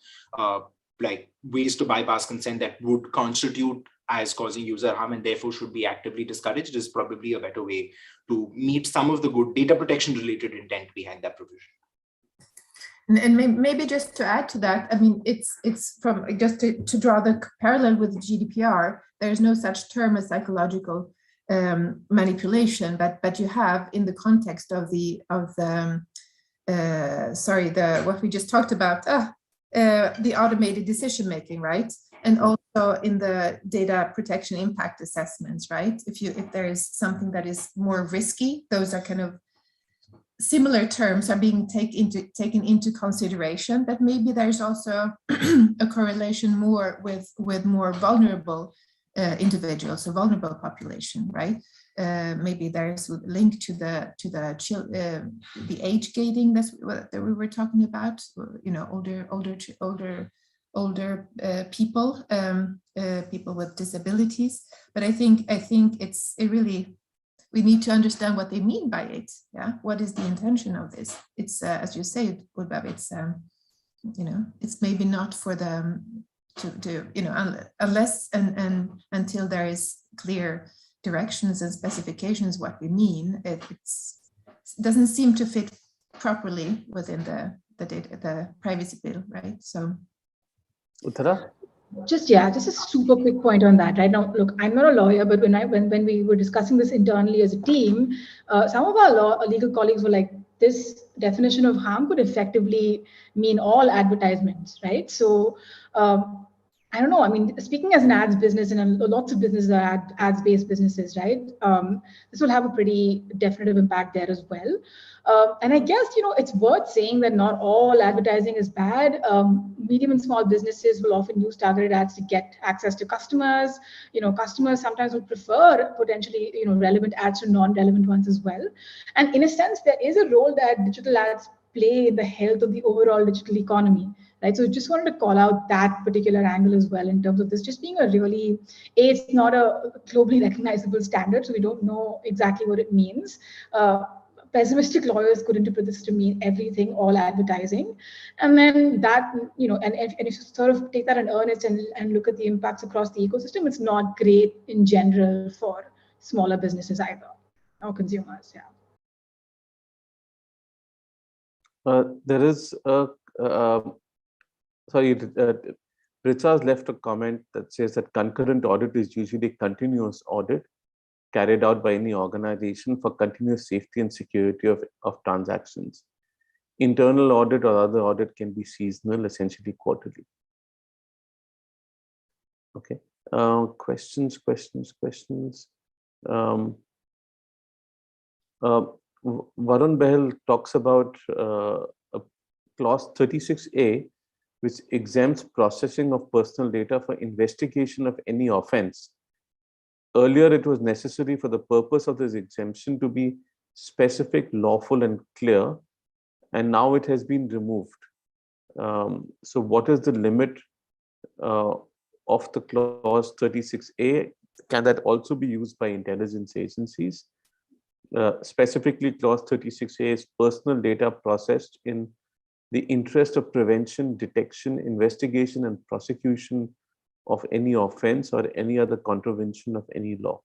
ways to bypass consent that would constitute as causing user harm and therefore should be actively discouraged, is probably a better way to meet some of the good data protection related intent behind that provision. And maybe just to add to that, I mean, it's from just to draw the parallel with GDPR, there's no such term as psychological manipulation, but you have in the context of what we just talked about, the automated decision making, right? And also in the data protection impact assessments, right? If there is something that is more risky, those are kind of similar terms are being taken into consideration, but maybe there's also a correlation more with more vulnerable individuals, a vulnerable population, right? Maybe there's a link to the age gating that we were talking about. Older people, people with disabilities. But I think we need to understand what they mean by it. Yeah, what is the intention of this? It's as you say, Ulbab, it's maybe not for them to unless and until there is clear directions and specifications what we mean. It doesn't seem to fit properly within the privacy bill, right? So. Uttara? Just a super quick point on that. Right now, look, I'm not a lawyer, but when we were discussing this internally as a team, some of our legal colleagues were like, this definition of harm could effectively mean all advertisements, right? So I don't know. I mean, speaking as an ads business, and lots of businesses are ads-based businesses, right? This will have a pretty definitive impact there as well. And I guess, it's worth saying that not all advertising is bad. Medium and small businesses will often use targeted ads to get access to customers. Customers sometimes would prefer potentially, relevant ads to non-relevant ones as well. And in a sense, there is a role that digital ads play in the health of the overall digital economy. Right. So just wanted to call out that particular angle as well in terms of this just being a really, it's not a globally recognizable standard, so we don't know exactly what it means. Pessimistic lawyers could interpret this to mean everything, all advertising. And then that, and if you sort of take that in earnest and look at the impacts across the ecosystem, it's not great in general for smaller businesses either, or consumers, yeah. There is a, Richard's left a comment that says that concurrent audit is usually continuous audit carried out by any organization for continuous safety and security of transactions. Internal audit or other audit can be seasonal, essentially quarterly. Okay. Questions. Varun Behel talks about clause 36A, which exempts processing of personal data for investigation of any offense. Earlier, it was necessary for the purpose of this exemption to be specific, lawful, and clear, and now it has been removed. So what is the limit of the clause 36A? Can that also be used by intelligence agencies? Specifically, clause 36A is personal data processed in the interest of prevention, detection, investigation, and prosecution of any offense or any other contravention of any law.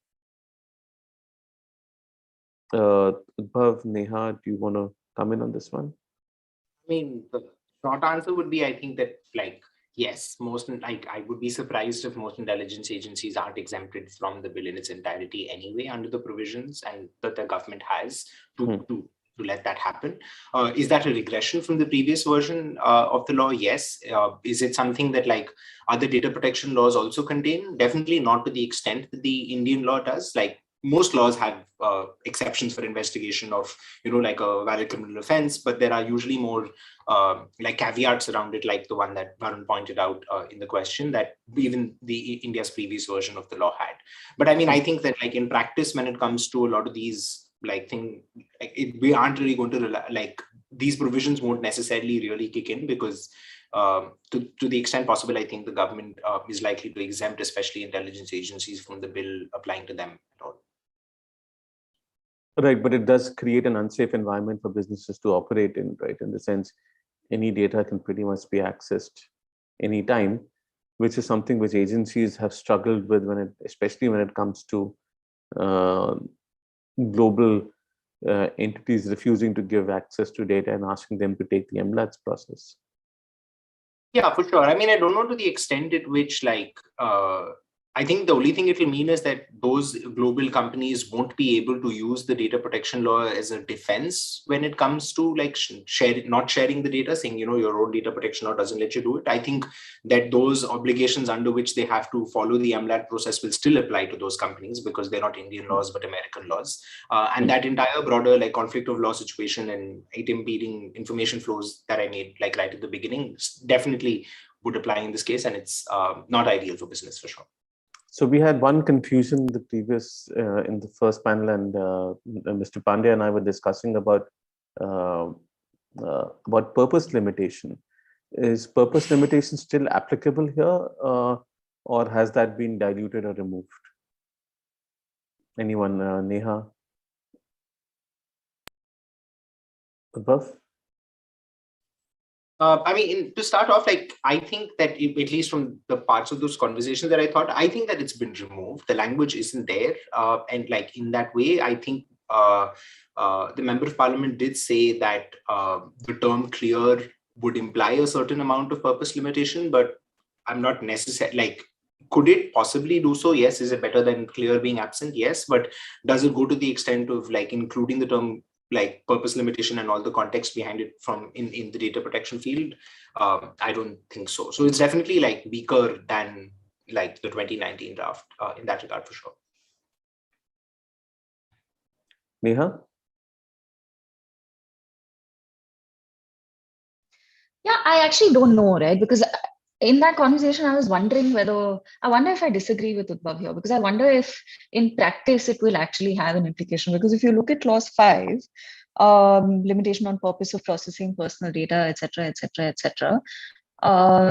Bhav, Neha, do you want to come in on this one? I mean, the short answer would be, I think that, yes, I would be surprised if most intelligence agencies aren't exempted from the bill in its entirety anyway under the provisions and that the government has to let that happen. Is that a regression from the previous version of the law? Yes. Is it something that other data protection laws also contain? Definitely not to the extent that the Indian law does. Most laws have exceptions for investigation of, like a valid criminal offense, but there are usually more caveats around it, like the one that Varun pointed out in the question that even the India's previous version of the law had. But I mean, I think that in practice, when it comes to a lot of these we aren't really going to these provisions won't necessarily really kick in because to the extent possible, I think the government is likely to exempt, especially intelligence agencies, from the bill applying to them at all. Right, but it does create an unsafe environment for businesses to operate in, right? In the sense, any data can pretty much be accessed anytime, which is something which agencies have struggled with especially when it comes to global entities refusing to give access to data and asking them to take the MLATS process. Yeah, for sure. I mean, I don't know to the extent at which I think the only thing it will mean is that those global companies won't be able to use the data protection law as a defense when it comes to not sharing the data, saying, your own data protection law doesn't let you do it. I think that those obligations under which they have to follow the MLAT process will still apply to those companies because they're not Indian laws, but American laws. And that entire broader conflict of law situation and it impeding information flows that I made right at the beginning definitely would apply in this case. And it's not ideal for business for sure. So we had one confusion in the first panel, and Mr. Pandey and I were discussing about purpose limitation. Is purpose limitation still applicable here, or has that been diluted or removed? Anyone, Neha? Above? I mean, to start off, I think that at least from the parts of those conversations that I think that it's been removed. The language isn't there. And in that way, I think the Member of Parliament did say that the term clear would imply a certain amount of purpose limitation, but I'm not necessarily like, could it possibly do so? Yes. Is it better than clear being absent? Yes. But does it go to the extent of like including the term like purpose limitation and all the context behind it from in the data protection field? I don't think so. So it's definitely like weaker than like the 2019 draft in that regard for sure. Neha? Yeah, I actually don't know, right? Because in that conversation, I was wondering I wonder if I disagree with Udbhav here, because I wonder if in practice it will actually have an implication. Because if you look at clause 5, limitation on purpose of processing personal data, etc., etc., etc.,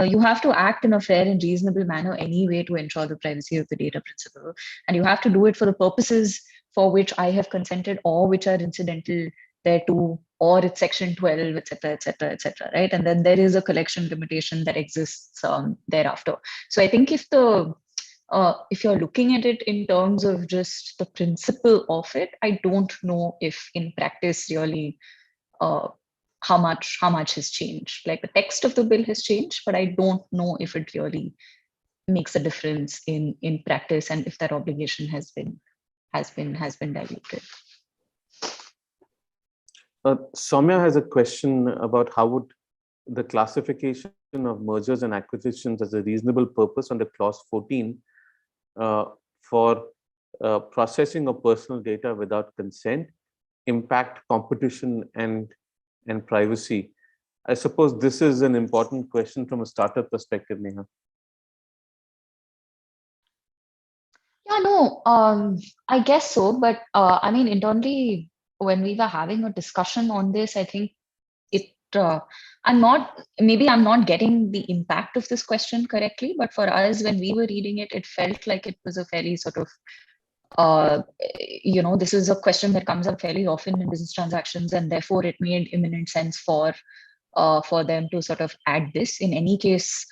you have to act in a fair and reasonable manner anyway to ensure the privacy of the data principle. And you have to do it for the purposes for which I have consented or which are incidental thereto, or it's section 12, etc., etc., etc., right? And then there is a collection limitation that exists thereafter. So I think if you're looking at it in terms of just the principle of it, I don't know if in practice really how much has changed. Like the text of the bill has changed, but I don't know if it really makes a difference in practice and if that obligation has been diluted. Soumya has a question about how would the classification of mergers and acquisitions as a reasonable purpose under clause 14 for processing of personal data without consent impact competition and privacy. I suppose this is an important question from a startup perspective, Neha. Yeah, no, I guess so. But I mean, internally, when we were having a discussion on this, I think I'm not getting the impact of this question correctly. But for us, when we were reading it, it felt like it was a fairly sort of this is a question that comes up fairly often in business transactions, and therefore it made imminent sense for them to sort of add this. In any case,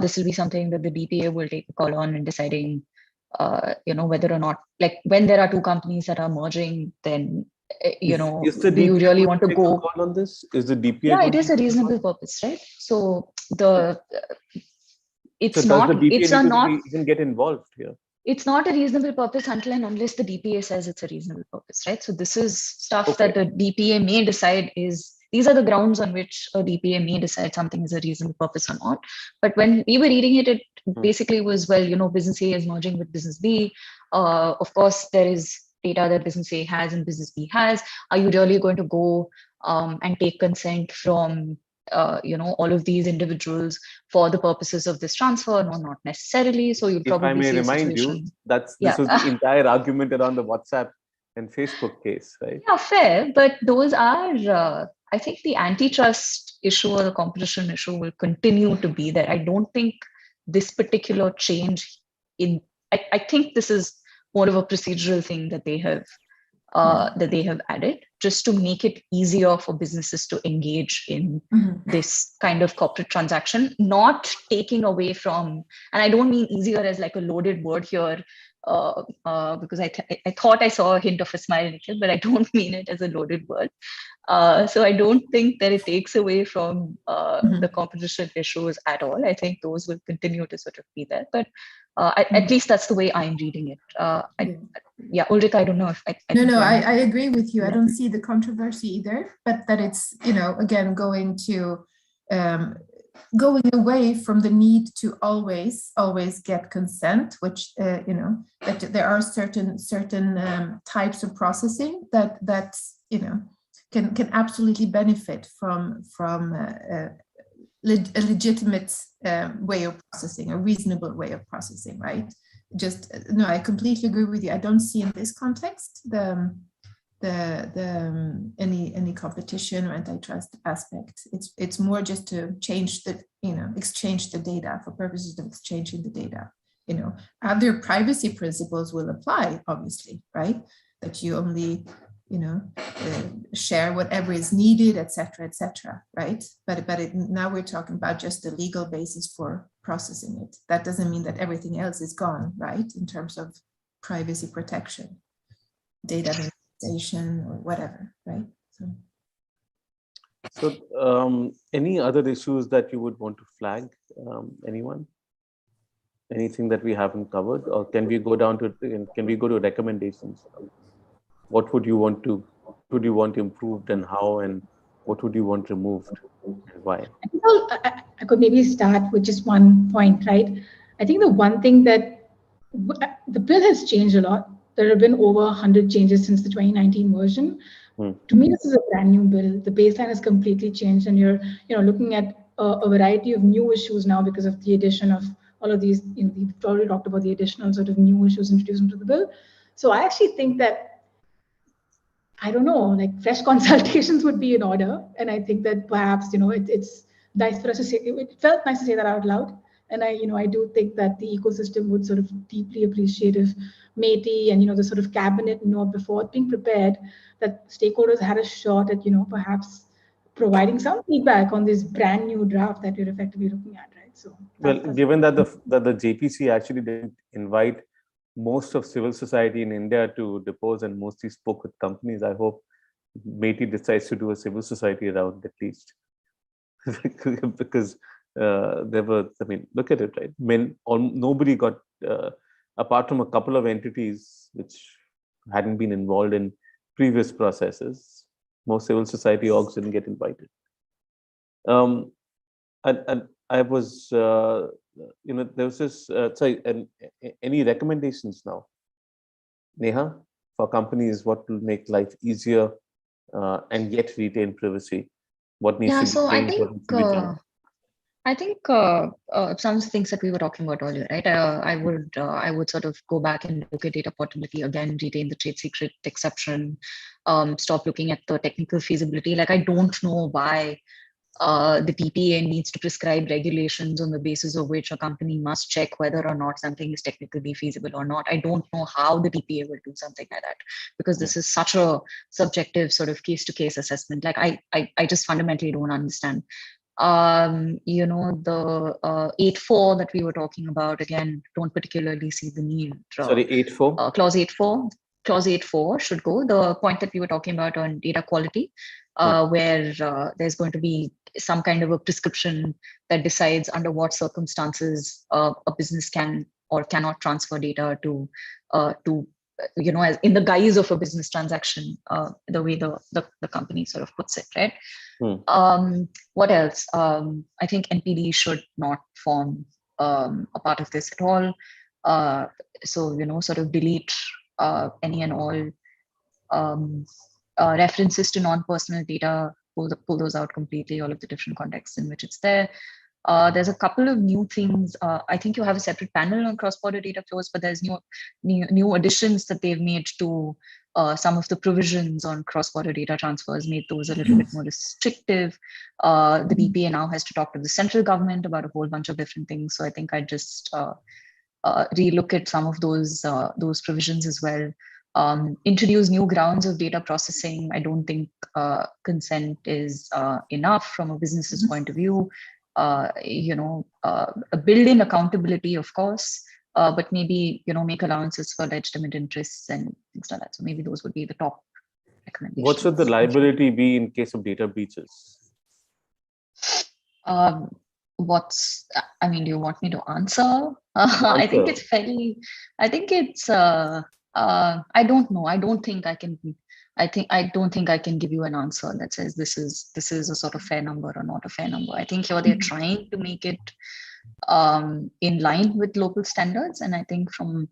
this will be something that the DPA will take a call on in deciding, whether or not, like when there are two companies that are merging, then do you really want to go call on this? Is the DPA? Yeah, it is a reasonable purpose, right? So it's not. Does the DPA even get involved here? It's not a reasonable purpose until and unless the DPA says it's a reasonable purpose, right? So this is stuff that the DPA may decide these are the grounds on which a DPA may decide something is a reasonable purpose or not. But when we were reading it, it basically was, business A is merging with business B. Of course, there is data that business A has and business B has. Are you really going to go and take consent from all of these individuals for the purposes of this transfer? No, not necessarily. So you'll probably if I may see remind you, this was the entire argument around the WhatsApp and Facebook case, right? Yeah, fair. But those are, I think the antitrust issue or the competition issue will continue to be there. I don't think this particular change I think this is more of a procedural thing that they have added just to make it easier for businesses to engage in this kind of corporate transaction, not taking away from, and I don't mean easier as like a loaded word here, because I thought I saw a hint of a smile, Nikhil, but I don't mean it as a loaded word. So I don't think that it takes away from the competition issues at all. I think those will continue to sort of be there, but at least that's the way I'm reading it. Ulrika, I don't know if I agree with you. I don't see the controversy either, but that it's, again, going away from the need to always get consent, which, that there are certain types of processing that can absolutely benefit from a legitimate way of processing, a reasonable way of processing, right? I completely agree with you. I don't see in this context any competition or antitrust aspect. It's more just to change exchange the data for purposes of exchanging the data. Other privacy principles will apply, obviously, right? That you only share whatever is needed, etc., right? But now we're talking about just the legal basis for processing it. That doesn't mean that everything else is gone, right? In terms of privacy protection, data minimization, or whatever, right? So any other issues that you would want to flag Anyone? Anything that we haven't covered, or can we go to recommendations? What would you want to improved, and how, and what would you want removed, and why? I could maybe start with just one point, right? I think the one thing that the bill has changed a lot. There have been over 100 changes since the 2019 version. To me, this is a brand new bill. The baseline has completely changed, and you're looking at a variety of new issues now because of the addition of all of these. We've already talked about the additional sort of new issues introduced into the bill. So I actually think that, I don't know, like fresh consultations would be in order. And I think that perhaps, it's nice for us to say, it felt nice to say that out loud. And I do think that the ecosystem would sort of deeply appreciate if MeitY and, the sort of cabinet, before being prepared, that stakeholders had a shot at, perhaps providing some feedback on this brand new draft that we're effectively looking at, right? So, well, given that the JPC actually didn't invite most of civil society in India to depose and mostly spoke with companies, I hope MeitY decides to do a civil society round at least. Because there were, look at it, right? Nobody got, apart from a couple of entities which hadn't been involved in previous processes, most civil society orgs didn't get invited. And I was, there was this, any recommendations now, Neha, for companies, what will make life easier and yet retain privacy? What needs to be changed, what needs to be done? I think some of the things that we were talking about earlier, right? I would sort of go back and look at data portability again, retain the trade secret exception, stop looking at the technical feasibility. Like, I don't know why the TPA needs to prescribe regulations on the basis of which a company must check whether or not something is technically feasible or not. I don't know how the TPA will do something like that, because this is such a subjective sort of case-to-case assessment. Like, I just fundamentally don't understand. The 8.4 that we were talking about, again, don't particularly see the need. Sorry, 8.4? Clause 8.4. Clause 8.4 should go. The point that we were talking about on data quality, where there's going to be some kind of a prescription that decides under what circumstances a business can or cannot transfer data to as in the guise of a business transaction, the way the company sort of puts it, right? What else? I think NPD should not form a part of this at all. So, sort of delete any and all references to non-personal data, pull those out completely, all of the different contexts in which it's there. There's a couple of new things. I think you have a separate panel on cross-border data flows, but there's new additions that they've made to some of the provisions on cross-border data transfers, made those a little bit more restrictive. The DPA now has to talk to the central government about a whole bunch of different things. So I think I just relook at some of those provisions as well. Introduce new grounds of data processing. I don't think consent is enough from a business's point of view. Build in accountability, of course, but maybe make allowances for legitimate interests and things like that. So maybe those would be the top recommendations. What should the liability be in case of data breaches? Do you want me to answer? I think it's fairly. I think it's. I don't know. I don't think I can give you an answer that says this is a sort of fair number or not a fair number. I think here they're trying to make it in line with local standards, and I think from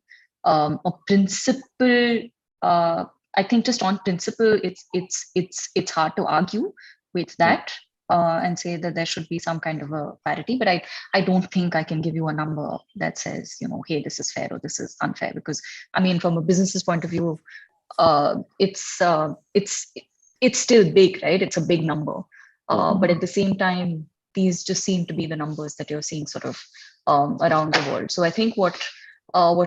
a principle, I think just on principle, it's hard to argue with that and say that there should be some kind of a parity. But I don't think I can give you a number that says hey, this is fair or this is unfair, because from a business's point of view, it's still big, right? It's a big number, but at the same time, these just seem to be the numbers that you're seeing sort of around the world. So I think what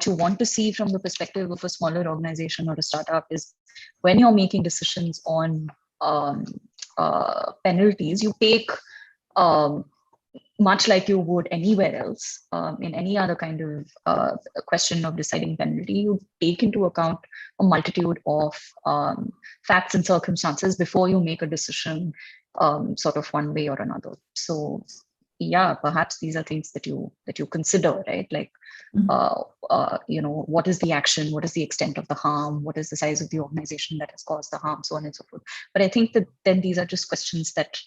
you want to see from the perspective of a smaller organization or a startup is when you're making decisions on penalties, you take much like you would anywhere else in any other kind of question of deciding penalty, you take into account a multitude of facts and circumstances before you make a decision sort of one way or another. So yeah, perhaps these are things that you consider, right? Like, what is the action? What is the extent of the harm? What is the size of the organization that has caused the harm? So on and so forth. But I think that then these are just questions that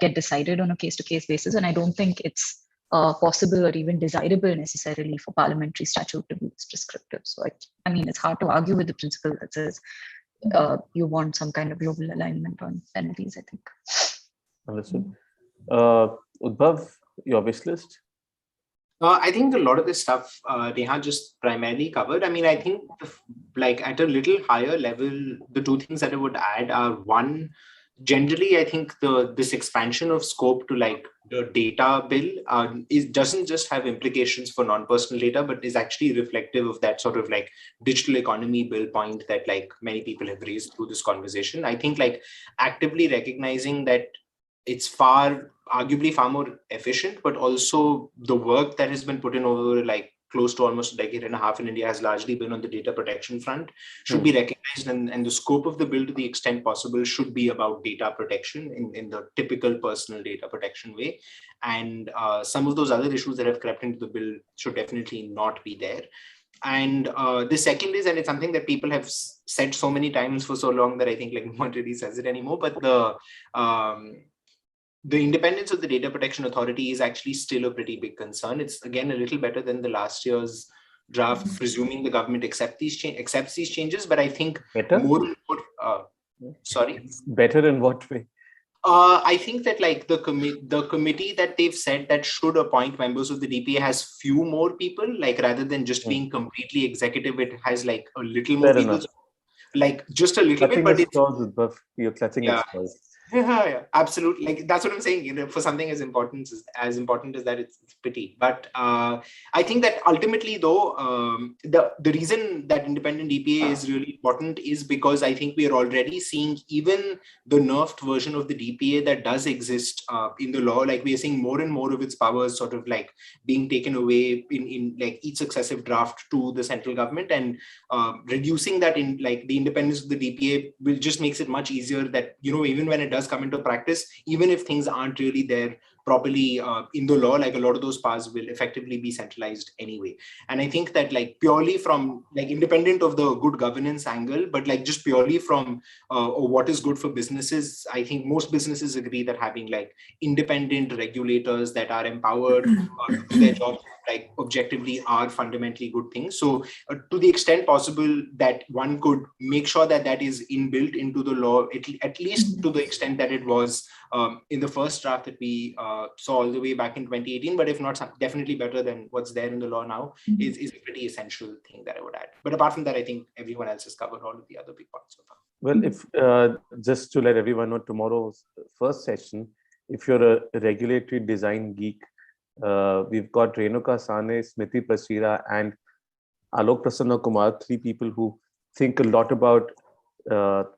get decided on a case-to-case basis, and I don't think it's possible or even desirable necessarily for parliamentary statute to be this prescriptive. So I mean, it's hard to argue with the principle that says you want some kind of global alignment on penalties, I think. Understood. Udbhav, your wish list? I think a lot of this stuff Neha just primarily covered. I mean, I think like at a little higher level, the two things that I would add are, one, generally, I think this expansion of scope to like the data bill doesn't just have implications for non-personal data, but is actually reflective of that sort of like digital economy bill point that like many people have raised through this conversation. I think like actively recognizing that it's arguably far more efficient, but also the work that has been put in over like close to almost a decade and a half in India has largely been on the data protection front, should be recognized, and the scope of the bill to the extent possible should be about data protection in the typical personal data protection way. And some of those other issues that have crept into the bill should definitely not be there. And the second is, and it's something that people have said so many times for so long that I think like no one really says it anymore, but the independence of the Data Protection Authority is actually still a pretty big concern. It's again a little better than the last year's draft, presuming the government accepts these changes. But I think better? More and more. Sorry. Better in what way? I think that like the committee that they've said that should appoint members of the DPA has few more people, like rather than just being completely executive, it has like a little more people. Enough. Like just a little bit, but you're clutching its claws. Yeah, absolutely. Like that's what I'm saying. You know, for something as important as that, it's pretty. But I think that ultimately, though, the reason that independent DPA is really important is because I think we are already seeing even the nerfed version of the DPA that does exist in the law. Like we are seeing more and more of its powers sort of like being taken away in like each successive draft to the central government, and reducing that in like the independence of the DPA will just makes it much easier that, you know, even when it does come into practice, even if things aren't really there properly in the law, like a lot of those powers will effectively be centralized anyway. And I think that like purely from like independent of the good governance angle, but like just purely from what is good for businesses, I think most businesses agree that having like independent regulators that are empowered to do their jobs like objectively are fundamentally good things. So to the extent possible that one could make sure that that is inbuilt into the law, at least to the extent that it was in the first draft that we saw all the way back in 2018, but if not, definitely better than what's there in the law now, is a pretty essential thing that I would add. But apart from that, I think everyone else has covered all of the other big parts so far. Well, if just to let everyone know, tomorrow's first session, if you're a regulatory design geek, we've got Renuka Sane, Smriti Prasira, and Alok Prasanna Kumar, three people who think a lot about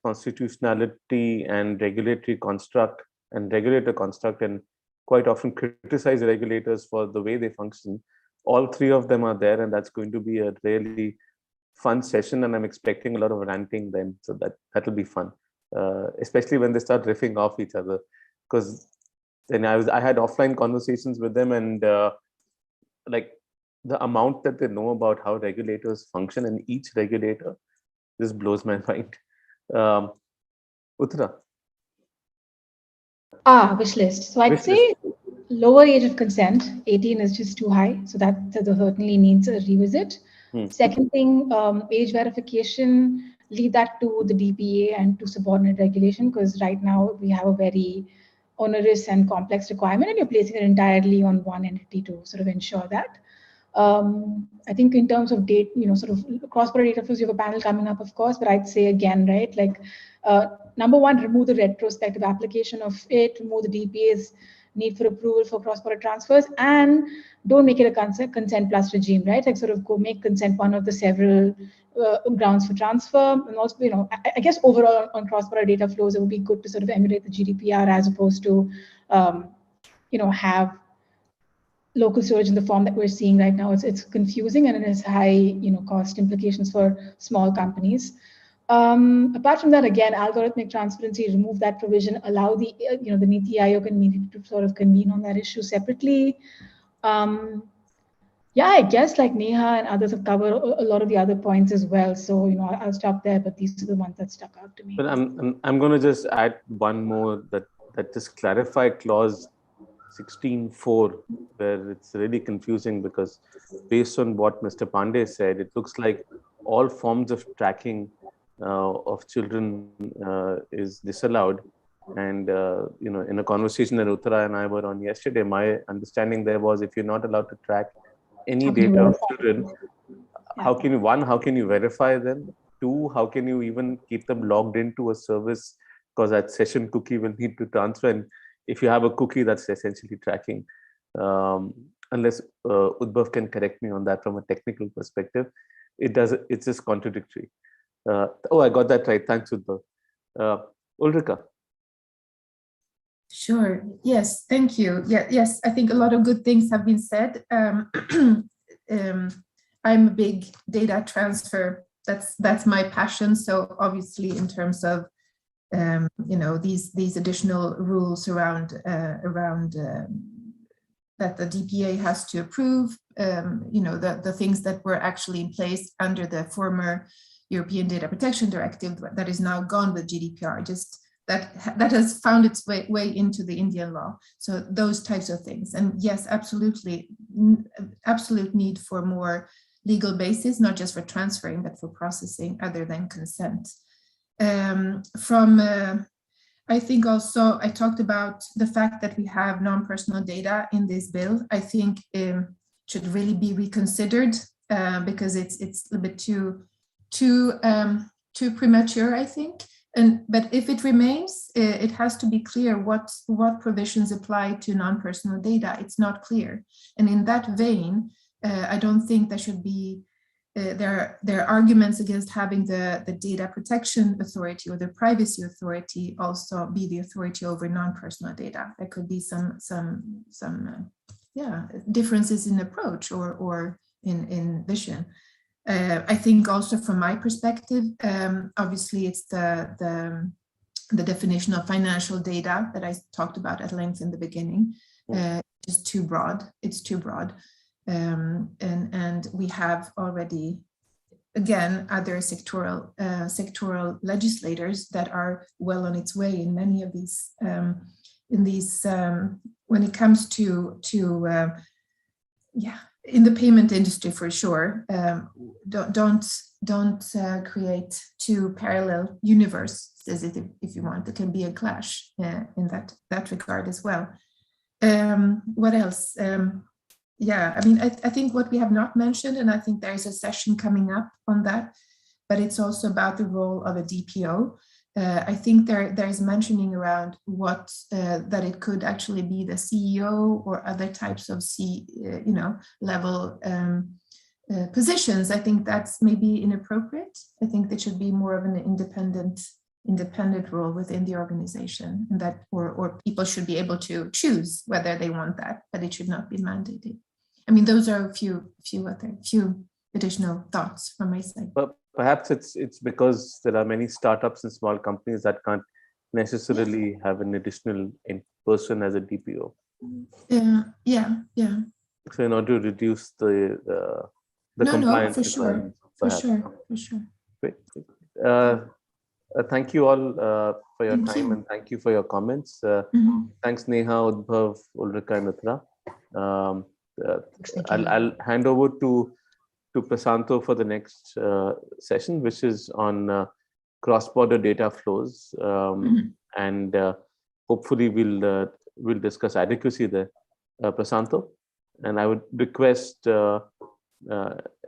constitutionality and regulatory construct and regulator construct, and quite often criticize regulators for the way they function. All three of them are there, and that's going to be a really fun session, and I'm expecting a lot of ranting then, so that'll be fun, especially when they start riffing off each other, because then I had offline conversations with them, and like the amount that they know about how regulators function and each regulator just blows my mind. Uttara. Wish list. So I'd say lower age of consent, 18 is just too high. So that certainly needs a revisit. Second thing, age verification, leave that to the DPA and to subordinate regulation, because right now we have a very onerous and complex requirement, and you're placing it entirely on one entity to sort of ensure that. I think in terms of date, sort of cross-border data flows, you have a panel coming up, of course, but I'd say again, right, like number one, remove the retrospective application of it, remove the DPA's need for approval for cross-border transfers, and don't make it a consent plus regime, right? Like sort of go make consent one of the several grounds for transfer. And also, I guess overall on cross-border data flows, it would be good to sort of emulate the GDPR as opposed to, have local storage in the form that we're seeing right now. It's confusing, and it has high, cost implications for small companies. Apart from that, again, algorithmic transparency, remove that provision, allow the the Niti Aayog and media to sort of convene on that issue separately. Yeah, I guess like Neha and others have covered a lot of the other points as well. So I'll stop there, but these are the ones that stuck out to me. But I'm going to just add one more that just clarify clause 16.4, where it's really confusing because based on what Mr. Pandey said, it looks like all forms of tracking of children is disallowed. And in a conversation that Uttara and I were on yesterday, my understanding there was if you're not allowed to track any data of children, how can you verify them? Two, how can you even keep them logged into a service? Because that session cookie will need to transfer. And if you have a cookie, that's essentially tracking. Unless Udbhav can correct me on that from a technical perspective, it's just contradictory. I got that right. Thanks, Udbhav. Ulrika. Sure. Yes. Thank you. Yeah. Yes. I think a lot of good things have been said. I'm a big data transfer. That's my passion. So obviously, in terms of these additional rules around that the DPA has to approve, the things that were actually in place under the former European Data Protection Directive that is now gone with GDPR, just that has found its way into the Indian law. So those types of things. And yes, absolutely, absolute need for more legal basis, not just for transferring, but for processing other than consent. I think also I talked about the fact that we have non-personal data in this bill. I think should really be reconsidered because it's a little bit too premature, I think. But if it remains, it has to be clear what provisions apply to non-personal data. It's not clear. And in that vein, I don't think there should be, there are arguments against having the data protection authority or the privacy authority also be the authority over non-personal data. There could be some differences in approach or in vision. I think also from my perspective, obviously it's the definition of financial data that I talked about at length in the beginning is too broad. It's too broad. And we have already, again, other sectoral legislators that are well on its way in many of these, when it comes to in the payment industry for sure. Don't create two parallel universes if you want. There can be a clash in that regard as well. What else? Yeah, I mean, I think what we have not mentioned, and I think there is a session coming up on that, but it's also about the role of a DPO. I think there is mentioning around what that it could actually be the CEO or other types of level positions. I think that's maybe inappropriate. I think there should be more of an independent role within the organization, and that or people should be able to choose whether they want that, but it should not be mandated. I mean, those are a few additional thoughts from my side. But perhaps it's because there are many startups and small companies that can't necessarily have an additional person as a DPO. Yeah. So in order to reduce the compliance. No, for sure. Great. Thank you all for your time and thank you for your comments. Thanks Neha, Udbhav, Ulrika and Uttara. I'll hand over to Prasanto for the next session, which is on cross-border data flows, and hopefully we'll discuss adequacy there. Prasanto, and I would request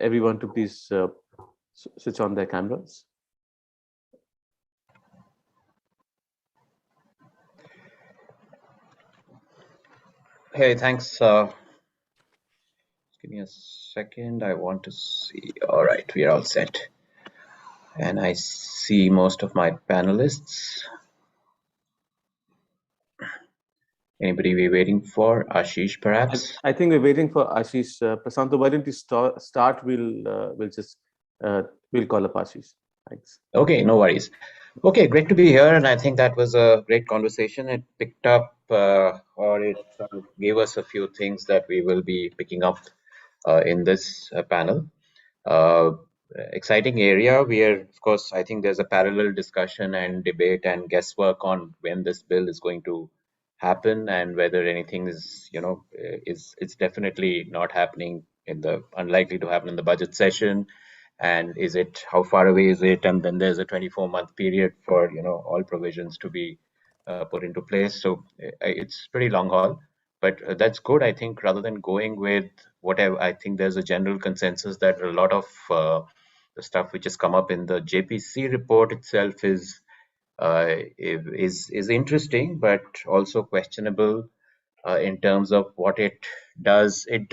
everyone to please switch on their cameras. Hey, thanks. Give me a second. I want to see. All right, we are all set. And I see most of my panelists. Anybody we're waiting for? Ashish, perhaps? I think we're waiting for Ashish. Prasanto, why don't you start? We'll call up Ashish. Thanks. Okay, no worries. Okay, great to be here. And I think that was a great conversation. It picked up or it sort of gave us a few things that we will be picking up in this panel. Uh, Exciting area where, of course, I think there's a parallel discussion and debate and guesswork on when this bill is going to happen and whether anything is, it's definitely not happening unlikely to happen in the budget session. And is it, how far away is it? And then there's a 24-month period for, all provisions to be put into place. So it's pretty long haul, but that's good. I think rather than going with whatever, I think there's a general consensus that a lot of the stuff which has come up in the JPC report itself is interesting, but also questionable in terms of what it does. It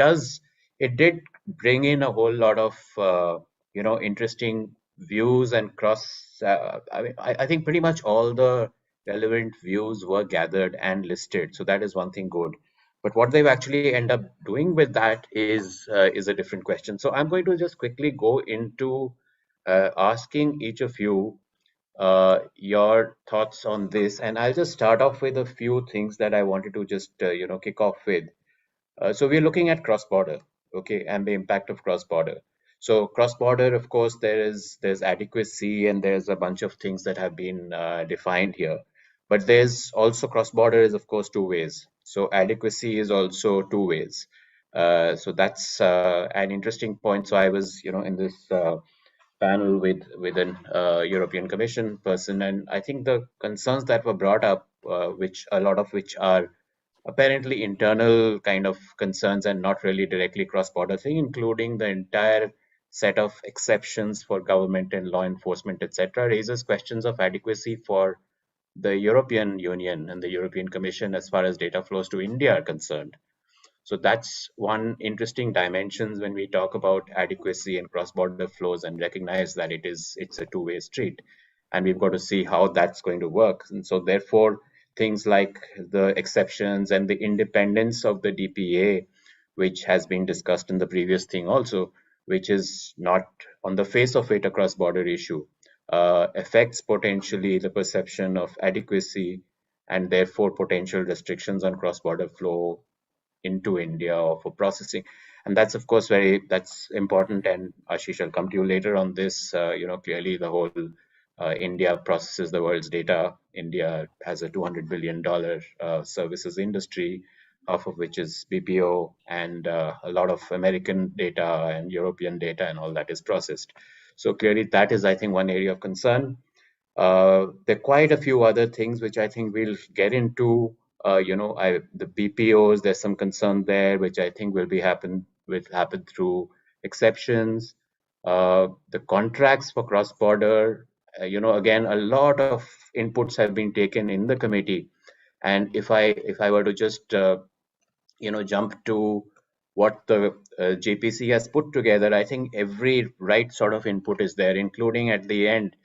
did bring in a whole lot of interesting views and cross. I think pretty much all the relevant views were gathered and listed. So that is one thing good. But what they've actually end up doing with that is a different question. So I'm going to just quickly go into asking each of you your thoughts on this, and I'll just start off with a few things that I wanted to just kick off with. So we're looking at cross-border, okay, and the impact of cross-border. So cross-border, of course, there's adequacy and there's a bunch of things that have been defined here, but there's also cross-border is of course two ways. So adequacy is also two ways. So that's an interesting point. So I was, in this panel with an European Commission person, and I think the concerns that were brought up, which a lot of which are apparently internal kind of concerns and not really directly cross-border thing, including the entire set of exceptions for government and law enforcement, etc., raises questions of adequacy for the European Union and the European Commission as far as data flows to India are concerned. So that's one interesting dimensions when we talk about adequacy and cross-border flows and recognize that it's a two-way street. And we've got to see how that's going to work. And so therefore, things like the exceptions and the independence of the DPA, which has been discussed in the previous thing also, which is not on the face of it a cross-border issue, affects potentially the perception of adequacy and therefore potential restrictions on cross-border flow into India or for processing. And that's of course that's important. And Ashish, I'll come to you later on this. Clearly the whole India processes the world's data. India has a $200 billion services industry, half of which is BPO, and a lot of American data and European data and all that is processed. So clearly that is, I think, one area of concern. There are quite a few other things which I think we'll get into. The BPOs, there's some concern there, which I think will happen through exceptions. The contracts for cross-border, again, a lot of inputs have been taken in the committee. And if I were to just, jump to what the JPC has put together, I think every right sort of input is there, including at the end,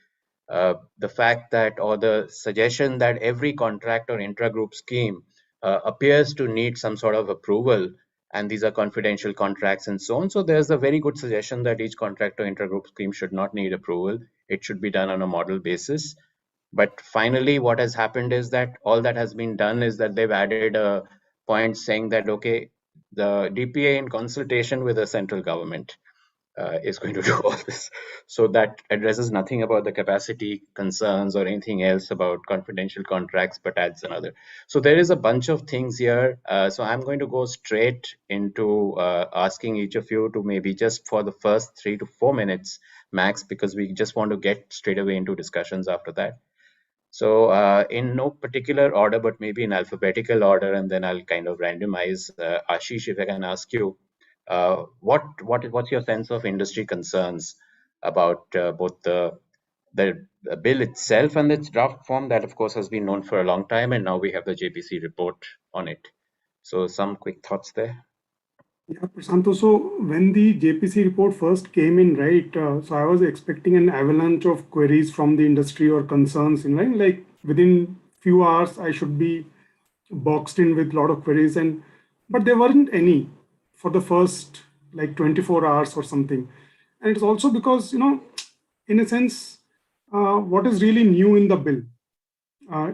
the fact that, or the suggestion that every contract or intra-group scheme appears to need some sort of approval, and these are confidential contracts and so on. So there's a very good suggestion that each contract or intra-group scheme should not need approval. It should be done on a model basis. But finally, what has happened is that all that has been done is that they've added a point saying that, okay, the DPA in consultation with the central government is going to do all this. So that addresses nothing about the capacity concerns or anything else about confidential contracts, but adds another. So there is a bunch of things here. So I'm going to go straight into asking each of you to maybe just for the first 3 to 4 minutes max, because we just want to get straight away into discussions after that. So in no particular order, but maybe in alphabetical order, and then I'll kind of randomize. Ashish, if I can ask you, what's your sense of industry concerns about both the bill itself and its draft form that, of course, has been known for a long time, and now we have the JPC report on it. So some quick thoughts there. Yeah, Prasanto, so when the JPC report first came in, right, so I was expecting an avalanche of queries from the industry or concerns in line, like within few hours, I should be boxed in with a lot of queries, but there weren't any for the first like 24 hours or something. And it's also because, in a sense, what is really new in the bill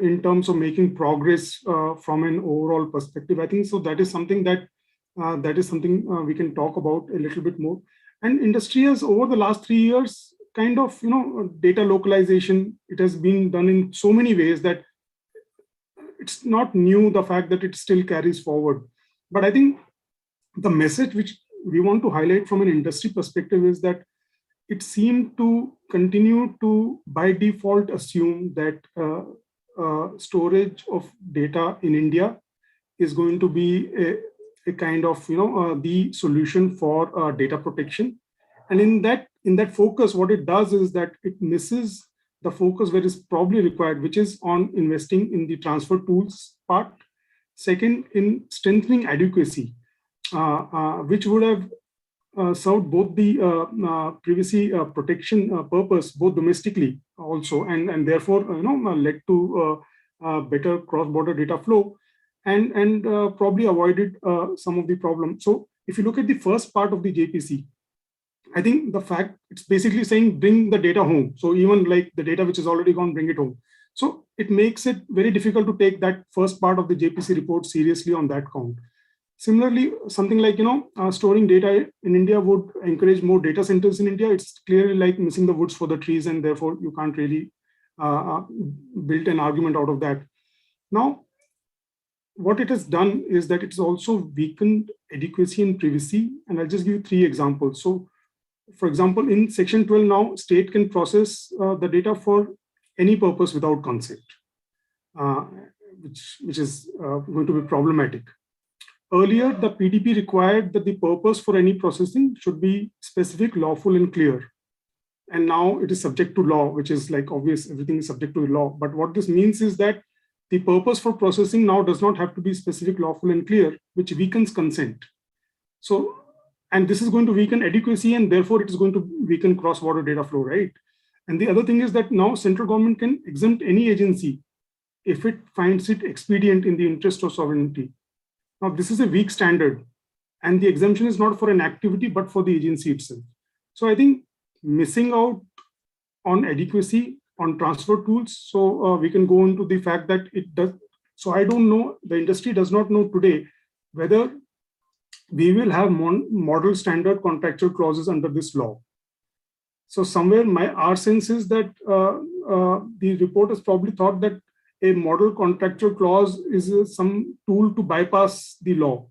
in terms of making progress from an overall perspective. I think so that is something that we can talk about a little bit more. And industry has over the last 3 years kind of data localization. It has been done in so many ways that it's not new, the fact that it still carries forward. But I think the message which we want to highlight from an industry perspective is that it seemed to continue to by default assume that storage of data in India is going to be a kind of the solution for data protection. And in that focus, what it does is that it misses the focus where is probably required, which is on investing in the transfer tools part. Second, in strengthening adequacy, which would have served both the privacy protection purpose, both domestically also, and therefore led to better cross-border data flow, and probably avoided some of the problems. So if you look at the first part of the JPC, I think the fact it's basically saying bring the data home. So even like the data which is already gone, bring it home. So it makes it very difficult to take that first part of the JPC report seriously on that count. Similarly, something like storing data in India would encourage more data centers in India. It's clearly like missing the woods for the trees, and therefore you can't really build an argument out of that. Now, what it has done is that it's also weakened adequacy and privacy. And I'll just give you 3 examples. So, for example, in Section 12 now, state can process the data for any purpose without consent, which is going to be problematic. Earlier, the PDP required that the purpose for any processing should be specific, lawful, and clear. And now it is subject to law, which is like obvious, everything is subject to law. But what this means is that the purpose for processing now does not have to be specific, lawful, and clear, which weakens consent. So, and this is going to weaken adequacy, and therefore it is going to weaken cross-border data flow, right? And the other thing is that now central government can exempt any agency if it finds it expedient in the interest of sovereignty. Now, this is a weak standard, and the exemption is not for an activity, but for the agency itself. So I think missing out on adequacy, on transfer tools, so we can go into the fact that it does. So I don't know, the industry does not know today whether we will have model standard contractual clauses under this law. So somewhere our sense is that the report has probably thought that a model contractual clause is some tool to bypass the law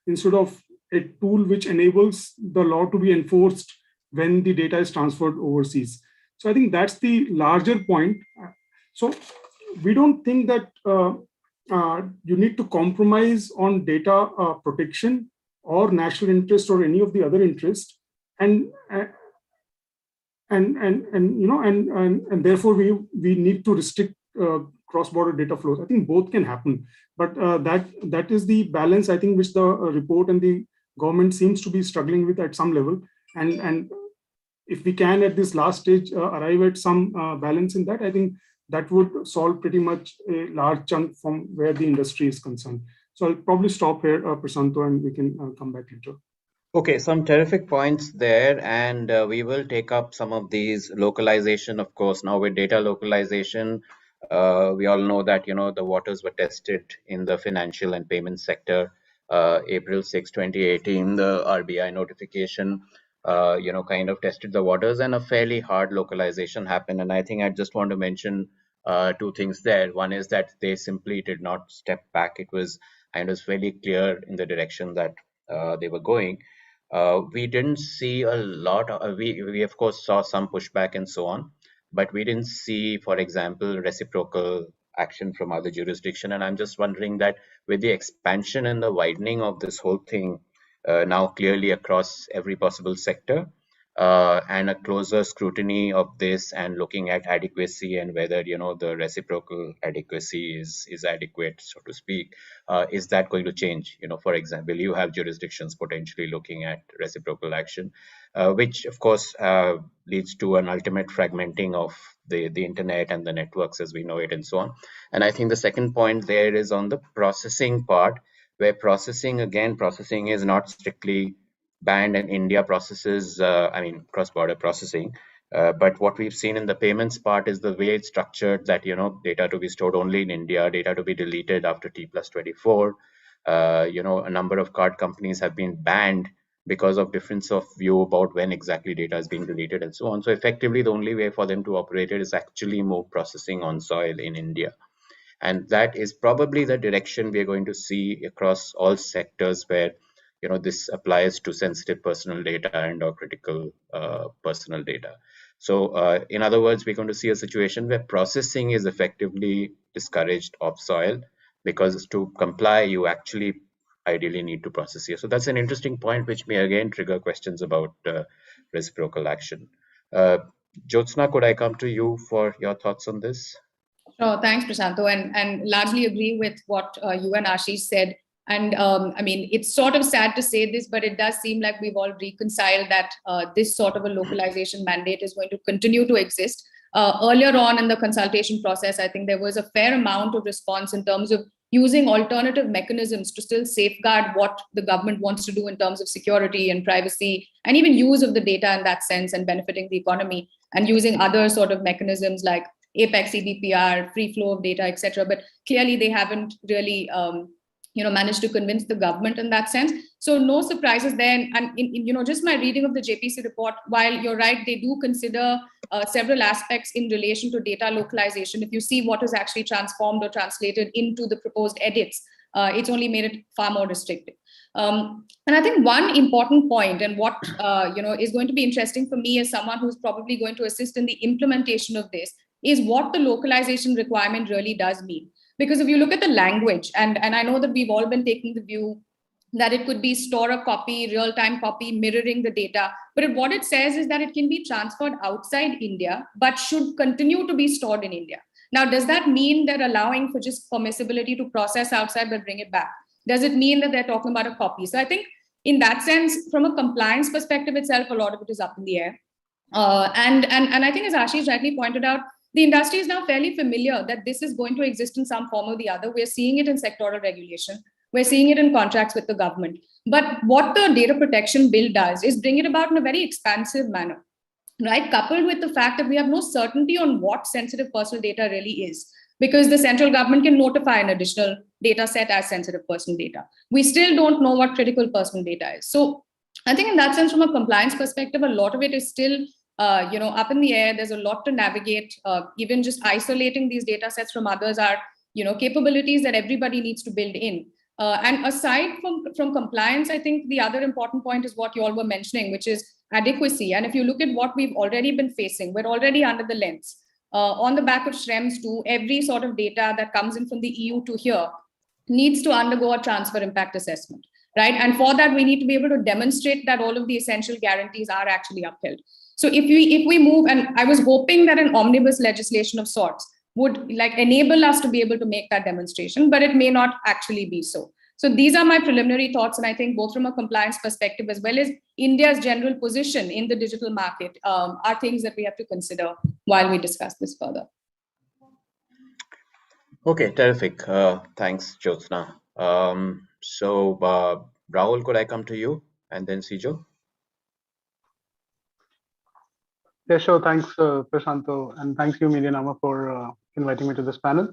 instead of a tool which enables the law to be enforced when the data is transferred overseas. So I think that's the larger point. So we don't think that you need to compromise on data protection or national interest or any of the other interests, and therefore we need to restrict cross-border data flows. I think both can happen, but that is the balance, I think, which the report and the government seems to be struggling with at some level. And if we can at this last stage arrive at some balance in that, I think that would solve pretty much a large chunk from where the industry is concerned. So I'll probably stop here, Prasanto, and we can come back later. Okay, some terrific points there, and we will take up some of these. Localization, of course. Now with data localization, we all know that the waters were tested in the financial and payment sector. April 6, 2018, the RBI notification, kind of tested the waters, and a fairly hard localization happened. And I think I just want to mention 2 things there. One is that they simply did not step back. It was fairly clear in the direction that they were going. We didn't see a lot. We of course saw some pushback and so on, but we didn't see, for example, reciprocal action from other jurisdiction. And I'm just wondering that with the expansion and the widening of this whole thing now clearly across every possible sector, and a closer scrutiny of this and looking at adequacy and whether the reciprocal adequacy is adequate, so to speak, is that going to change? For example, you have jurisdictions potentially looking at reciprocal action, which of course leads to an ultimate fragmenting of the internet and the networks as we know it and so on. And I think the second point there is on the processing part, where processing is not strictly banned, and India processes, cross-border processing But what we've seen in the payments part is the way it's structured, that, data to be stored only in India, data to be deleted after T+24. A number of card companies have been banned because of difference of view about when exactly data is being deleted and so on. So effectively, the only way for them to operate it is actually move processing on soil in India. And that is probably the direction we are going to see across all sectors where, this applies to sensitive personal data and or critical personal data. So in other words, we're going to see a situation where processing is effectively discouraged of soil, because to comply, you actually ideally need to process here. So that's an interesting point, which may again trigger questions about reciprocal action. Jyotsna, could I come to you for your thoughts on this? Sure, thanks, Prasanto, and largely agree with what you and Ashish said. And I mean, it's sort of sad to say this, but it does seem like we've all reconciled that this sort of a localization mandate is going to continue to exist. Earlier on in the consultation process, I think there was a fair amount of response in terms of using alternative mechanisms to still safeguard what the government wants to do in terms of security and privacy, and even use of the data in that sense and benefiting the economy, and using other sort of mechanisms like Apex, EDPR, free flow of data, etc. But clearly they haven't really managed to convince the government in that sense. So no surprises there. And in just my reading of the JPC report, while you're right, they do consider several aspects in relation to data localization. If you see what is actually transformed or translated into the proposed edits, it's only made it far more restrictive. And I think one important point, and what is going to be interesting for me as someone who's probably going to assist in the implementation of this, is what the localization requirement really does mean. Because if you look at the language, and I know that we've all been taking the view that it could be store a copy, real-time copy, mirroring the data. But what it says is that it can be transferred outside India, but should continue to be stored in India. Now, does that mean they're allowing for just permissibility to process outside but bring it back? Does it mean that they're talking about a copy? So I think in that sense, from a compliance perspective itself, a lot of it is up in the air. And I think, as Ashish rightly pointed out, the industry is now fairly familiar that this is going to exist in some form or the other. We're seeing it in sectoral regulation. We're seeing it in contracts with the government. But what the data protection bill does is bring it about in a very expansive manner, right? Coupled with the fact that we have no certainty on what sensitive personal data really is, because the central government can notify an additional data set as sensitive personal data. We still don't know what critical personal data is. So I think in that sense, from a compliance perspective, a lot of it is still up in the air. There's a lot to navigate. Even just isolating these data sets from others are, capabilities that everybody needs to build in. And aside from compliance, I think the other important point is what you all were mentioning, which is adequacy. And if you look at what we've already been facing, we're already under the lens. On the back of Schrems 2, every sort of data that comes in from the EU to here needs to undergo a transfer impact assessment, right? And for that, we need to be able to demonstrate that all of the essential guarantees are actually upheld. So if we move, and I was hoping that an omnibus legislation of sorts would enable us to be able to make that demonstration, but it may not actually be so. So these are my preliminary thoughts, and I think both from a compliance perspective as well as India's general position in the digital market are things that we have to consider while we discuss this further. Okay, terrific. Thanks, Jyotsna. So Rahul, could I come to you and then Sijo? Yeah, sure. Thanks, Prasanto, and thanks you, MediaNama, for inviting me to this panel.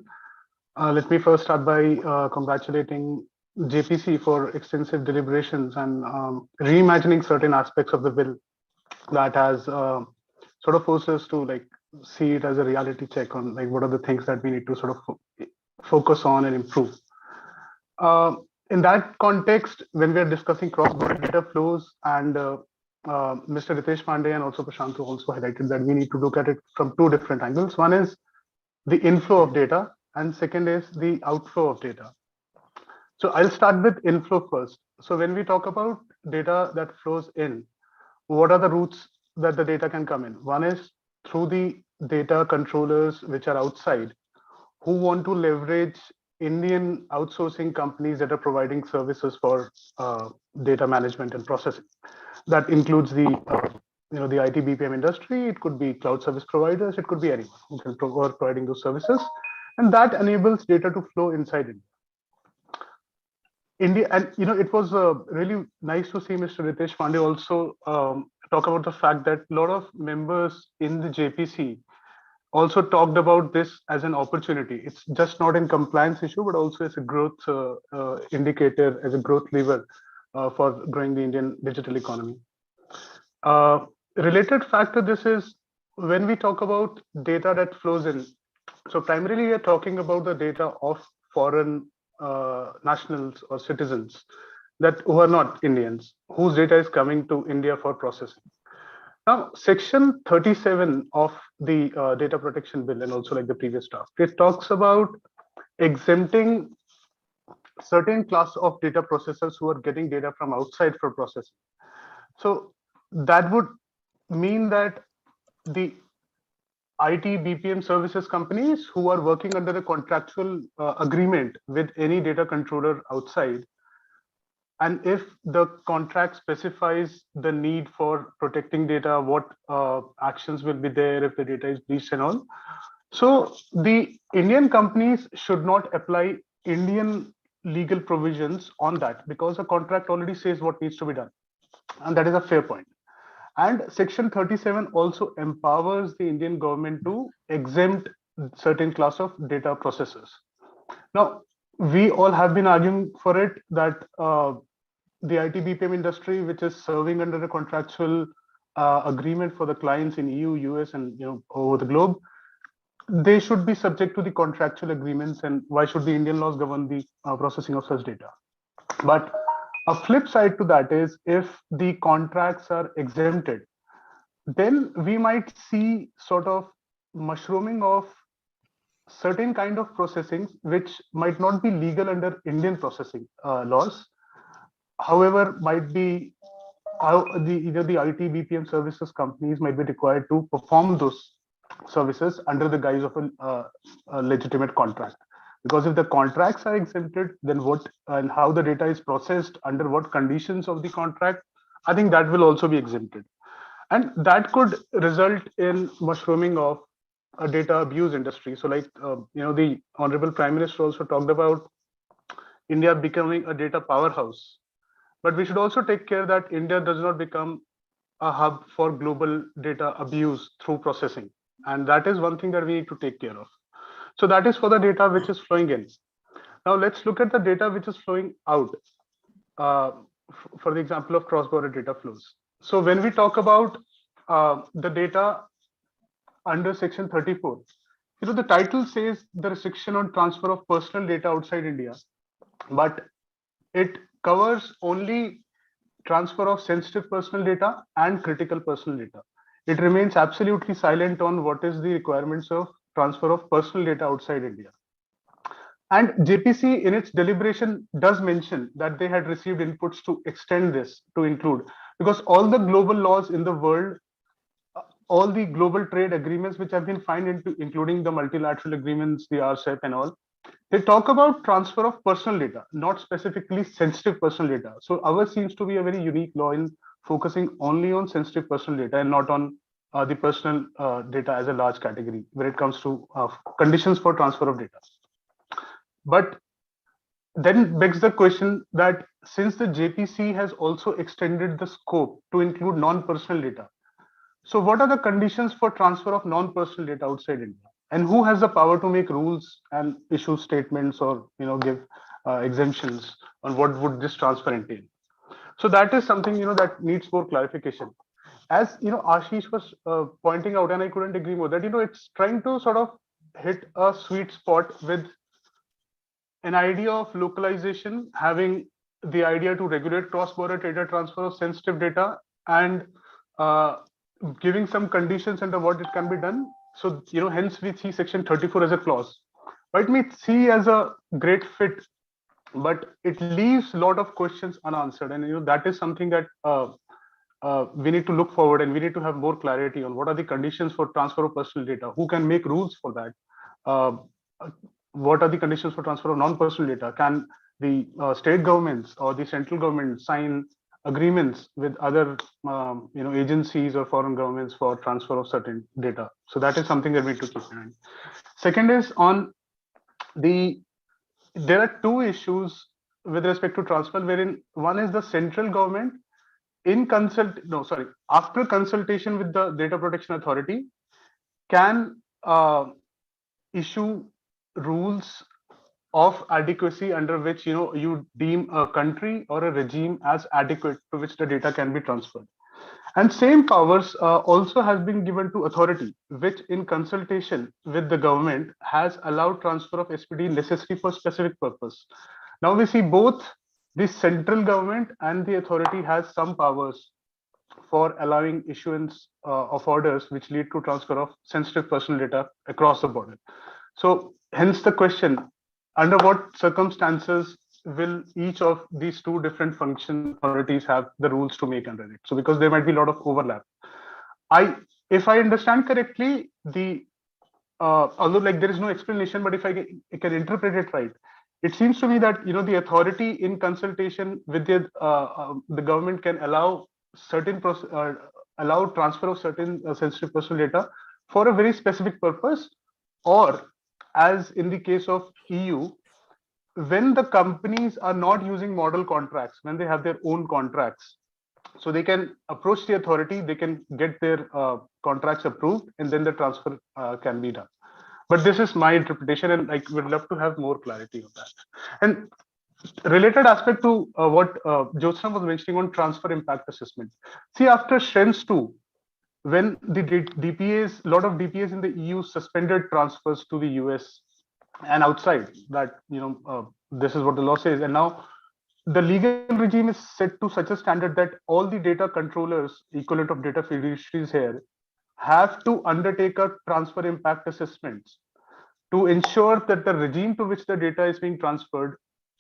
Let me first start by congratulating JPC for extensive deliberations and reimagining certain aspects of the bill that has sort of forced us to see it as a reality check on what are the things that we need to sort of focus on and improve. In that context, when we are discussing cross-border data flows, and Mr. Ritesh Pandey and also Prasanto also highlighted that we need to look at it from two different angles. One is the inflow of data, and second is the outflow of data. So I'll start with inflow first. So when we talk about data that flows in, what are the routes that the data can come in? One is through the data controllers which are outside, who want to leverage Indian outsourcing companies that are providing services for data management and processing. That includes the the IT BPM industry. It could be cloud service providers. It could be anyone who can providing those services, and that enables data to flow inside India. And it was really nice to see Mr. Ritesh Pandey also talk about the fact that a lot of members in the JPC also talked about this as an opportunity. It's just not in compliance issue, but also as a growth indicator, as a growth lever for growing the Indian digital economy. Related fact to this is when we talk about data that flows in. So primarily we are talking about the data of foreign nationals or citizens who are not Indians, whose data is coming to India for processing. Now, Section 37 of the Data Protection Bill, and also like the previous draft, it talks about exempting certain class of data processors who are getting data from outside for processing. So that would mean that the IT BPM services companies who are working under a contractual agreement with any data controller outside, and if the contract specifies the need for protecting data, what actions will be there if the data is breached and all. So the Indian companies should not apply Indian legal provisions on that, because the contract already says what needs to be done. And that is a fair point. And Section 37 also empowers the Indian government to exempt certain class of data processors. Now, we all have been arguing for it that the IT BPM industry, which is serving under a contractual agreement for the clients in EU, US, and over the globe, they should be subject to the contractual agreements. And why should the Indian laws govern the processing of such data? But a flip side to that is, if the contracts are exempted, then we might see sort of mushrooming of certain kind of processing which might not be legal under Indian processing laws. However, might be either the IT BPM services companies might be required to perform those services under the guise of a legitimate contract. Because if the contracts are exempted, then what and how the data is processed, under what conditions of the contract, I think that will also be exempted. And that could result in mushrooming of a data abuse industry. So like, the Honorable Prime Minister also talked about India becoming a data powerhouse. But we should also take care that India does not become a hub for global data abuse through processing. And that is one thing that we need to take care of. So that is for the data which is flowing in. Now let's look at the data which is flowing out. For the example of cross-border data flows. So when we talk about the data under Section 34, the title says the restriction on transfer of personal data outside India, but it covers only transfer of sensitive personal data and critical personal data. It remains absolutely silent on what is the requirements of transfer of personal data outside India. And JPC in its deliberation does mention that they had received inputs to extend this to include, because all the global laws in the world, all the global trade agreements which have been signed into, including the multilateral agreements, the RCEP and all, they talk about transfer of personal data, not specifically sensitive personal data. So ours seems to be a very unique law in focusing only on sensitive personal data and not on the personal data as a large category when it comes to conditions for transfer of data. But then begs the question that since the JPC has also extended the scope to include non-personal data, so what are the conditions for transfer of non-personal data outside India? And who has the power to make rules and issue statements or give exemptions on what would this transfer entail? So that is something that needs more clarification. As Ashish was pointing out, and I couldn't agree more, that it's trying to sort of hit a sweet spot with an idea of localization, having the idea to regulate cross-border data transfer of sensitive data, and giving some conditions under what it can be done. So hence we see Section 34 as a clause. Right? We see as a great fit, but it leaves a lot of questions unanswered, and that is something that we need to look forward, and we need to have more clarity on what are the conditions for transfer of personal data, who can make rules for that, what are the conditions for transfer of non-personal data, can the state governments or the central government sign agreements with other agencies or foreign governments for transfer of certain data. So that is something that we need to keep in mind. Second is on there are two issues with respect to transfer, wherein one is the central government after consultation with the Data Protection Authority, can issue rules of adequacy under which you deem a country or a regime as adequate to which the data can be transferred. And same powers also has been given to authority, which in consultation with the government has allowed transfer of SPD necessary for specific purpose. Now we see both the central government and the authority has some powers for allowing issuance of orders which lead to transfer of sensitive personal data across the border. So hence the question, under what circumstances will each of these two different function authorities have the rules to make under it? So because there might be a lot of overlap. If I understand correctly, although there is no explanation, but if I can interpret it right, it seems to me that the authority in consultation with the government can allow allow transfer of certain sensitive personal data for a very specific purpose, or as in the case of EU, when the companies are not using model contracts, when they have their own contracts, so they can approach the authority, they can get their contracts approved, and then the transfer can be done. But this is my interpretation, and I would love to have more clarity on that. And related aspect to what Jyotsna was mentioning on transfer impact assessment. See, after Schrems 2, when the DPAs, a lot of DPAs in the EU suspended transfers to the US and outside that, this is what the law says. And now the legal regime is set to such a standard that all the data controllers, equivalent of data fiduciaries here, have to undertake a transfer impact assessments to ensure that the regime to which the data is being transferred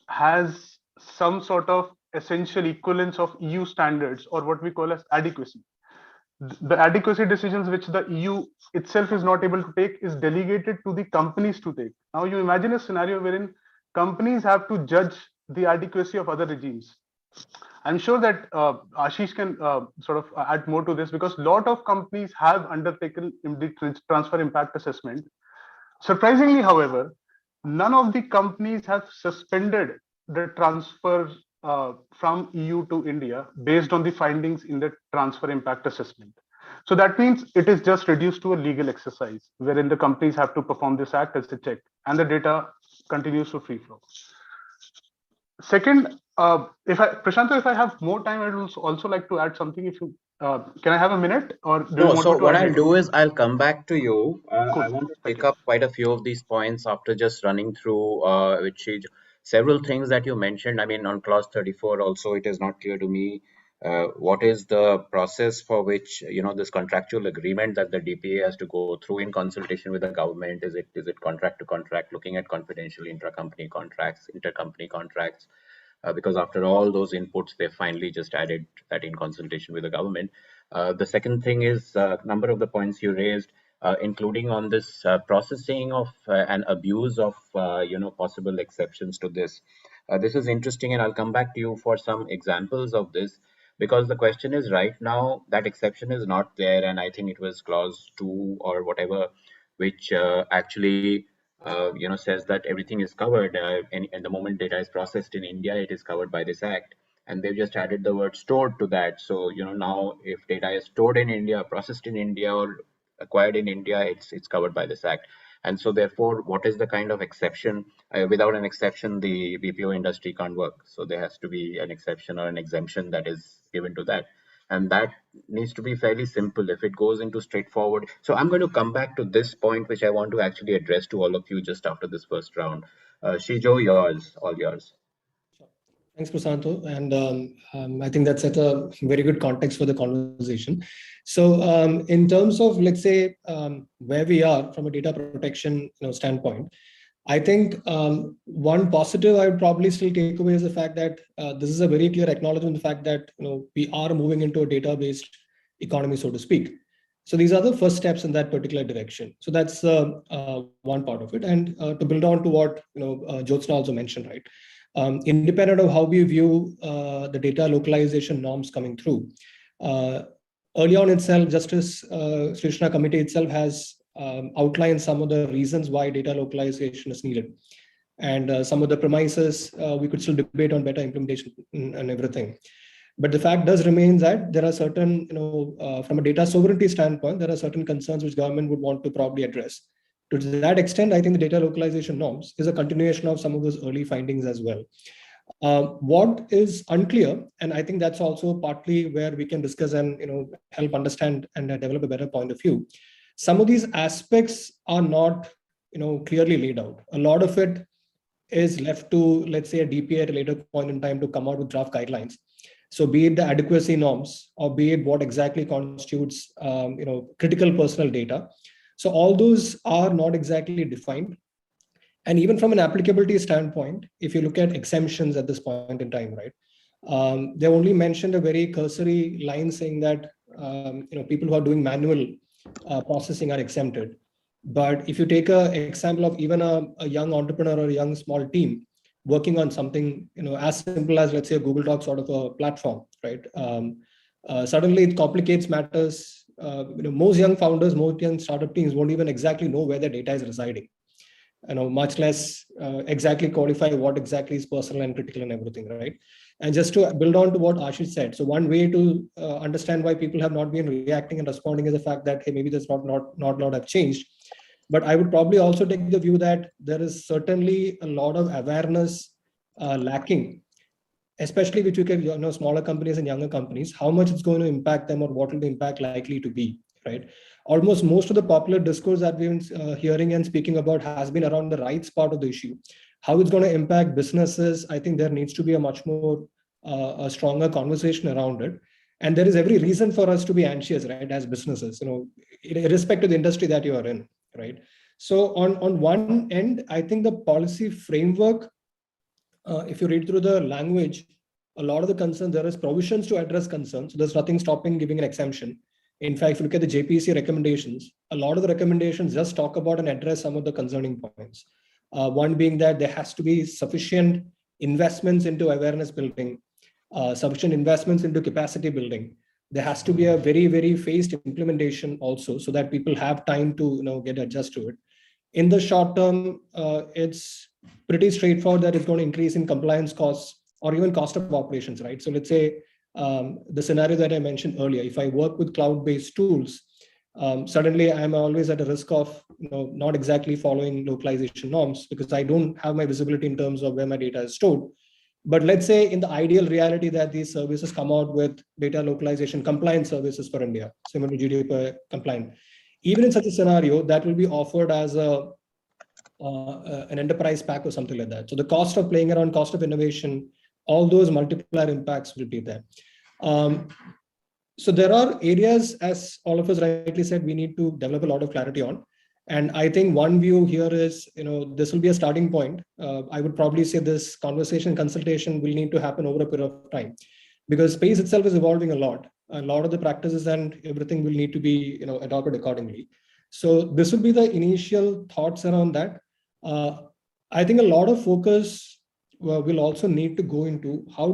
has some sort of essential equivalence of EU standards, or what we call as adequacy. The adequacy decisions which the EU itself is not able to take is delegated to the companies to take. Now you imagine a scenario wherein companies have to judge the adequacy of other regimes. I'm sure that Ashish can sort of add more to this, because a lot of companies have undertaken the transfer impact assessment. Surprisingly, however, none of the companies have suspended the transfer from EU to India based on the findings in the transfer impact assessment. So that means it is just reduced to a legal exercise wherein the companies have to perform this act as a check, and the data continues to free flow. Second, Prashanto, if I have more time, I would also like to add something. If you can I have a minute, or do you want so to what add I'll do is I'll come back to you. Cool. I want to pick up quite a few of these points after just running through several things that you mentioned. I mean, on clause 34 also, it is not clear to me what is the process for which this contractual agreement that the DPA has to go through in consultation with the government. Is it contract to contract, looking at confidential intra-company contracts, intercompany contracts? Because after all those inputs, they finally just added that in consultation with the government. The second thing is a number of the points you raised, including on this processing of and abuse of possible exceptions to this. This is interesting, and I'll come back to you for some examples of this, because the question is, right now that exception is not there, and I think it was clause 2 or whatever, which actually says that everything is covered, and the moment data is processed in India, it is covered by this act. And they've just added the word stored to that. So now if data is stored in India, processed in India, or acquired in India, it's covered by this act. And so therefore, what is the kind of exception? Without an exception, the BPO industry can't work. So there has to be an exception or an exemption that is given to that. And that needs to be fairly simple if it goes into straightforward. So I'm going to come back to this point, which I want to actually address to all of you just after this first round. Shijo, all yours. Thanks, Prasanto. And I think that sets a very good context for the conversation. So in terms of, let's say, where we are from a data protection standpoint, I think one positive I would probably still take away is the fact that this is a very clear acknowledgement of the fact that we are moving into a data-based economy, so to speak. So these are the first steps in that particular direction. So that's one part of it. And to build on to what Jyotsna also mentioned, right? Independent of how we view the data localization norms coming through, early on itself, Justice Krishna Committee itself has outlined some of the reasons why data localization is needed. And some of the premises we could still debate on better implementation and everything. But the fact does remain that there are certain, from a data sovereignty standpoint, there are certain concerns which government would want to probably address. To that extent, I think the data localization norms is a continuation of some of those early findings as well. What is unclear, and I think that's also partly where we can discuss and help understand and develop a better point of view. Some of these aspects are not clearly laid out. A lot of it is left to, let's say, a DPA at a later point in time to come out with draft guidelines. So be it the adequacy norms or be it what exactly constitutes critical personal data. So all those are not exactly defined. And even from an applicability standpoint, if you look at exemptions at this point in time, right, they only mentioned a very cursory line saying that people who are doing manual processing are exempted. But if you take an example of even a young entrepreneur or a young small team working on something as simple as, let's say, a Google Docs sort of a platform, right? Suddenly it complicates matters. Most young founders, most young startup teams won't even exactly know where their data is residing. Much less exactly qualify what exactly is personal and critical and everything, right? And just to build on to what Ashish said, so one way to understand why people have not been reacting and responding is the fact that, hey, maybe there's not a lot have changed. But I would probably also take the view that there is certainly a lot of awareness lacking, especially with smaller companies and younger companies, how much it's going to impact them or what will the impact likely to be, right? Almost most of the popular discourse that we've been hearing and speaking about has been around the rights part of the issue. How it's going to impact businesses, I think there needs to be a much more a stronger conversation around it. And there is every reason for us to be anxious, right, as businesses, irrespective of the industry that you are in, right? So on one end, I think the policy framework, if you read through the language, a lot of the concerns, there is provisions to address concerns. So there's nothing stopping giving an exemption. In fact, if you look at the JPC recommendations, a lot of the recommendations just talk about and address some of the concerning points. One being that there has to be sufficient investments into awareness building, sufficient investments into capacity building. There has to be a very, very phased implementation also, so that people have time to get adjust to it. In the short term, it's pretty straightforward that it's going to increase in compliance costs or even cost of operations, right? So let's say the scenario that I mentioned earlier, if I work with cloud-based tools, suddenly I'm always at a risk of not exactly following localization norms because I don't have my visibility in terms of where my data is stored. But let's say in the ideal reality that these services come out with data localization compliance services for India, similar to GDPR compliant. Even in such a scenario, that will be offered as an enterprise pack or something like that. So the cost of playing around, cost of innovation, all those multiplier impacts will be there. So there are areas, as all of us rightly said, we need to develop a lot of clarity on. And I think one view here is, this will be a starting point. I would probably say this conversation, consultation will need to happen over a period of time because space itself is evolving a lot. A lot of the practices and everything will need to be, adopted accordingly. So this will be the initial thoughts around that. I think a lot of focus will also need to go into how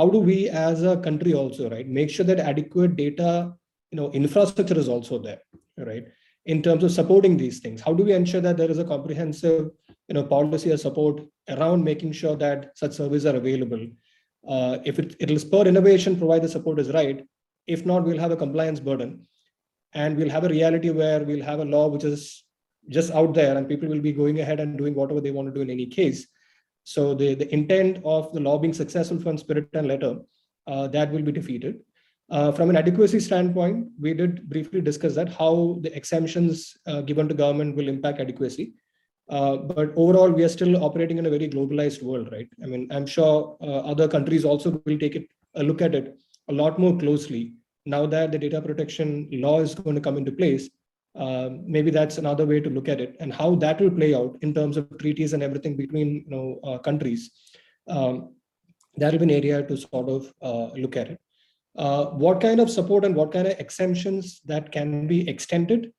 do we as a country also, right, make sure that adequate data, infrastructure is also there, right? In terms of supporting these things, how do we ensure that there is a comprehensive, policy or support around making sure that such services are available? If it will spur innovation, provide the support is right. If not, we'll have a compliance burden, and we'll have a reality where we'll have a law which is just out there, and people will be going ahead and doing whatever they want to do in any case. So the intent of the law being successful from spirit and letter, that will be defeated. From an adequacy standpoint, we did briefly discuss that, how the exemptions given to government will impact adequacy. But overall, we are still operating in a very globalized world, right? I mean, I'm sure other countries also will take a look at it a lot more closely. Now that the data protection law is going to come into place, maybe that's another way to look at it, and how that will play out in terms of treaties and everything between countries. That will be an area to sort of look at it. What kind of support and what kind of exemptions that can be extended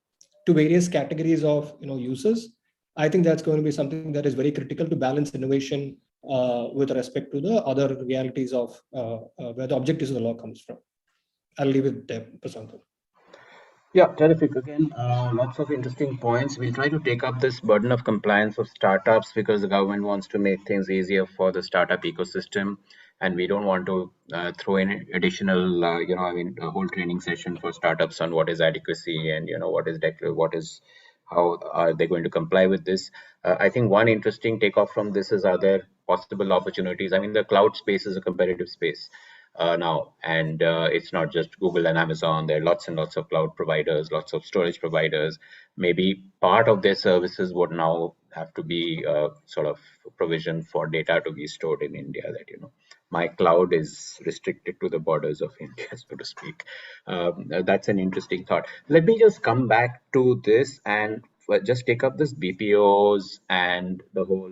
to various categories of users. I think that's going to be something that is very critical to balance innovation with respect to the other realities of where the objectives of the law comes from. I'll leave it there, Prasanto. Yeah, terrific. Again, lots of interesting points. We'll try to take up this burden of compliance of startups because the government wants to make things easier for the startup ecosystem. and we don't want to throw in additional, a whole training session for startups on what is adequacy and what is how are they going to comply with this. I think one interesting takeoff from this is, are there possible opportunities? I mean, the cloud space is a competitive space now, and it's not just Google and Amazon. There are lots and lots of cloud providers, lots of storage providers. Maybe part of their services would now have to be sort of provision for data to be stored in India, that my cloud is restricted to the borders of India, so to speak. That's an interesting thought. Let me just come back to this and just take up this BPOs and the whole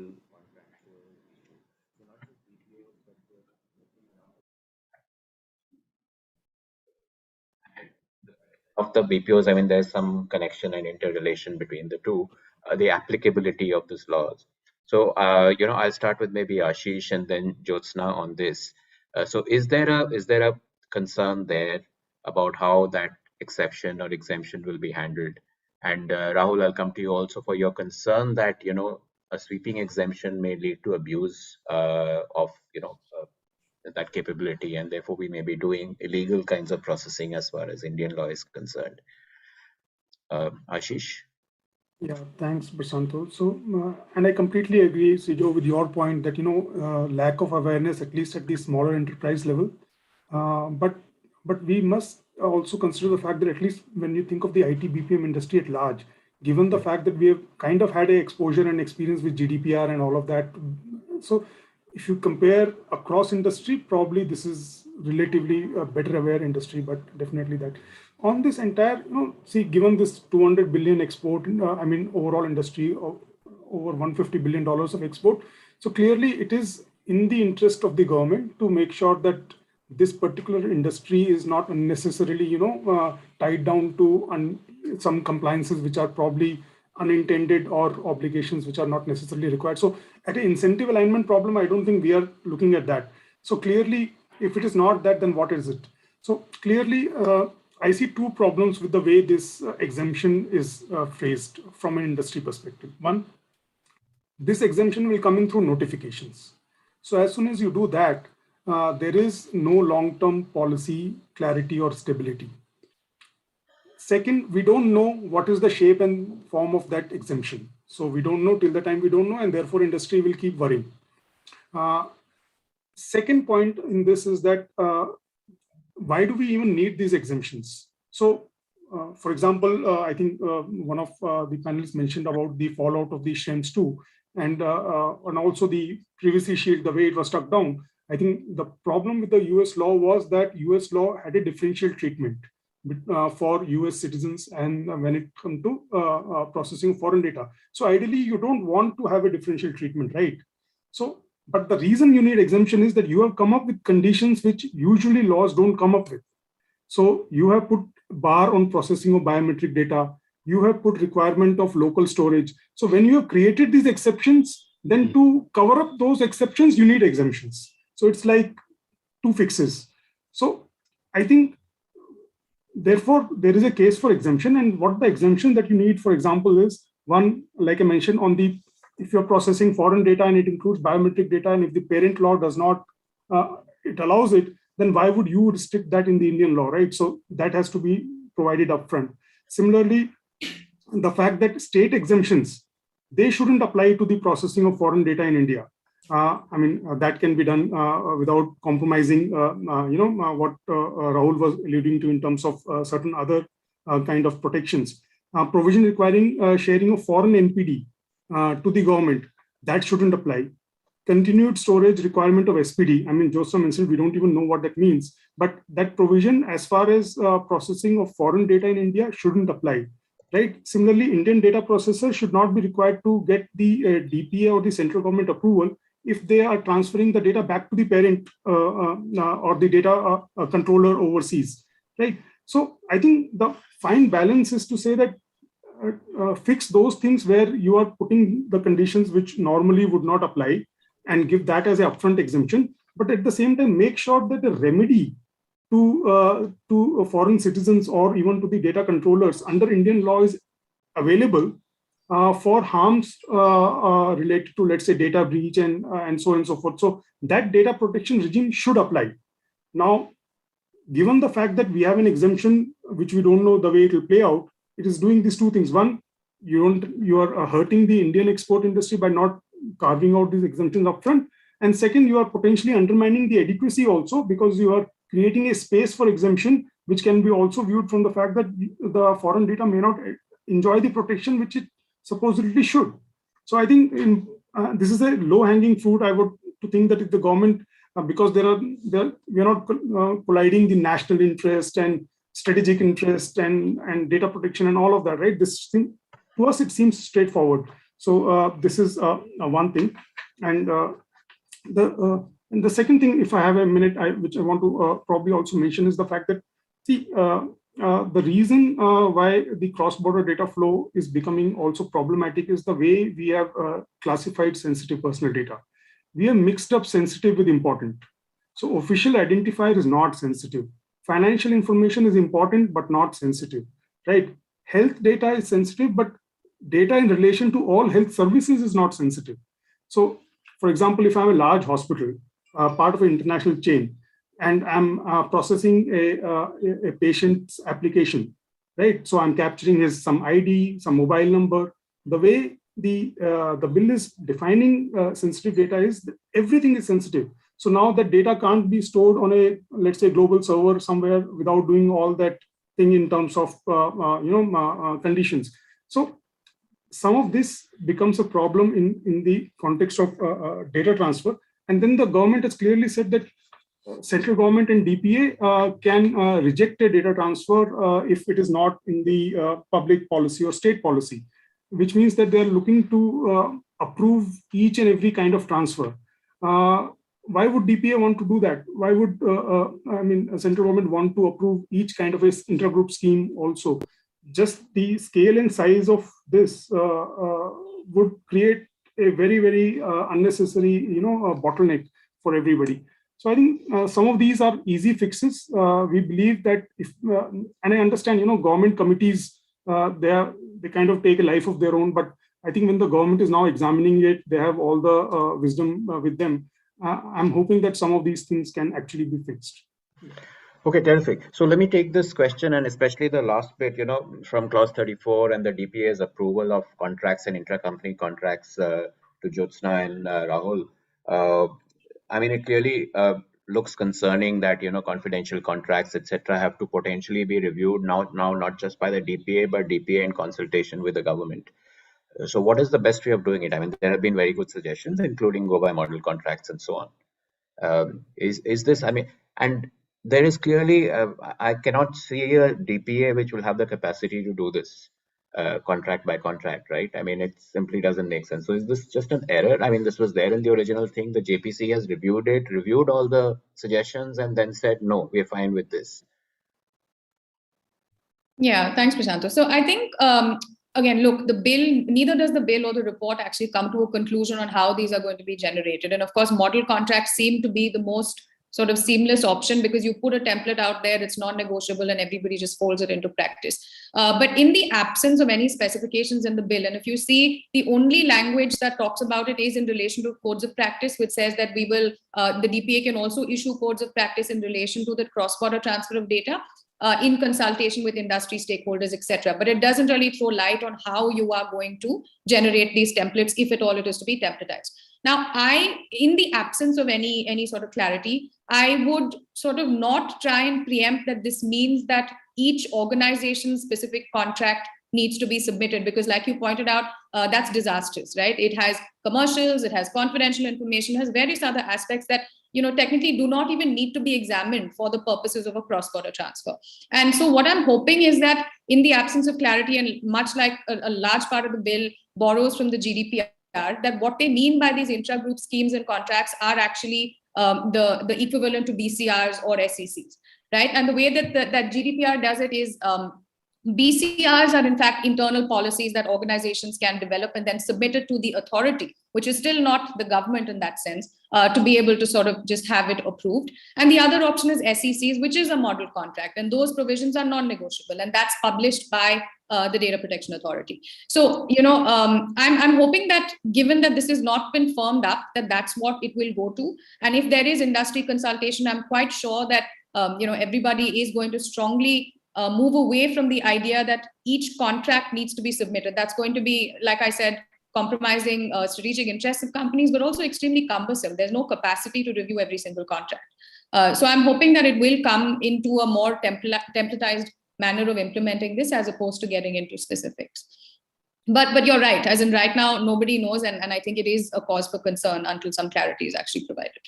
of the BPOs. I mean, there's some connection and interrelation between the two, the applicability of these laws. So, I'll start with maybe Ashish and then Jyotsna on this. So, is there a concern there about how that exception or exemption will be handled? And Rahul, I'll come to you also for your concern that a sweeping exemption may lead to abuse of that capability, and therefore we may be doing illegal kinds of processing as far as Indian law is concerned. Ashish? Yeah, thanks, Prasanto. So, and I completely agree, Sijo, with your point that, lack of awareness, at least at the smaller enterprise level. But we must also consider the fact that at least when you think of the IT BPM industry at large, given the fact that we have kind of had a exposure and experience with GDPR and all of that. So if you compare across industry, probably this is relatively a better aware industry, but definitely that. On this entire, given this 200 billion export, overall industry of over $150 billion of export. So clearly it is in the interest of the government to make sure that this particular industry is not unnecessarily, tied down to some compliances which are probably unintended or obligations which are not necessarily required. So at an incentive alignment problem, I don't think we are looking at that. So clearly, if it is not that, then what is it? So clearly, I see two problems with the way this exemption is phrased from an industry perspective. One, this exemption will come in through notifications. So as soon as you do that, there is no long-term policy clarity or stability. Second, we don't know what is the shape and form of that exemption. So we don't know till the time we don't know, and therefore industry will keep worrying. Second point in this is that why do we even need these exemptions? So, for example, I think one of the panelists mentioned about the fallout of the Schrems 2 and also the privacy shield, the way it was struck down. I think the problem with the US law was that US law had a differential treatment for US citizens and when it comes to processing foreign data. So ideally, you don't want to have a differential treatment, right? So, but the reason you need exemption is that you have come up with conditions which usually laws don't come up with. So you have put bar on processing of biometric data. You have put requirement of local storage. So when you have created these exceptions, then to cover up those exceptions, you need exemptions. So it's like two fixes. So I think, therefore, there is a case for exemption. And what the exemption that you need, for example, is one, like I mentioned, on the if you're processing foreign data and it includes biometric data, and if the parent law does not, it allows it, then why would you restrict that in the Indian law, right? So that has to be provided upfront. Similarly, the fact that state exemptions, they shouldn't apply to the processing of foreign data in India. That can be done without compromising, what Rahul was alluding to in terms of certain other kind of protections. Provision requiring sharing of foreign NPD to the government, that shouldn't apply. Continued storage requirement of SPD. Joseph mentioned we don't even know what that means, but that provision as far as processing of foreign data in India shouldn't apply, right? Similarly, Indian data processors should not be required to get the DPA or the central government approval if they are transferring the data back to the parent or the data controller overseas, right? So I think the fine balance is to say that fix those things where you are putting the conditions which normally would not apply and give that as an upfront exemption, but at the same time make sure that the remedy to foreign citizens or even to the data controllers under Indian law is available for harms related to, let's say, data breach and so on and so forth. So that data protection regime should apply. Now, given the fact that we have an exemption, which we don't know the way it will play out, it is doing these two things. One, you are hurting the Indian export industry by not carving out these exemptions upfront. And second, you are potentially undermining the adequacy also, because you are creating a space for exemption, which can be also viewed from the fact that the foreign data may not enjoy the protection which it supposedly should. So I think this is a low-hanging fruit. I would to think that if the government, because we are not colliding the national interest and strategic interest and data protection and all of that, right? This thing, to us, it seems straightforward. So this is one thing. And the second thing, if I have a minute, which I want to probably also mention, is the fact that, see, the reason why the cross-border data flow is becoming also problematic is the way we have classified sensitive personal data. We have mixed up sensitive with important. So official identifier is not sensitive. Financial information is important, but not sensitive, right? Health data is sensitive, but data in relation to all health services is not sensitive. So, for example, if I'm a large hospital, part of an international chain, and I'm processing a patient's application, right? So I'm capturing some ID, some mobile number. The way the bill is defining sensitive data is that everything is sensitive. So now that data can't be stored on a, let's say, global server somewhere without doing all that thing in terms of conditions. So some of this becomes a problem in the context of data transfer. And then the government has clearly said that central government and DPA can reject a data transfer if it is not in the public policy or state policy, which means that they are looking to approve each and every kind of transfer. Why would DPA want to do that? Why would central government want to approve each kind of a intergroup scheme also? Just the scale and size of this would create a very, very unnecessary, bottleneck for everybody. So I think some of these are easy fixes. We believe that if, and I understand, government committees, they kind of take a life of their own. But I think when the government is now examining it, they have all the wisdom with them. I'm hoping that some of these things can actually be fixed. Okay, terrific. So let me take this question, and especially the last bit, from clause 34 and the DPA's approval of contracts and intra-company contracts to Jyotsna and Rahul. It clearly looks concerning that, confidential contracts, etc., have to potentially be reviewed now not just by the DPA, but DPA in consultation with the government. So what is the best way of doing it? There have been very good suggestions, including go by model contracts and so on. Is this, and there is clearly, I cannot see a DPA which will have the capacity to do this contract by contract, right? It simply doesn't make sense. So is this just an error? This was there in the original thing. The JPC has reviewed all the suggestions and then said, no, we're fine with this. Yeah, thanks, Prashanto. So I think, again, look, neither does the bill or the report actually come to a conclusion on how these are going to be generated. And of course, model contracts seem to be the most sort of seamless option because you put a template out there, it's non-negotiable, and everybody just folds it into practice. But in the absence of any specifications in the bill, and if you see, the only language that talks about it is in relation to codes of practice, which says that we will, the DPA can also issue codes of practice in relation to the cross-border transfer of data. In consultation with industry stakeholders, etc. But it doesn't really throw light on how you are going to generate these templates, if at all it is to be templatized. Now, in the absence of any sort of clarity, I would sort of not try and preempt that this means that each organization's specific contract needs to be submitted, because like you pointed out, that's disastrous, right? It has commercials, it has confidential information, it has various other aspects that technically do not even need to be examined for the purposes of a cross-border transfer. And so what I'm hoping is that in the absence of clarity, and much like a large part of the bill borrows from the GDPR, that what they mean by these intra-group schemes and contracts are actually the equivalent to BCRs or SECs, right? And the way that GDPR does it is BCRs are in fact internal policies that organizations can develop and then submit it to the authority, which is still not the government in that sense, to be able to sort of just have it approved. And the other option is SECs, which is a model contract. And those provisions are non-negotiable. And that's published by the Data Protection Authority. So, I'm hoping that given that this has not been firmed up, that's what it will go to. And if there is industry consultation, I'm quite sure that, everybody is going to strongly move away from the idea that each contract needs to be submitted. That's going to be, like I said, compromising strategic interests of companies, but also extremely cumbersome. There's no capacity to review every single contract. So I'm hoping that it will come into a more templatized manner of implementing this as opposed to getting into specifics. But you're right, as in right now, nobody knows, and I think it is a cause for concern until some clarity is actually provided.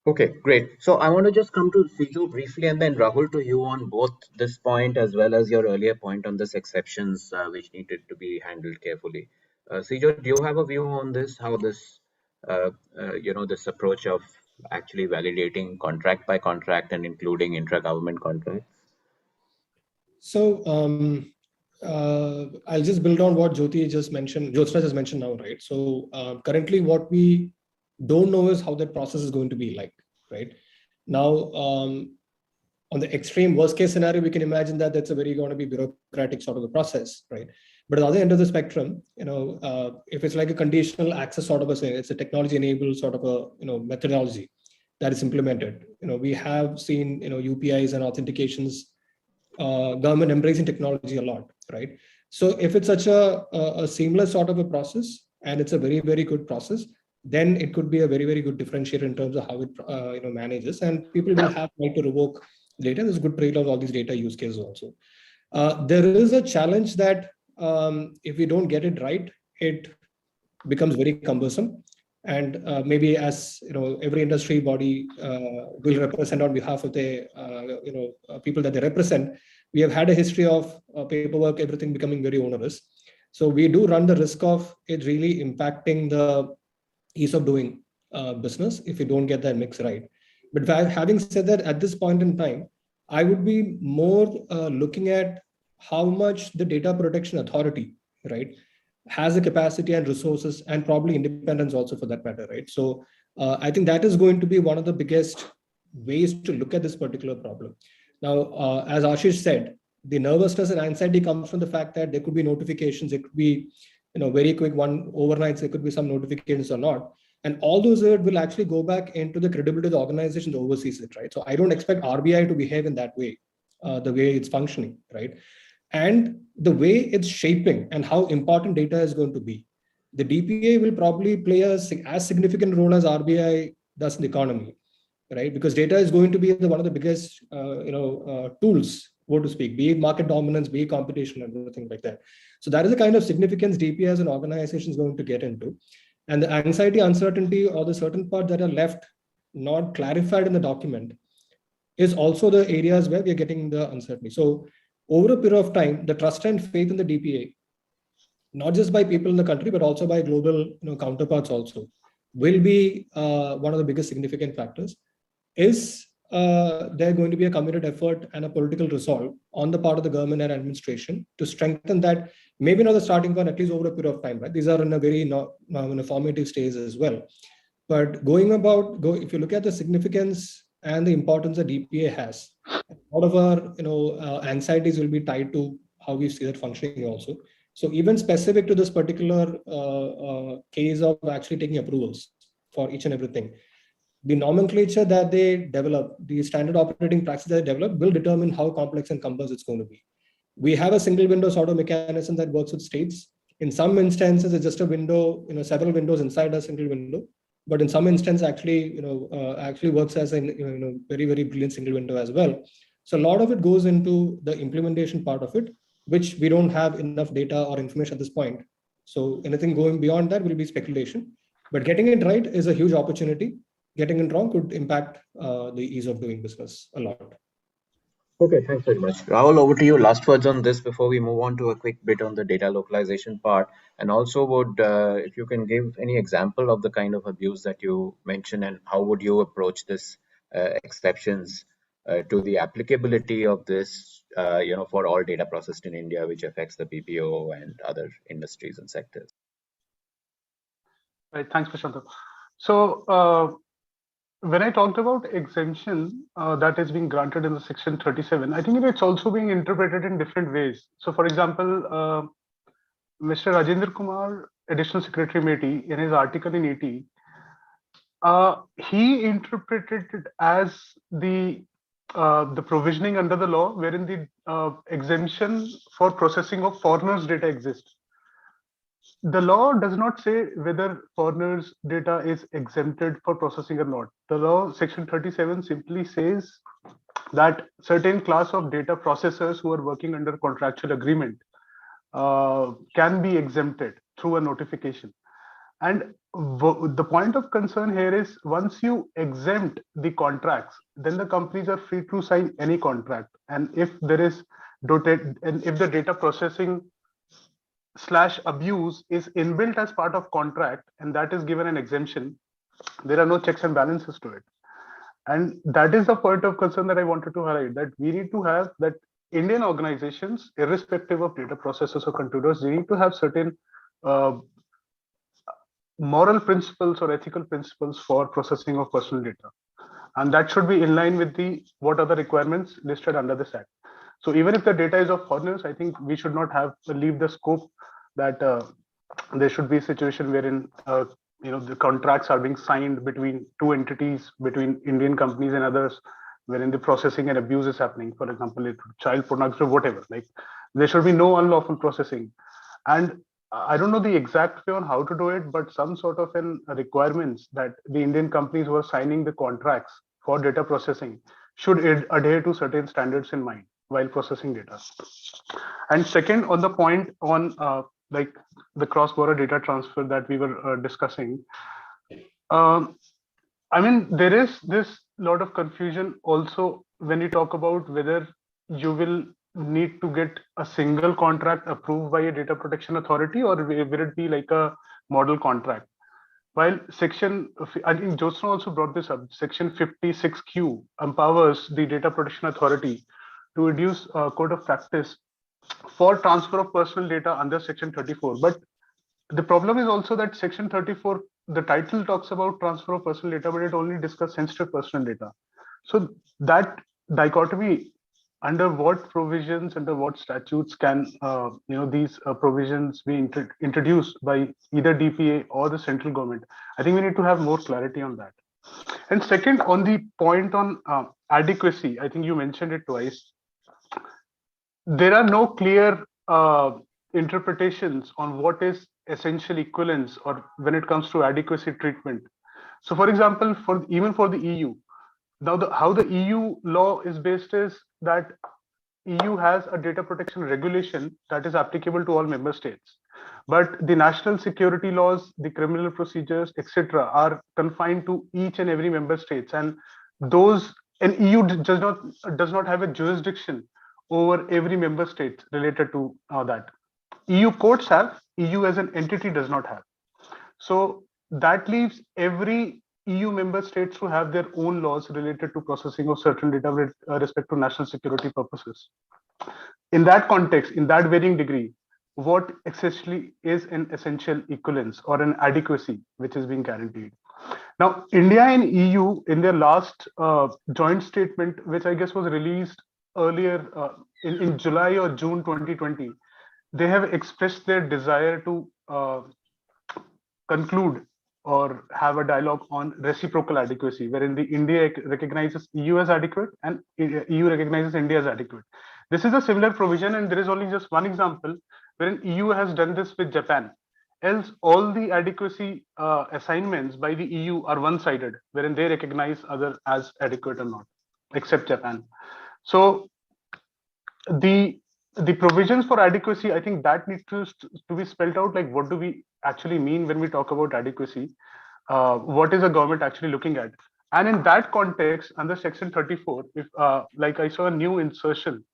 Okay, great. So I want to just come to Siju briefly and then Rahul to you on both this point as well as your earlier point on this exceptions which needed to be handled carefully. Siju, do you have a view on this, how this, this approach of actually validating contract by contract and including intra-government contracts? So I'll just build on what Jyotsna just mentioned now, right? So currently what we don't know is how that process is going to be like, right? Now, on the extreme worst case scenario, we can imagine that that's going to be bureaucratic sort of a process, right? But at the other end of the spectrum, if it's like a conditional access sort of it's a technology enabled sort of a methodology that is implemented. We have seen UPIs and authentications, government embracing technology a lot, right? So if it's such a seamless sort of a process and it's a very, very good process, then it could be a very, very good differentiator in terms of how it manages, and people will have right to revoke data. There's a good trade of all these data use cases also. There is a challenge that if we don't get it right, it becomes very cumbersome. And maybe as every industry body will represent on behalf of the people that they represent, we have had a history of paperwork, everything becoming very onerous. So we do run the risk of it really impacting the ease of doing business if you don't get that mix right. But having said that, at this point in time, I would be more looking at how much the Data Protection Authority, right, has the capacity and resources and probably independence also for that matter, right? So I think that is going to be one of the biggest ways to look at this particular problem. Now, as Ashish said, the nervousness and anxiety comes from the fact that there could be notifications, it could be very quick one overnight, there could be some notifications or not. And all those will actually go back into the credibility of the organization that oversees it, right? So I don't expect RBI to behave in that way, the way it's functioning, right? And the way it's shaping and how important data is going to be. The DPA will probably play as significant role as RBI does in the economy, right? Because data is going to be one of the biggest tools, so to speak, be it market dominance, be it competition, and everything like that. So that is the kind of significance DPA as an organization is going to get into. And the anxiety, uncertainty, or the certain part that are left not clarified in the document is also the areas where we are getting the uncertainty. So over a period of time, the trust and faith in the DPA, not just by people in the country, but also by global counterparts also, will be one of the biggest significant factors. Is there going to be a committed effort and a political resolve on the part of the government and administration to strengthen that, maybe not the starting point, at least over a period of time, right? These are in a very in a formative stage as well. But if you look at the significance and the importance that DPA has, a lot of our anxieties will be tied to how we see that functioning also. So even specific to this particular case of actually taking approvals for each and everything, the nomenclature that they develop, the standard operating practice that they develop will determine how complex and cumbersome it's going to be. We have a single window sort of mechanism that works with states. In some instances, it's just a window, several windows inside a single window. But in some instances, actually works as a very, very brilliant single window as well. So a lot of it goes into the implementation part of it, which we don't have enough data or information at this point. So anything going beyond that will be speculation. But getting it right is a huge opportunity. Getting it wrong could impact the ease of doing business a lot. Okay, thanks very much. Rahul, over to you. Last words on this before we move on to a quick bit on the data localization part. And also if you can give any example of the kind of abuse that you mentioned and how would you approach this exceptions to the applicability of this, for all data processed in India, which affects the BPO and other industries and sectors. Right, thanks, Prashant. So when I talked about exemption that is being granted in the section 37, I think it's also being interpreted in different ways. So for example, Mr. Rajendra Kumar, Additional Secretary MeitY, in his article in ET, he interpreted it as the provisioning under the law wherein the exemption for processing of foreigners' data exists. The law does not say whether foreigners' data is exempted for processing or not. The law, section 37, simply says that certain class of data processors who are working under contractual agreement can be exempted through a notification. And the point of concern here is once you exempt the contracts, then the companies are free to sign any contract. And if there is if the data processing / abuse is inbuilt as part of contract and that is given an exemption, there are no checks and balances to it. And that is the point of concern that I wanted to highlight, that we need to have that Indian organizations, irrespective of data processors or contributors, they need to have certain moral principles or ethical principles for processing of personal data. And that should be in line with what are the requirements listed under this act. So even if the data is of foreigners, I think we should not leave the scope that there should be a situation wherein the contracts are being signed between two entities, between Indian companies and others, wherein the processing and abuse is happening. For example, child pornography or whatever. Like there should be no unlawful processing. And I don't know the exact way on how to do it, but some sort of requirements that the Indian companies who are signing the contracts for data processing should adhere to certain standards in mind while processing data. And second, on the point on like the cross-border data transfer that we were discussing, I mean, there is this lot of confusion also when you talk about whether you will need to get a single contract approved by a data protection authority, or will it be like a model contract? While I think Jyotsna also brought this up, section 56Q empowers the data protection authority to reduce code of practice for transfer of personal data under section 34. But the problem is also that section 34, the title talks about transfer of personal data, but it only discusses sensitive personal data. So that dichotomy, under what provisions, under what statutes can these provisions be introduced by either DPA or the central government? I think we need to have more clarity on that. And second, on the point on adequacy, I think you mentioned it twice. There are no clear interpretations on what is essential equivalence or when it comes to adequacy treatment. So for example, even for the EU, now how the EU law is based is that EU has a data protection regulation that is applicable to all member states. But the national security laws, the criminal procedures, etc., are confined to each and every member states. And EU does not have a jurisdiction over every member state related to that. EU courts have, EU as an entity does not have. So that leaves every EU member states to have their own laws related to processing of certain data with respect to national security purposes. In that context, in that varying degree, what essentially is an essential equivalence or an adequacy which is being guaranteed? Now, India and EU in their last joint statement, which I guess was released earlier in July or June 2020, they have expressed their desire to conclude or have a dialogue on reciprocal adequacy, wherein the India recognizes EU as adequate and EU recognizes India as adequate. This is a similar provision, and there is only just one example wherein EU has done this with Japan. Else, all the adequacy assignments by the EU are one-sided, wherein they recognize other as adequate or not, except Japan. So the provisions for adequacy, I think that needs to be spelled out. Like, what do we actually mean when we talk about adequacy? What is the government actually looking at? And in that context, under section 34, if like I saw a new insertion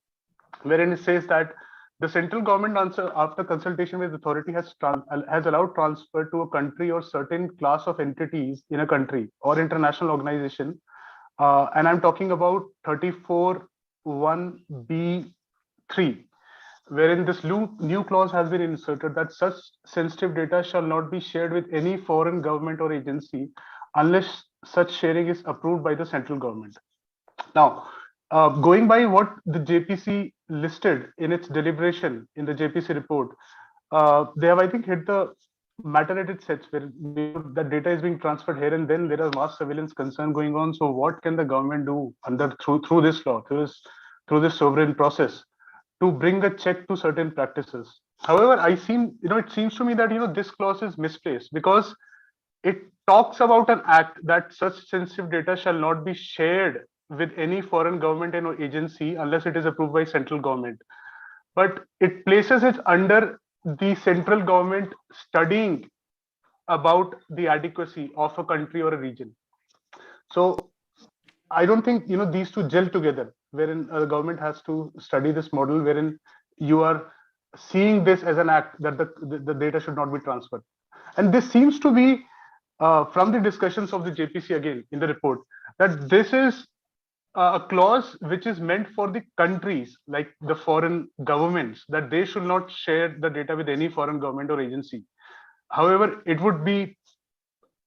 wherein it says that the central government after consultation with authority has allowed transfer to a country or certain class of entities in a country or international organization. And I'm talking about 34(1)(b)(3), wherein this new clause has been inserted that such sensitive data shall not be shared with any foreign government or agency unless such sharing is approved by the central government. Now, going by what the JPC listed in its deliberation in the JPC report, they have, I think, hit the matter at its head, where the data is being transferred here and then there are mass surveillance concern going on. So what can the government do through this law, through this sovereign process, to bring a check to certain practices? However, it seems to me that this clause is misplaced, because it talks about an act that such sensitive data shall not be shared with any foreign government and agency unless it is approved by central government. But it places it under the central government studying about the adequacy of a country or a region. So I don't think these two gel together, wherein the government has to study this model, wherein you are seeing this as an act that the data should not be transferred. And this seems to be from the discussions of the JPC again in the report, that this is a clause which is meant for the countries, like the foreign governments, that they should not share the data with any foreign government or agency. However, it would be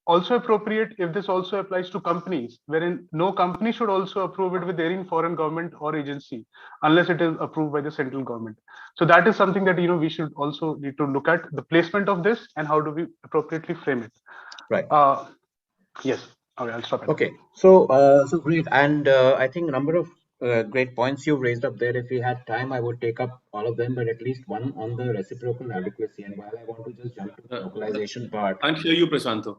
also appropriate if this also applies to companies, wherein no company should also approve it with any foreign government or agency unless it is approved by the central government. So that is something that we should also need to look at, the placement of this and how do we appropriately frame it. Right. Yes. Okay, I'll stop it. Okay. So great. And I think a number of great points you've raised up there. If we had time, I would take up all of them, but at least one on the reciprocal adequacy. And while I want to just jump to the localization part. Can't hear you, Prasanto.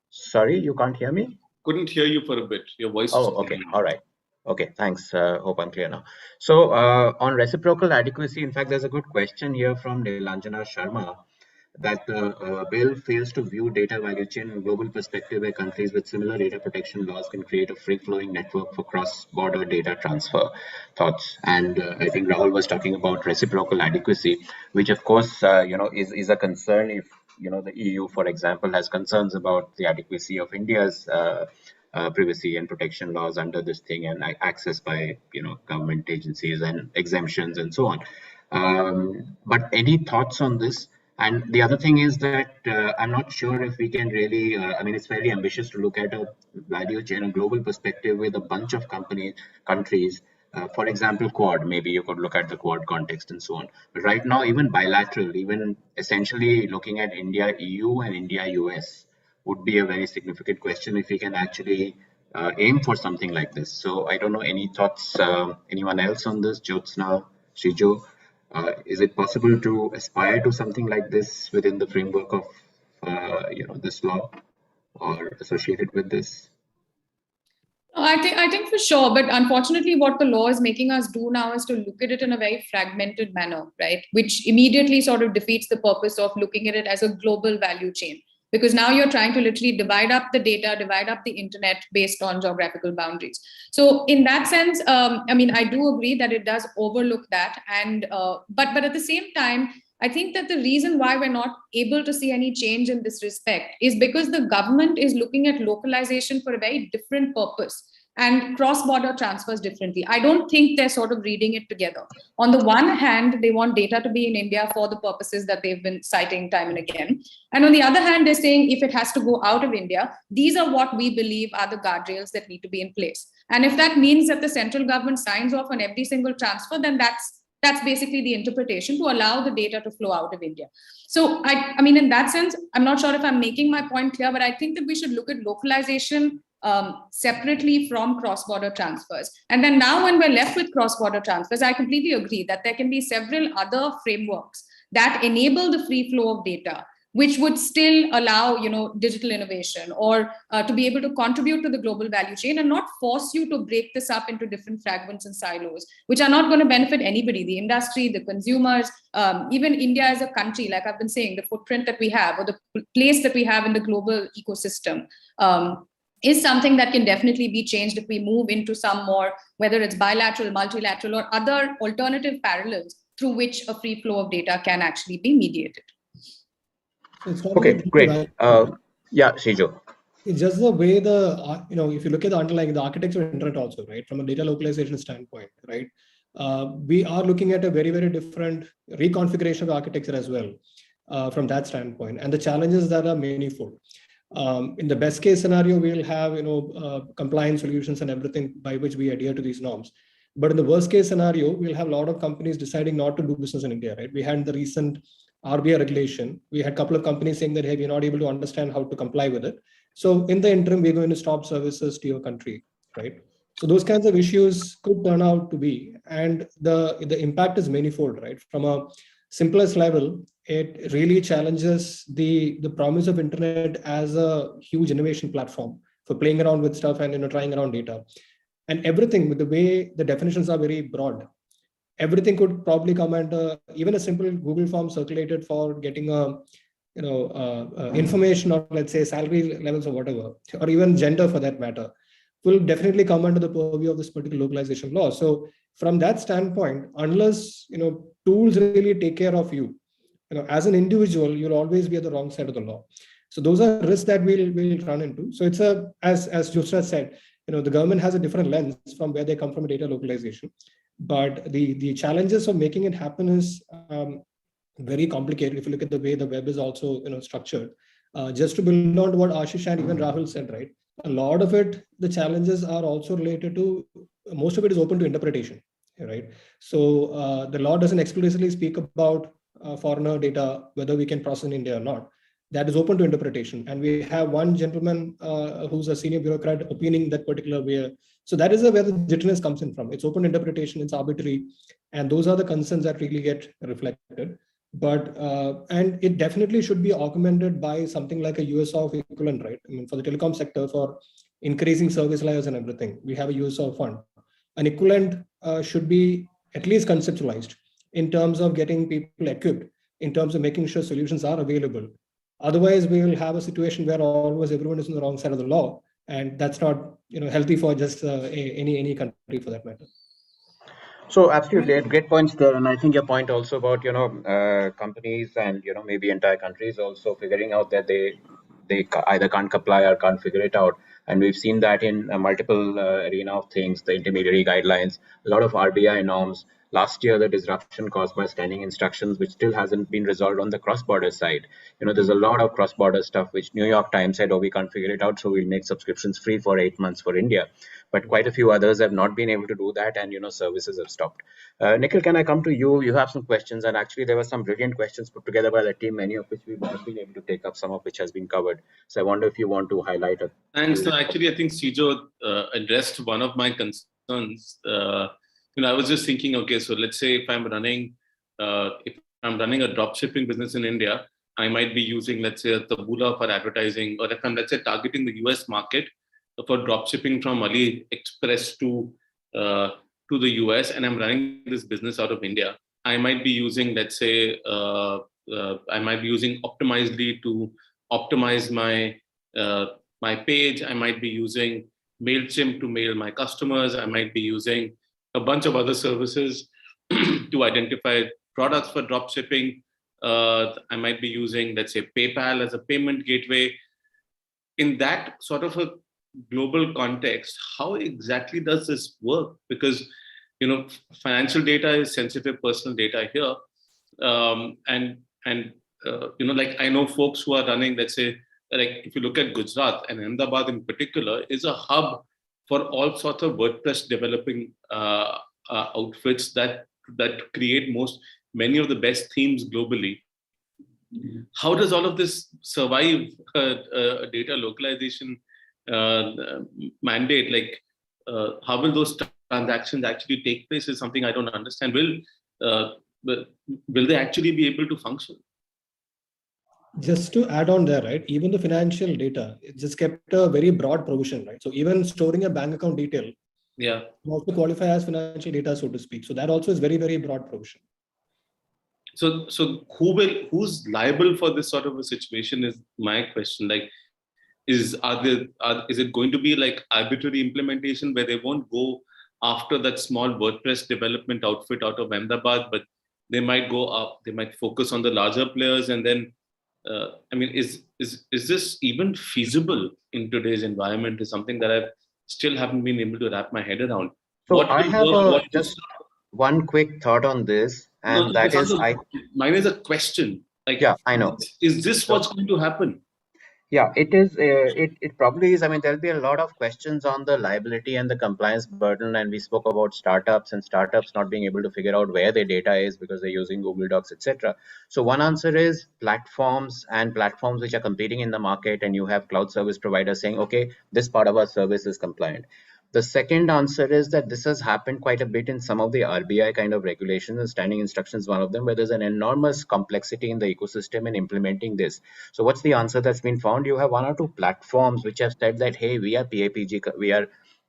Sorry, you can't hear me? Couldn't hear you for a bit. Your voice. Oh, okay. All right. Okay, thanks. Hope I'm clear now. So on reciprocal adequacy, in fact, there's a good question here from Nilanjana Sharma, that the bill fails to view data value chain in a global perspective, where countries with similar data protection laws can create a free-flowing network for cross-border data transfer. Thoughts? And I think Rahul was talking about reciprocal adequacy, which of course is a concern if the EU, for example, has concerns about the adequacy of India's privacy and protection laws under this thing, and access by government agencies and exemptions and so on. But any thoughts on this? And the other thing is that I'm not sure if we can really, it's very ambitious to look at a value chain, a global perspective with a bunch of countries. For example, Quad, maybe you could look at the Quad context and so on. But right now, even bilateral, even essentially looking at India, EU and India, US would be a very significant question if we can actually aim for something like this. So I don't know, any thoughts, anyone else on this? Jyotsna, Shijo? Is it possible to aspire to something like this within the framework of this law or associated with this? I think for sure, but unfortunately what the law is making us do now is to look at it in a very fragmented manner, right? Which immediately sort of defeats the purpose of looking at it as a global value chain. Because now you're trying to literally divide up the data, divide up the internet based on geographical boundaries. So in that sense, I do agree that it does overlook that. And but at the same time, I think that the reason why we're not able to see any change in this respect is because the government is looking at localization for a very different purpose and cross-border transfers differently. I don't think they're sort of reading it together. On the one hand, they want data to be in India for the purposes that they've been citing time and again. And on the other hand, they're saying if it has to go out of India, these are what we believe are the guardrails that need to be in place. And if that means that the central government signs off on every single transfer, then that's basically the interpretation to allow the data to flow out of India. So I mean, in that sense, I'm not sure if I'm making my point clear, but I think that we should look at localization separately from cross-border transfers. And then now when we're left with cross-border transfers, I completely agree that there can be several other frameworks that enable the free flow of data, which would still allow, digital innovation or to be able to contribute to the global value chain and not force you to break this up into different fragments and silos, which are not going to benefit anybody, the industry, the consumers, even India as a country, like I've been saying, the footprint that we have or the place that we have in the global ecosystem is something that can definitely be changed if we move into some more, whether it's bilateral, multilateral, or other alternative parallels through which a free flow of data can actually be mediated. Okay, great. Yeah, Shijo. It's just the way if you look at the underlying, the architecture of internet also, right, from a data localization standpoint, right, we are looking at a very, very different reconfiguration of architecture as well from that standpoint. And the challenges that are manifold. In the best case scenario, we'll have compliance solutions and everything by which we adhere to these norms. But in the worst case scenario, we'll have a lot of companies deciding not to do business in India, right? We had the recent RBI regulation. We had a couple of companies saying that, hey, we're not able to understand how to comply with it. So in the interim, we're going to stop services to your country, right? So those kinds of issues could turn out to be, and the impact is manifold, right? From a simplest level, it really challenges the promise of internet as a huge innovation platform for playing around with stuff and trying around data. And everything, with the way the definitions are very broad, everything could probably come under even a simple Google form circulated for getting information or, let's say, salary levels or whatever, or even gender for that matter, will definitely come under the purview of this particular localization law. So from that standpoint, unless tools really take care of you, as an individual, you'll always be at the wrong side of the law. So those are risks that we'll run into. So it's as Jusra said, the government has a different lens from where they come from a data localization. But the challenges of making it happen is very complicated if you look at the way the web is also structured. Just to build on what Ashish and even Rahul said, right? A lot of it, the challenges are also related to, most of it is open to interpretation, right? So the law doesn't explicitly speak about foreigner data, whether we can process in India or not. That is open to interpretation. And we have one gentleman who's a senior bureaucrat opining that particular way. So that is where the jitteriness comes in from. It's open interpretation, it's arbitrary. And those are the concerns that really get reflected. But, and it definitely should be augmented by something like a USOF equivalent, right? I mean, for the telecom sector, for increasing service layers and everything, we have a USOF fund. An equivalent should be at least conceptualized in terms of getting people equipped, in terms of making sure solutions are available. Otherwise, we will have a situation where almost everyone is on the wrong side of the law, and that's not healthy for just any country for that matter. So absolutely, great points there, and I think your point also about companies and maybe entire countries also figuring out that they either can't comply or can't figure it out, and we've seen that in multiple arena of things, the intermediary guidelines, a lot of RBI norms. Last year, the disruption caused by standing instructions, which still hasn't been resolved on the cross-border side. There's a lot of cross-border stuff which New York Times said, oh, we can't figure it out, so we'll make subscriptions free for 8 months for India. But quite a few others have not been able to do that, and services have stopped. Nikhil, can I come to you? You have some questions, and actually there were some brilliant questions put together by the team, many of which we've not been able to take up, some of which has been covered. So I wonder if you want to highlight it. Thanks. No, actually, I think Sijo addressed one of my concerns. I was just thinking, okay, so let's say if I'm running a drop shipping business in India, I might be using, let's say, a Taboola for advertising, or if I'm, let's say, targeting the US market for drop shipping from AliExpress to the US, and I'm running this business out of India, I might be using, let's say, I might be using Optimizely to optimize my page. I might be using MailChimp to mail my customers. I might be using a bunch of other services to identify products for drop shipping. I might be using, let's say, PayPal as a payment gateway. In that sort of a global context, how exactly does this work? Because financial data is sensitive personal data here, like I know folks who are running, let's say, like if you look at Gujarat and Ahmedabad in particular, is a hub for all sorts of WordPress developing outfits that create many of the best themes globally. How does all of this survive a data localization mandate? Like, how will those transactions actually take place is something I don't understand. Will they actually be able to function? Just to add on there, right? Even the financial data, it just kept a very broad provision, right? So even storing a bank account detail, also qualify as financial data, so to speak. So that also is very, very broad provision. So who's liable for this sort of a situation is my question. Like, is it going to be like arbitrary implementation where they won't go after that small WordPress development outfit out of Ahmedabad, but they might go up, they might focus on the larger players, and then is this even feasible in today's environment is something that I still haven't been able to wrap my head around. So I have just one quick thought on this, and mine is a question. Like, yeah, I know. Is this what's going to happen? Yeah, it is. It probably is. I mean, there'll be a lot of questions on the liability and the compliance burden, and we spoke about startups and startups not being able to figure out where their data is because they're using Google Docs, etc. So one answer is platforms and platforms which are competing in the market, and you have cloud service providers saying, okay, this part of our service is compliant. The second answer is that this has happened quite a bit in some of the RBI kind of regulations, and standing instructions, one of them, where there's an enormous complexity in the ecosystem in implementing this. So what's the answer that's been found? You have one or two platforms which have said that, hey, we are PAPG, we are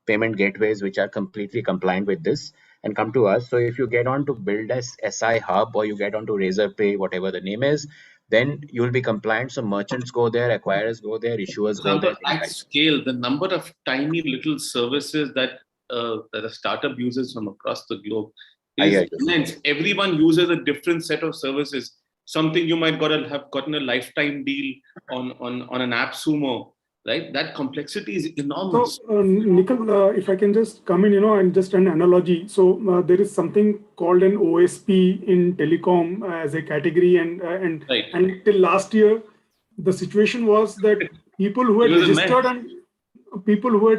payment gateways which are completely compliant with this, and come to us. So if you get on to build a SI hub, or you get on to Razorpay, whatever the name is, then you'll be compliant. So merchants go there, acquirers go there, issueurs go there. At scale, the number of tiny little services that a startup uses from across the globe is immense. Everyone uses a different set of services. Something you might have gotten a lifetime deal on an AppSumo, right? That complexity is enormous. So, Nikhil, if I can just come in, and just an analogy. So there is something called an OSP in telecom as a category, and till last year, the situation was that people who had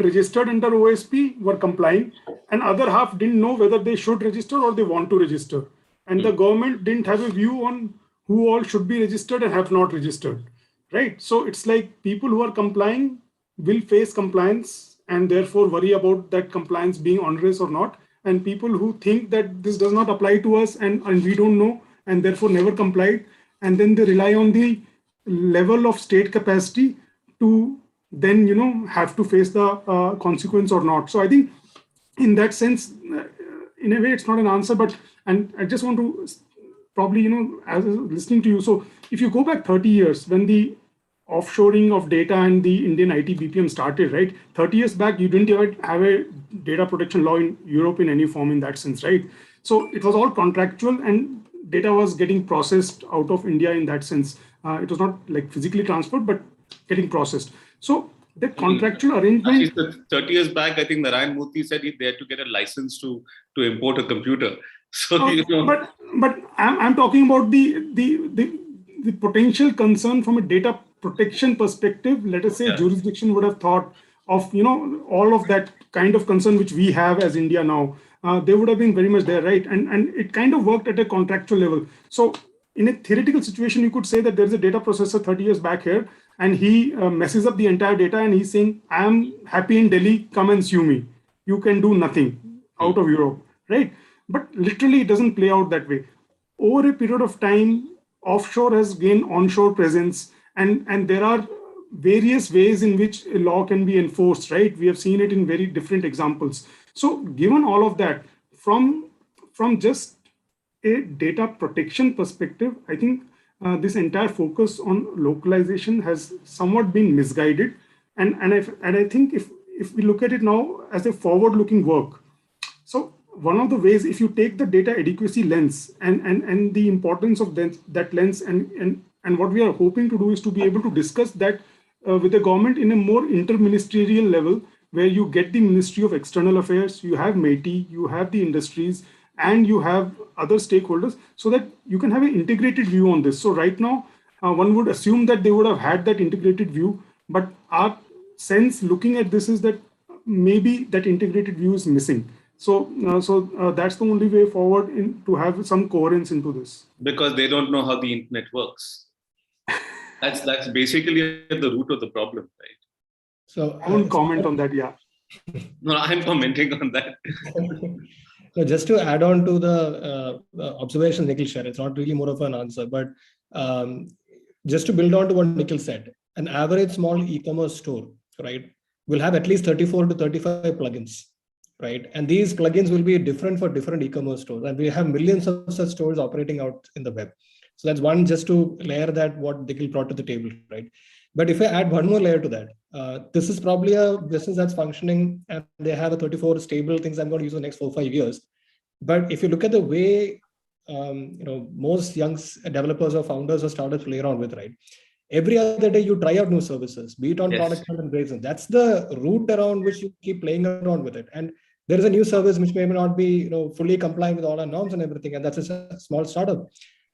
registered under OSP were complying, and other half didn't know whether they should register or they want to register, and the government didn't have a view on who all should be registered and have not registered. Right. So it's like people who are complying will face compliance and therefore worry about that compliance being onerous or not. And people who think that this does not apply to us and we don't know and therefore never complied. And then they rely on the level of state capacity to then, have to face the consequence or not. So I think in that sense, in a way, it's not an answer, and I just want to probably, as listening to you. So if you go back 30 years, when the offshoring of data and the Indian IT BPM started, right? 30 years back, you didn't even have a data protection law in Europe in any form in that sense, right? So it was all contractual and data was getting processed out of India in that sense. It was not like physically transferred, but getting processed. So the contractual arrangement. 30 years back, I think Narayan Murthy said they had to get a license to import a computer. So but I'm talking about the potential concern from a data protection perspective. Let us say jurisdiction would have thought of all of that kind of concern which we have as India now. They would have been very much there, right? And it kind of worked at a contractual level. So in a theoretical situation, you could say that there's a data processor 30 years back here, and he messes up the entire data, and he's saying, "I'm happy in Delhi. Come and sue me. You can do nothing out of Europe," right? But literally, it doesn't play out that way. Over a period of time, offshore has gained onshore presence, and there are various ways in which a law can be enforced, right? We have seen it in very different examples. So given all of that, from just a data protection perspective, I think this entire focus on localization has somewhat been misguided. And I think if we look at it now as a forward-looking work, so one of the ways, if you take the data adequacy lens and the importance of that lens, and what we are hoping to do is to be able to discuss that with the government in a more interministerial level, where you get the Ministry of External Affairs, you have MeitY, you have the industries, and you have other stakeholders, so that you can have an integrated view on this. So right now, one would assume that they would have had that integrated view, but our sense looking at this is that maybe that integrated view is missing. So that's the only way forward to have some coherence into this. Because they don't know how the internet works. That's basically at the root of the problem, right? So I won't comment on that. Yeah. No, I'm commenting on that. So just to add on to the observation Nikhil shared, it's not really more of an answer, but just to build on to what Nikhil said, an average small e-commerce store, right, will have at least 34 to 35 plugins, right? And these plugins will be different for different e-commerce stores. And we have millions of such stores operating out in the web. So that's one, just to layer that what Nikhil brought to the table, right? But if I add one more layer to that, this is probably a business that's functioning and they have a 34 stable things I'm going to use in the next 4 or 5 years. But if you look at the way most young developers or founders or startups play around with, right? Every other day you try out new services, be it on product and reason. That's the route around which you keep playing around with it. And there is a new service which may not be fully complying with all our norms and everything. And that's a small startup.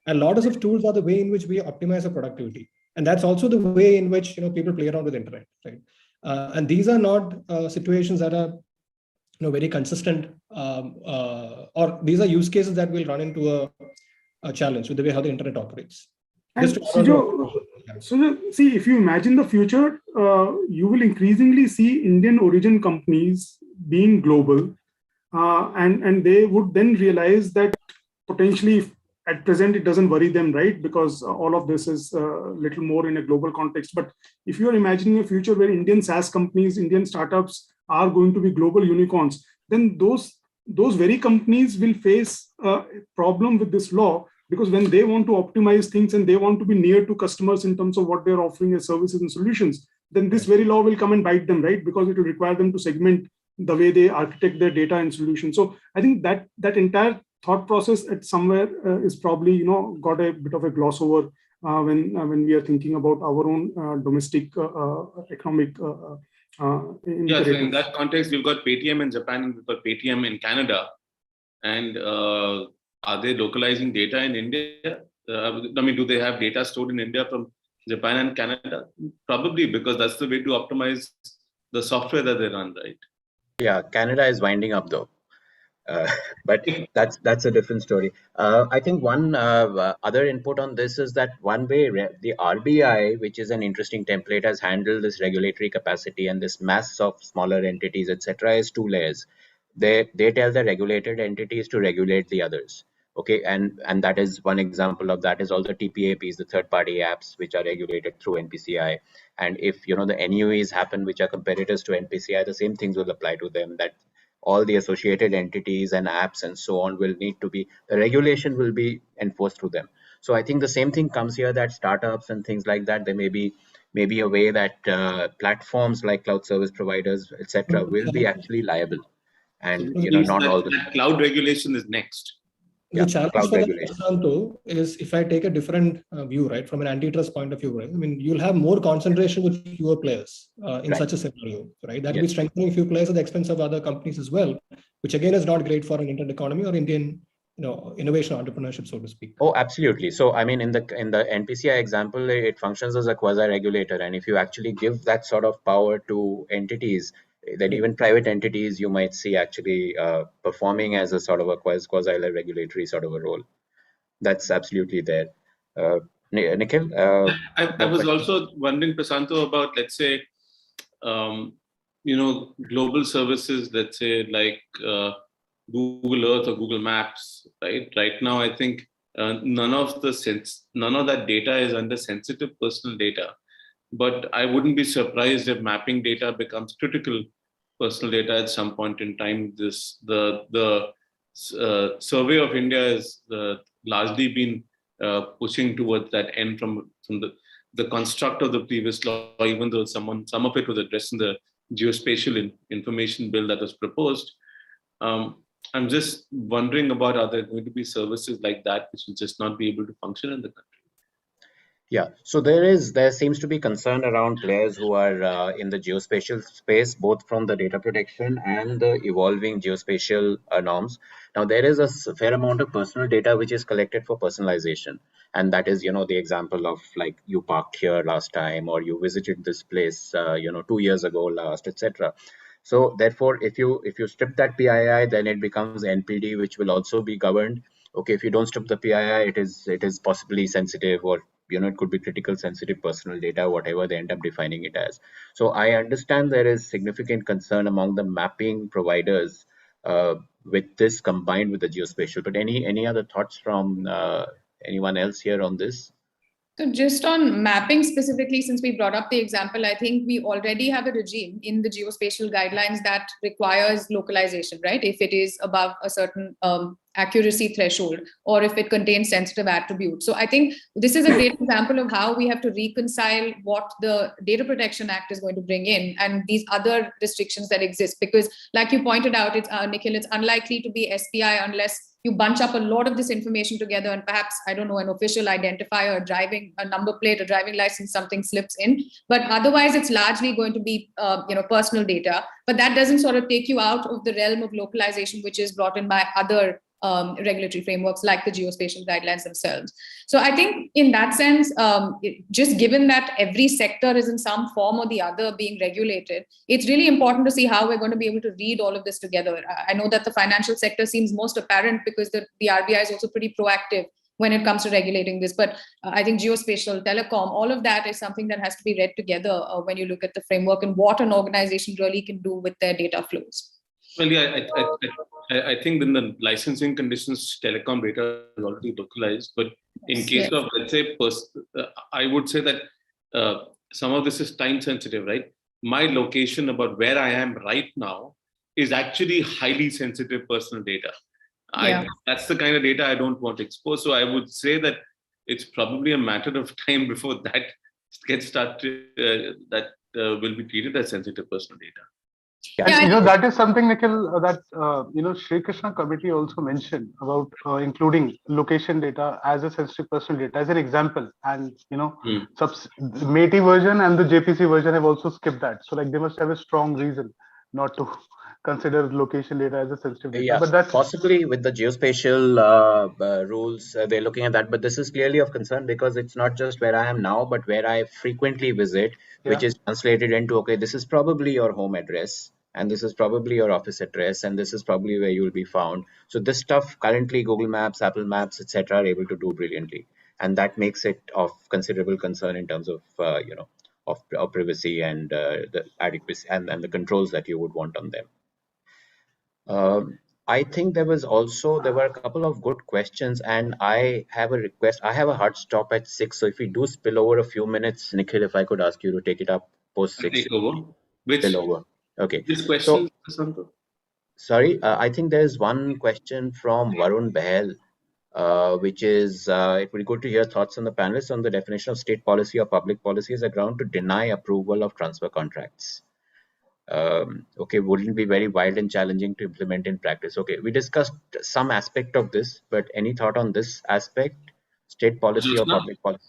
And lots of tools are the way in which we optimize our productivity. And that's also the way in which people play around with the internet, right? And these are not situations that are very consistent, or these are use cases that will run into a challenge with the way how the internet operates. And Sujo, see, if you imagine the future, you will increasingly see Indian origin companies being global, and they would then realize that potentially at present it doesn't worry them, right? Because all of this is a little more in a global context. But if you're imagining a future where Indian SaaS companies, Indian startups are going to be global unicorns, then those very companies will face a problem with this law, because when they want to optimize things and they want to be near to customers in terms of what they're offering as services and solutions, then this very law will come and bite them, right? Because it will require them to segment the way they architect their data and solutions. So I think that entire thought process at somewhere is probably got a bit of a gloss over when we are thinking about our own domestic economic. So in that context, we've got Paytm in Japan and we've got Paytm in Canada, and are they localizing data in India? Do they have data stored in India from Japan and Canada? Probably, because that's the way to optimize the software that they run, right? Yeah, Canada is winding up though. But that's a different story. I think one other input on this is that one way the RBI, which is an interesting template, has handled this regulatory capacity and this mass of smaller entities, etc., is 2 layers. They tell the regulated entities to regulate the others. Okay, and that is one example of that is all the TPAPs, the third-party apps, which are regulated through NPCI. And if the NUEs happen, which are competitors to NPCI, the same things will apply to them. That all the associated entities and apps and so on will need to be, the regulation will be enforced through them. So I think the same thing comes here, that startups and things like that, there may be a way that platforms like cloud service providers, etc., will be actually liable. And not all that cloud regulation is next. The challenge for that is, if I take a different view, right, from an antitrust point of view, right? I mean, you'll have more concentration with fewer players in such a scenario, right? That will be strengthening few players at the expense of other companies as well, which again is not great for an internet economy or Indian, innovation entrepreneurship, so to speak. Oh, absolutely. So, I mean, in the NPCI example, it functions as a quasi-regulator, and if you actually give that sort of power to entities, then even private entities you might see actually performing as a sort of a quasi-regulatory sort of a role. That's absolutely there. Nikhil? I was also wondering, Prasanto, about, let's say, global services, let's say like Google Earth or Google Maps, right? Right now, I think none of that data is under sensitive personal data. But I wouldn't be surprised if mapping data becomes critical personal data at some point in time. The survey of India has largely been pushing towards that end from the construct of the previous law, even though some of it was addressed in the geospatial information bill that was proposed. I'm just wondering about, are there going to be services like that which will just not be able to function in the country? Yeah, so there seems to be concern around players who are in the geospatial space, both from the data protection and the evolving geospatial norms. Now, there is a fair amount of personal data which is collected for personalization. And that is, the example of like you parked here last time, or you visited this place, 2 years ago last, etc. So therefore, if you strip that PII, then it becomes NPD, which will also be governed. Okay, if you don't strip the PII, it is possibly sensitive, or it could be critical sensitive personal data, whatever they end up defining it as. So I understand there is significant concern among the mapping providers with this combined with the geospatial. But any other thoughts from anyone else here on this? So just on mapping specifically, since we brought up the example, I think we already have a regime in the geospatial guidelines that requires localization, right? If it is above a certain accuracy threshold, or if it contains sensitive attributes. So I think this is a great example of how we have to reconcile what the Data Protection Act is going to bring in and these other restrictions that exist. Because like you pointed out, Nikhil, it's unlikely to be SPI unless you bunch up a lot of this information together and perhaps, I don't know, an official identifier, a number plate, a driving license, something slips in. But otherwise, it's largely going to be, personal data. But that doesn't sort of take you out of the realm of localization, which is brought in by other regulatory frameworks like the geospatial guidelines themselves. So I think in that sense, just given that every sector is in some form or the other being regulated, it's really important to see how we're going to be able to read all of this together. I know that the financial sector seems most apparent because the RBI is also pretty proactive when it comes to regulating this. But I think geospatial, telecom, all of that is something that has to be read together when you look at the framework and what an organization really can do with their data flows. Well, yeah, I think in the licensing conditions, telecom data is already localized. But in case of, let's say, I would say that some of this is time sensitive, right? My location about where I am right now is actually highly sensitive personal data. That's the kind of data I don't want to expose. So I would say that it's probably a matter of time before that gets started, that will be treated as sensitive personal data. And, that is something, Nikhil, that Sri Krishna committee also mentioned about including location data as a sensitive personal data as an example. And METI version and the JPC version have also skipped that. So like they must have a strong reason not to consider location data as a sensitive data. Yeah, but that's possibly with the geospatial rules, they're looking at that. But this is clearly of concern because it's not just where I am now, but where I frequently visit, which is translated into, okay, this is probably your home address, and this is probably your office address, and this is probably where you will be found. So this stuff currently Google Maps, Apple Maps, etc. are able to do brilliantly, and that makes it of considerable concern in terms of of privacy and the adequacy and the controls that you would want on them. I think there were a couple of good questions, and I have a request. I have a hard stop at 6, so if we do spill over a few minutes, Nikhil, if I could ask you to take it up post 6. Take over. Spill over. Okay. This question, sorry, I think there's one question from Varun Behel, which is, it would be good to hear thoughts on the panelists on the definition of state policy or public policy as a ground to deny approval of transfer contracts. Okay, wouldn't it be very wild and challenging to implement in practice? Okay, we discussed some aspect of this, but any thought on this aspect, state policy or public policy?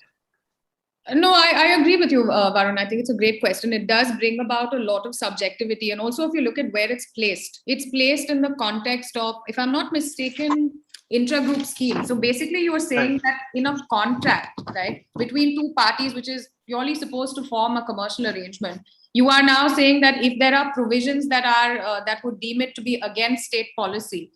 No, I agree with you, Varun. I think it's a great question. It does bring about a lot of subjectivity. And also, if you look at where it's placed in the context of, if I'm not mistaken, intra-group scheme. So basically, you are saying that in a contract, right, between two parties, which is purely supposed to form a commercial arrangement, you are now saying that if there are provisions that are that would deem it to be against state policy,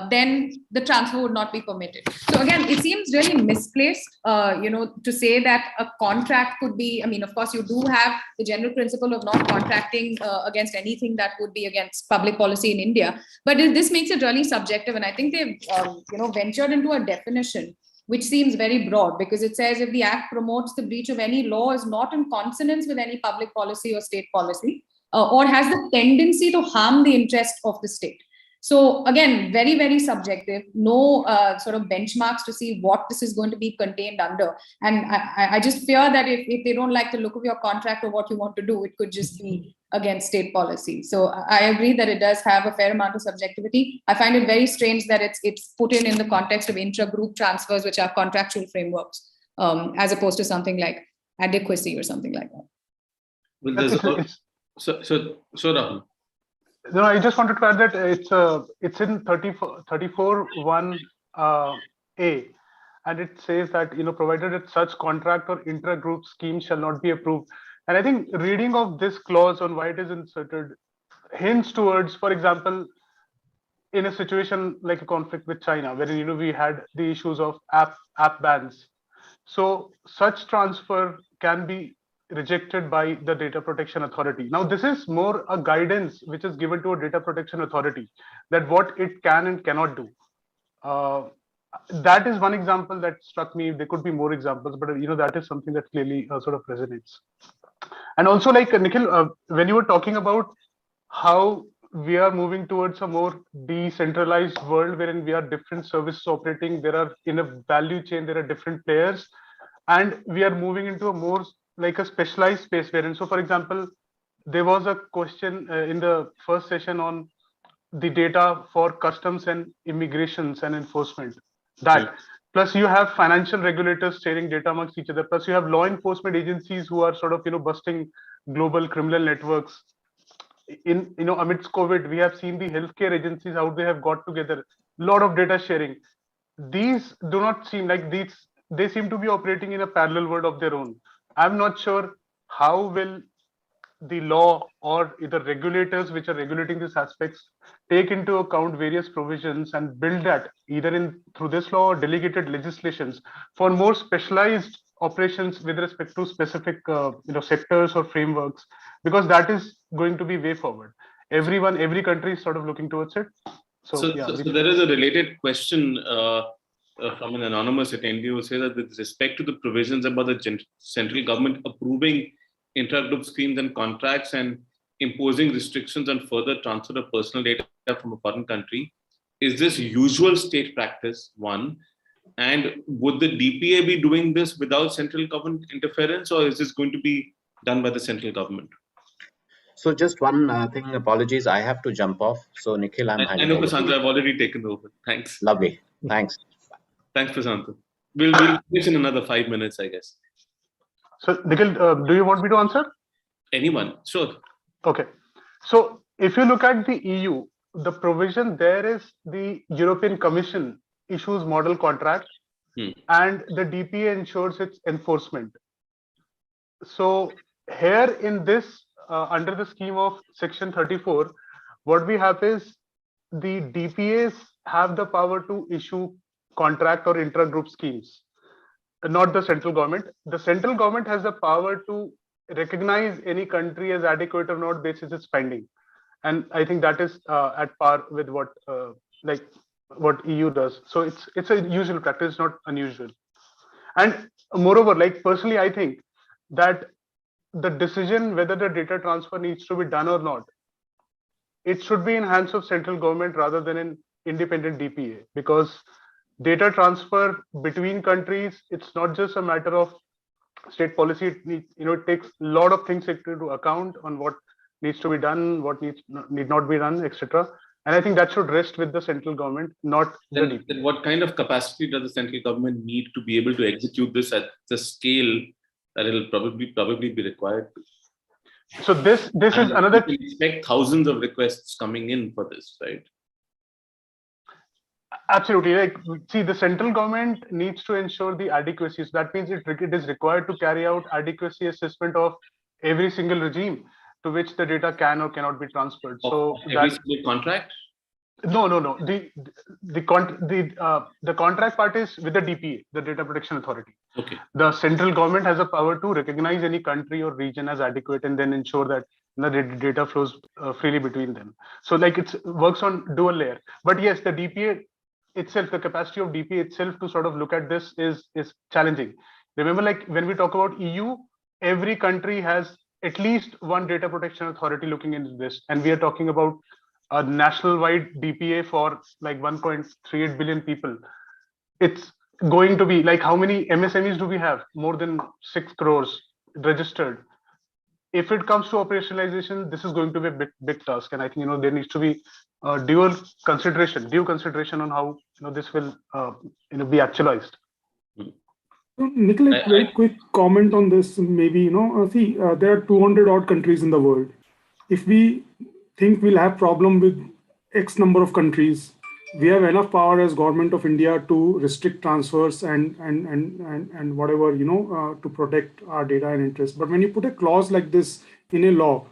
then the transfer would not be permitted. So again, it seems really misplaced, to say that a contract could be, I mean, of course, you do have the general principle of not contracting against anything that would be against public policy in India. But this makes it really subjective. And I think they've, ventured into a definition which seems very broad, because it says if the act promotes the breach of any law is not in consonance with any public policy or state policy, or has the tendency to harm the interest of the state. So again, very, very subjective, no sort of benchmarks to see what this is going to be contained under. And I just fear that if they don't like the look of your contract or what you want to do, it could just be against state policy. So I agree that it does have a fair amount of subjectivity. I find it very strange that it's put in the context of intra-group transfers, which are contractual frameworks, as opposed to something like adequacy or something like that. Well, there's so Rahul. No, I just wanted to add that it's in 34(1)(a), and it says that provided that such contract or intra-group scheme shall not be approved. And I think reading of this clause on why it is inserted hints towards, for example, in a situation like a conflict with China, where we had the issues of app bans. So such transfer can be rejected by the data protection authority. Now, this is more a guidance which is given to a data protection authority, that what it can and cannot do. That is one example that struck me. There could be more examples, but that is something that clearly sort of resonates. And also, like Nikhil, when you were talking about how we are moving towards a more decentralized world wherein we are different services operating, there are in a value chain, there are different players, and we are moving into a more like a specialized space wherein, so for example, there was a question in the first session on the data for customs and immigrations and enforcement. That plus you have financial regulators sharing data amongst each other. Plus you have law enforcement agencies who are sort of busting global criminal networks. In amidst COVID, we have seen the healthcare agencies how they have got together. lot of data sharing. These do not seem like they seem to be operating in a parallel world of their own. I'm not sure how will the law or either regulators which are regulating these aspects take into account various provisions and build that either through this law or delegated legislations for more specialized operations with respect to specific sectors or frameworks, because that is going to be way forward. Every country is sort of looking towards it. So there is a related question from an anonymous attendee who says that with respect to the provisions about the central government approving intra-group schemes and contracts and imposing restrictions on further transfer of personal data from a foreign country, is this usual state practice, one? And would the DPA be doing this without central government interference, or is this going to be done by the central government? So just one thing, apologies, I have to jump off. So Nikhil, I'm handing over. I know, over. Prasanto, I've already taken over. Thanks. Lovely. Thanks. Thanks, Prasanto. We'll finish in another 5 minutes, I guess. So Nikhil, do you want me to answer? Anyone, sure. Okay. So if you look at the EU, the provision there is the European Commission issues model contract and the DPA ensures its enforcement. So here in this, under the scheme of section 34, what we have is the DPAs have the power to issue contract or intra-group schemes, not the central government. The central government has the power to recognize any country as adequate or not basis its spending. And I think that is at par with what EU does. So it's a usual practice, not unusual. And moreover, like personally, I think that the decision whether the data transfer needs to be done or not, it should be in hands of central government rather than an independent DPA, because data transfer between countries, it's not just a matter of state policy. It takes a lot of things into account on what needs to be done, what need not be done, etc. And I think that should rest with the central government, not the DPA. Then what kind of capacity does the central government need to be able to execute this at the scale that it will probably be required? So this is another. You can expect thousands of requests coming in for this, right? Absolutely. Like, see, the central government needs to ensure the adequacy. So that means it is required to carry out adequacy assessment of every single regime to which the data can or cannot be transferred. So every single contract? No. The contract part is with the DPA, the Data Protection Authority. Okay. The central government has a power to recognize any country or region as adequate and then ensure that the data flows freely between them. So like it works on dual layer. But yes, the DPA itself, the capacity of DPA itself to sort of look at this is challenging. Remember, like when we talk about EU, every country has at least one data protection authority looking into this, and we are talking about a national-wide DPA for like 1.38 billion people. It's going to be like, how many MSMEs do we have? More than 6 crores registered. If it comes to operationalization, this is going to be a big task, and I think there needs to be due consideration on how this will be actualized. Nikhil, a very quick comment on this. Maybe see, there are 200 odd countries in the world. If we think we'll have problem with X number of countries, we have enough power as government of India to restrict transfers and whatever to protect our data and interests. But when you put a clause like this in a law,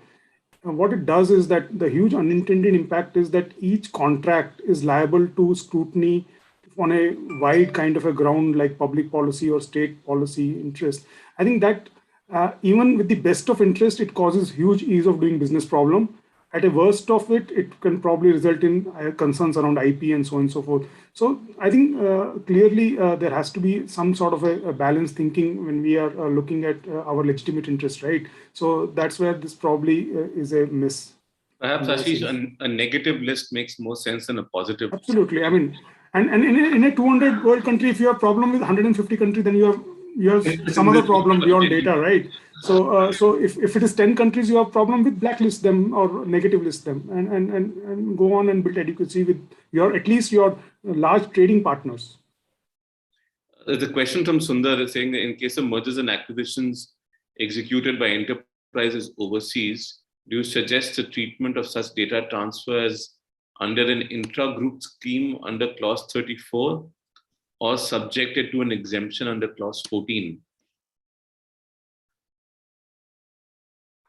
what it does is that the huge unintended impact is that each contract is liable to scrutiny on a wide kind of a ground like public policy or state policy interest. I think that even with the best of interest, it causes huge ease of doing business problem. At a worst of it, it can probably result in concerns around IP and so on and so forth. So I think clearly there has to be some sort of a balanced thinking when we are looking at our legitimate interest, right? So that's where this probably is a miss. Perhaps, Ashish, a negative list makes more sense than a positive. Absolutely. I mean, and in a 200 world country, if you have a problem with 150 countries, then you have some other problem beyond data, right? So if it is 10 countries, you have a problem with blacklist them or negative list them and go on and build adequacy with at least your large trading partners. There's a question from Sundar saying that in case of mergers and acquisitions executed by enterprises overseas, do you suggest the treatment of such data transfers under an intra-group scheme under clause 34 or subjected to an exemption under clause 14?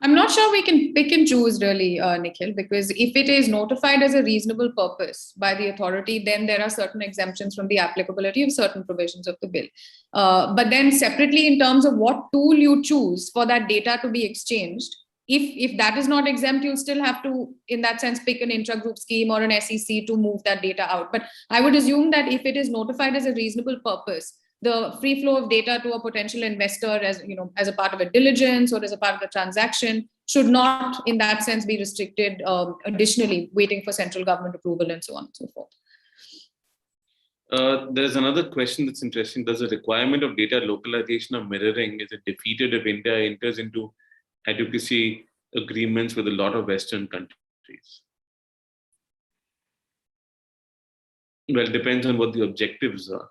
I'm not sure we can pick and choose really, Nikhil, because if it is notified as a reasonable purpose by the authority, then there are certain exemptions from the applicability of certain provisions of the bill. But then separately, in terms of what tool you choose for that data to be exchanged, if that is not exempt, you'll still have to, in that sense, pick an intra-group scheme or an SEC to move that data out. But I would assume that if it is notified as a reasonable purpose, the free flow of data to a potential investor, as you know, as a part of a diligence or as a part of the transaction, should not, in that sense, be restricted additionally, waiting for central government approval and so on and so forth. There's another question that's interesting. Does the requirement of data localization or mirroring, is it defeated if India enters into adequacy agreements with a lot of Western countries? Well, it depends on what the objectives are.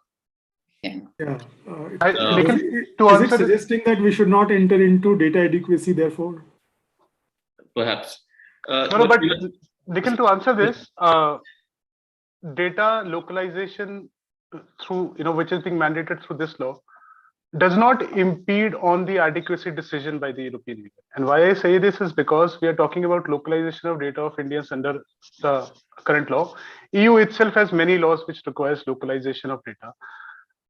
Yeah. Is it suggesting that we should not enter into data adequacy, therefore? Perhaps. No, but Nikhil, to answer this, data localization through, which is being mandated through this law, does not impede on the adequacy decision by the European Union. And why I say this is because we are talking about localization of data of Indians under the current law. EU itself has many laws which requires localization of data.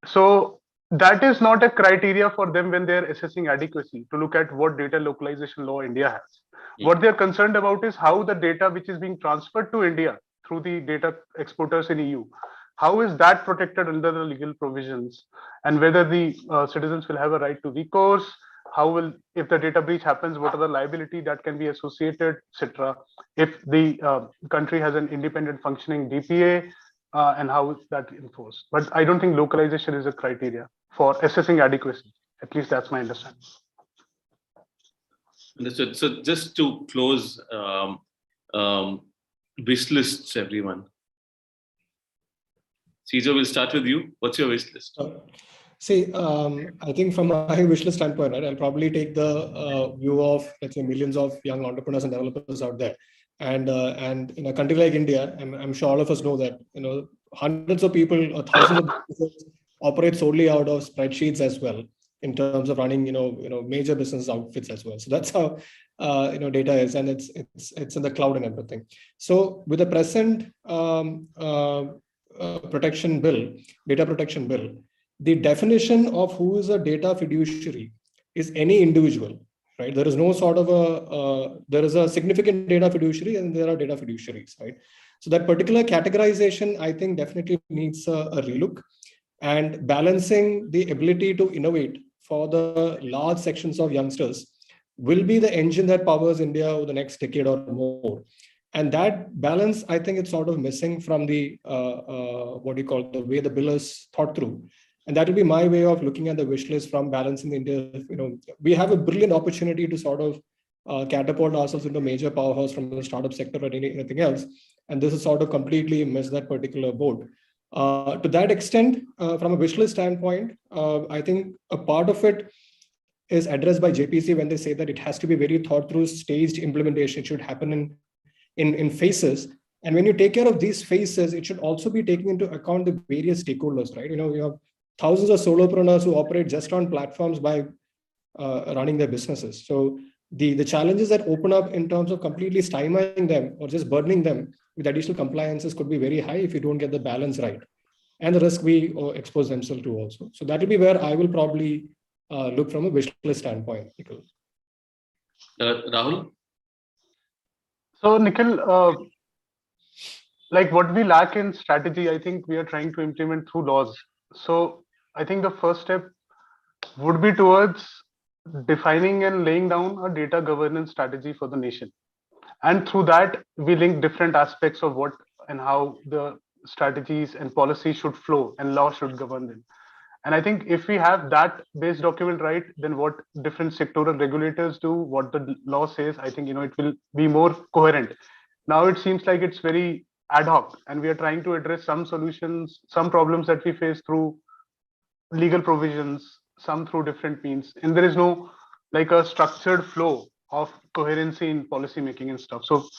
So that is not a criteria for them when they're assessing adequacy to look at what data localization law India has. What they're concerned about is how the data which is being transferred to India through the data exporters in EU, how is that protected under the legal provisions, and whether the citizens will have a right to recourse, how will, if the data breach happens, what are the liability that can be associated, etc. If the country has an independent functioning DPA, and how is that enforced. But I don't think localization is a criteria for assessing adequacy. At least that's my understanding. Understood. So just to close, wish lists, everyone. Cesar, we'll start with you. What's your wish list? See, I think from my wish list standpoint, right, I'll probably take the view of, let's say, millions of young entrepreneurs and developers out there. And in a country like India, I'm sure all of us know that, hundreds of people or thousands of businesses operate solely out of spreadsheets as well, in terms of running, major business outfits as well. So that's how, data is, and it's in the cloud and everything. So with the present protection bill, data protection bill, the definition of who is a data fiduciary is any individual, right? There is no sort of there is a significant data fiduciary and there are data fiduciaries, right? So that particular categorization, I think, definitely needs a relook, and balancing the ability to innovate for the large sections of youngsters will be the engine that powers India over the next decade or more. And that balance, I think, it's sort of missing from the, the way the bill is thought through. And that will be my way of looking at the wish list from balancing India. We have a brilliant opportunity to sort of catapult ourselves into a major powerhouse from the startup sector or anything else. And this is sort of completely missed that particular boat. To that extent, from a wish list standpoint, I think a part of it is addressed by JPC when they say that it has to be very thought through, staged implementation. It should happen in phases. And when you take care of these phases, it should also be taking into account the various stakeholders, right? You have thousands of solopreneurs who operate just on platforms by running their businesses. So the challenges that open up in terms of completely stymieing them or just burdening them with additional compliances could be very high if you don't get the balance right, and the risk we expose themselves to also. So that will be where I will probably look from a wish list standpoint. Rahul? So Nikhil, like what we lack in strategy, I think we are trying to implement through laws. So I think the first step would be towards defining and laying down a data governance strategy for the nation. And through that, we link different aspects of what and how the strategies and policies should flow and law should govern them. And I think if we have that base document right, then what different sectoral regulators do, what the law says, I think, it will be more coherent. Now it seems like it's very ad hoc, and we are trying to address some solutions, some problems that we face through legal provisions, some through different means, and there is no like a structured flow of coherency in policy making and stuff. So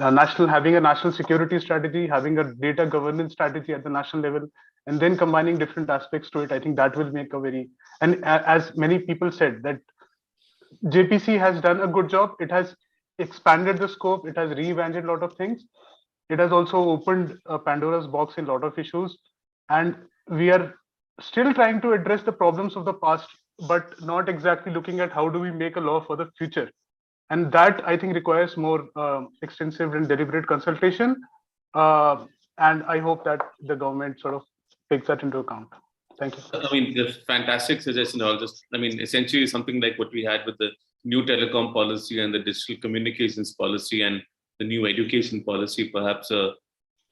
having a national security strategy, having a data governance strategy at the national level, and then combining different aspects to it. I think that will make as many people said, that JPC has done a good job. It has expanded the scope. It has reimagined a lot of things. It has also opened Pandora's box in a lot of issues. And we are still trying to address the problems of the past, but not exactly looking at how do we make a law for the future. And that, I think, requires more extensive and deliberate consultation. And I hope that the government sort of takes that into account. Thank you. I mean, the fantastic suggestion. Essentially something like what we had with the new telecom policy and the digital communications policy and the new education policy, perhaps a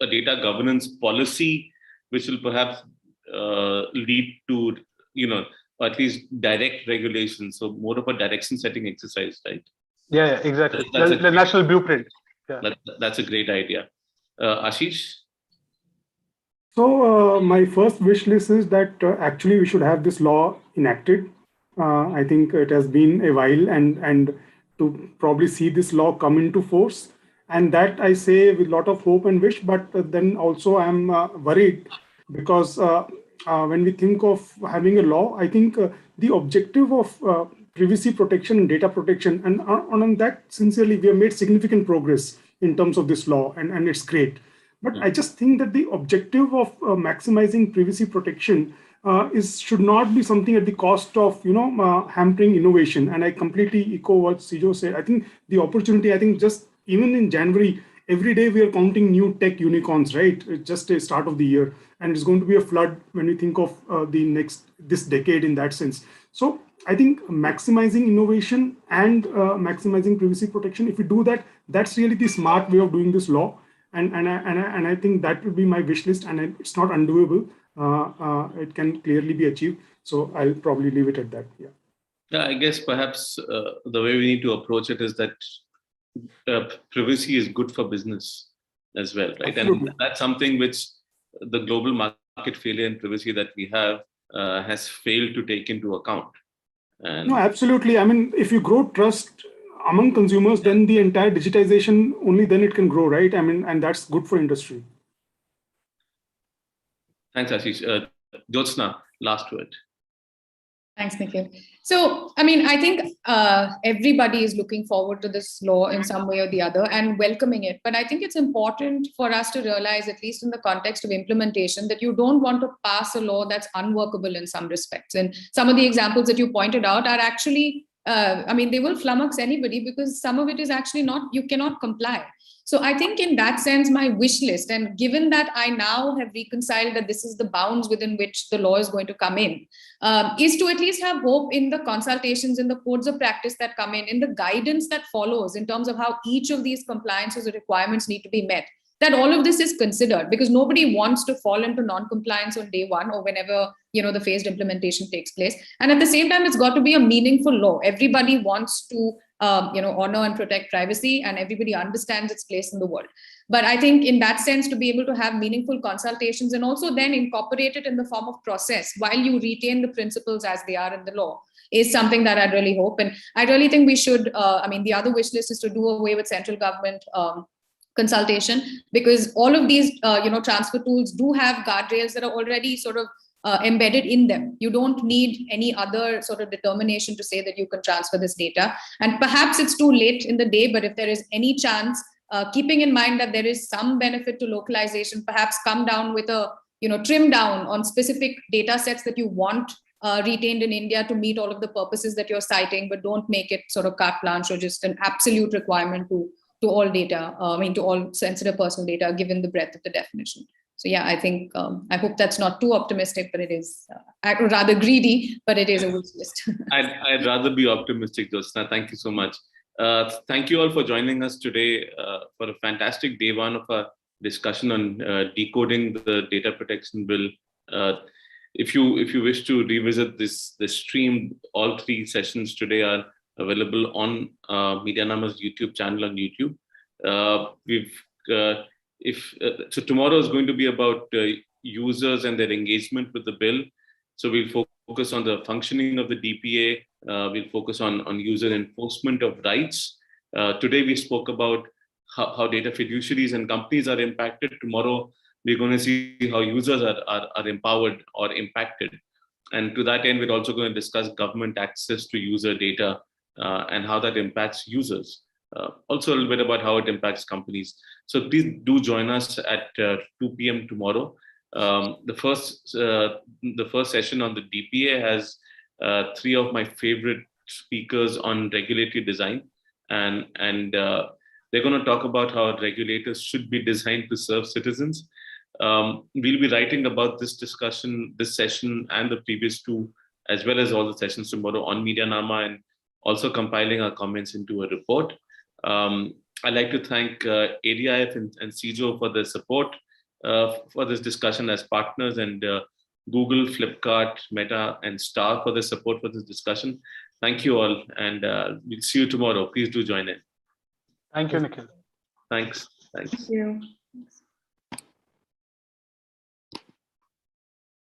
data governance policy, which will perhaps lead to, or at least direct regulation. So more of a direction setting exercise, right? Yeah, exactly. The national blueprint. Yeah. That's a great idea. Ashish? So my first wish list is that actually we should have this law enacted. I think it has been a while, and to probably see this law come into force. And that I say with a lot of hope and wish, but then also I'm worried because when we think of having a law, I think the objective of privacy protection and data protection, and on that, sincerely, we have made significant progress in terms of this law, and it's great. But I just think that the objective of maximizing privacy protection should not be something at the cost of hampering innovation. And I completely echo what Sijo said. I think the opportunity, just even in January, every day we are counting new tech unicorns, right? It's just a start of the year, and it's going to be a flood when we think of this decade in that sense. So I think maximizing innovation and maximizing privacy protection, if we do that, that's really the smart way of doing this law. And I think that would be my wish list, and it's not undoable. It can clearly be achieved. So I'll probably leave it at that. Yeah. Yeah, I guess perhaps the way we need to approach it is that privacy is good for business as well, right? Absolutely. And that's something which the global market failure in privacy that we have has failed to take into account. And no, absolutely. I mean, if you grow trust among consumers, then the entire digitization, only then it can grow, right? I mean, and that's good for industry. Thanks, Ashish. Jyotsna, last word. Thanks, Nikhil. So, I mean, I think everybody is looking forward to this law in some way or the other and welcoming it. But I think it's important for us to realize, at least in the context of implementation, that you don't want to pass a law that's unworkable in some respects. And some of the examples that you pointed out are actually, they will flummox anybody because some of it is actually you cannot comply. So I think in that sense, my wish list, and given that I now have reconciled that this is the bounds within which the law is going to come in, is to at least have hope in the consultations, in the codes of practice that come in the guidance that follows in terms of how each of these compliances or requirements need to be met, that all of this is considered, because nobody wants to fall into non-compliance on day one or whenever the phased implementation takes place. And at the same time, it's got to be a meaningful law. Everybody wants to honor and protect privacy, and everybody understands its place in the world. But I think in that sense, to be able to have meaningful consultations and also then incorporate it in the form of process while you retain the principles as they are in the law is something that I really hope. And I really think we should, the other wish list is to do away with central government consultation, because all of these, transfer tools do have guardrails that are already sort of embedded in them. You don't need any other sort of determination to say that you can transfer this data. And perhaps it's too late in the day, but if there is any chance, keeping in mind that there is some benefit to localization, perhaps come down with a, trim down on specific data sets that you want retained in India to meet all of the purposes that you're citing, but don't make it sort of carte blanche or just an absolute requirement to all data, to all sensitive personal data, given the breadth of the definition. So yeah, I think, I hope that's not too optimistic, but it is rather greedy, but it is a wish list. I'd rather be optimistic, Jyotsna. Thank you so much. Thank you all for joining us today for a fantastic day one of our discussion on decoding the data protection bill. If you wish to revisit this stream, all 3 sessions today are available on MediaNama's YouTube channel on YouTube. So tomorrow is going to be about users and their engagement with the bill. So we'll focus on the functioning of the DPA. We'll focus on user enforcement of rights. Today we spoke about how data fiduciaries and companies are impacted. Tomorrow, we're going to see how users are empowered or impacted. And to that end, we're also going to discuss government access to user data and how that impacts users. Also a little bit about how it impacts companies. So please do join us at 2 p.m. tomorrow. The first session on the DPA has 3 of my favorite speakers on regulatory design, and they're going to talk about how regulators should be designed to serve citizens. We'll be writing about this discussion, this session, and the previous 2, as well as all the sessions tomorrow on MediaNama, and also compiling our comments into a report. I'd like to thank ADIF and CIJO for their support for this discussion as partners, and Google, Flipkart, Meta, and Star for their support for this discussion. Thank you all, and we'll see you tomorrow. Please do join in. Thank you, Nikhil. Thanks. Thanks. Thank you.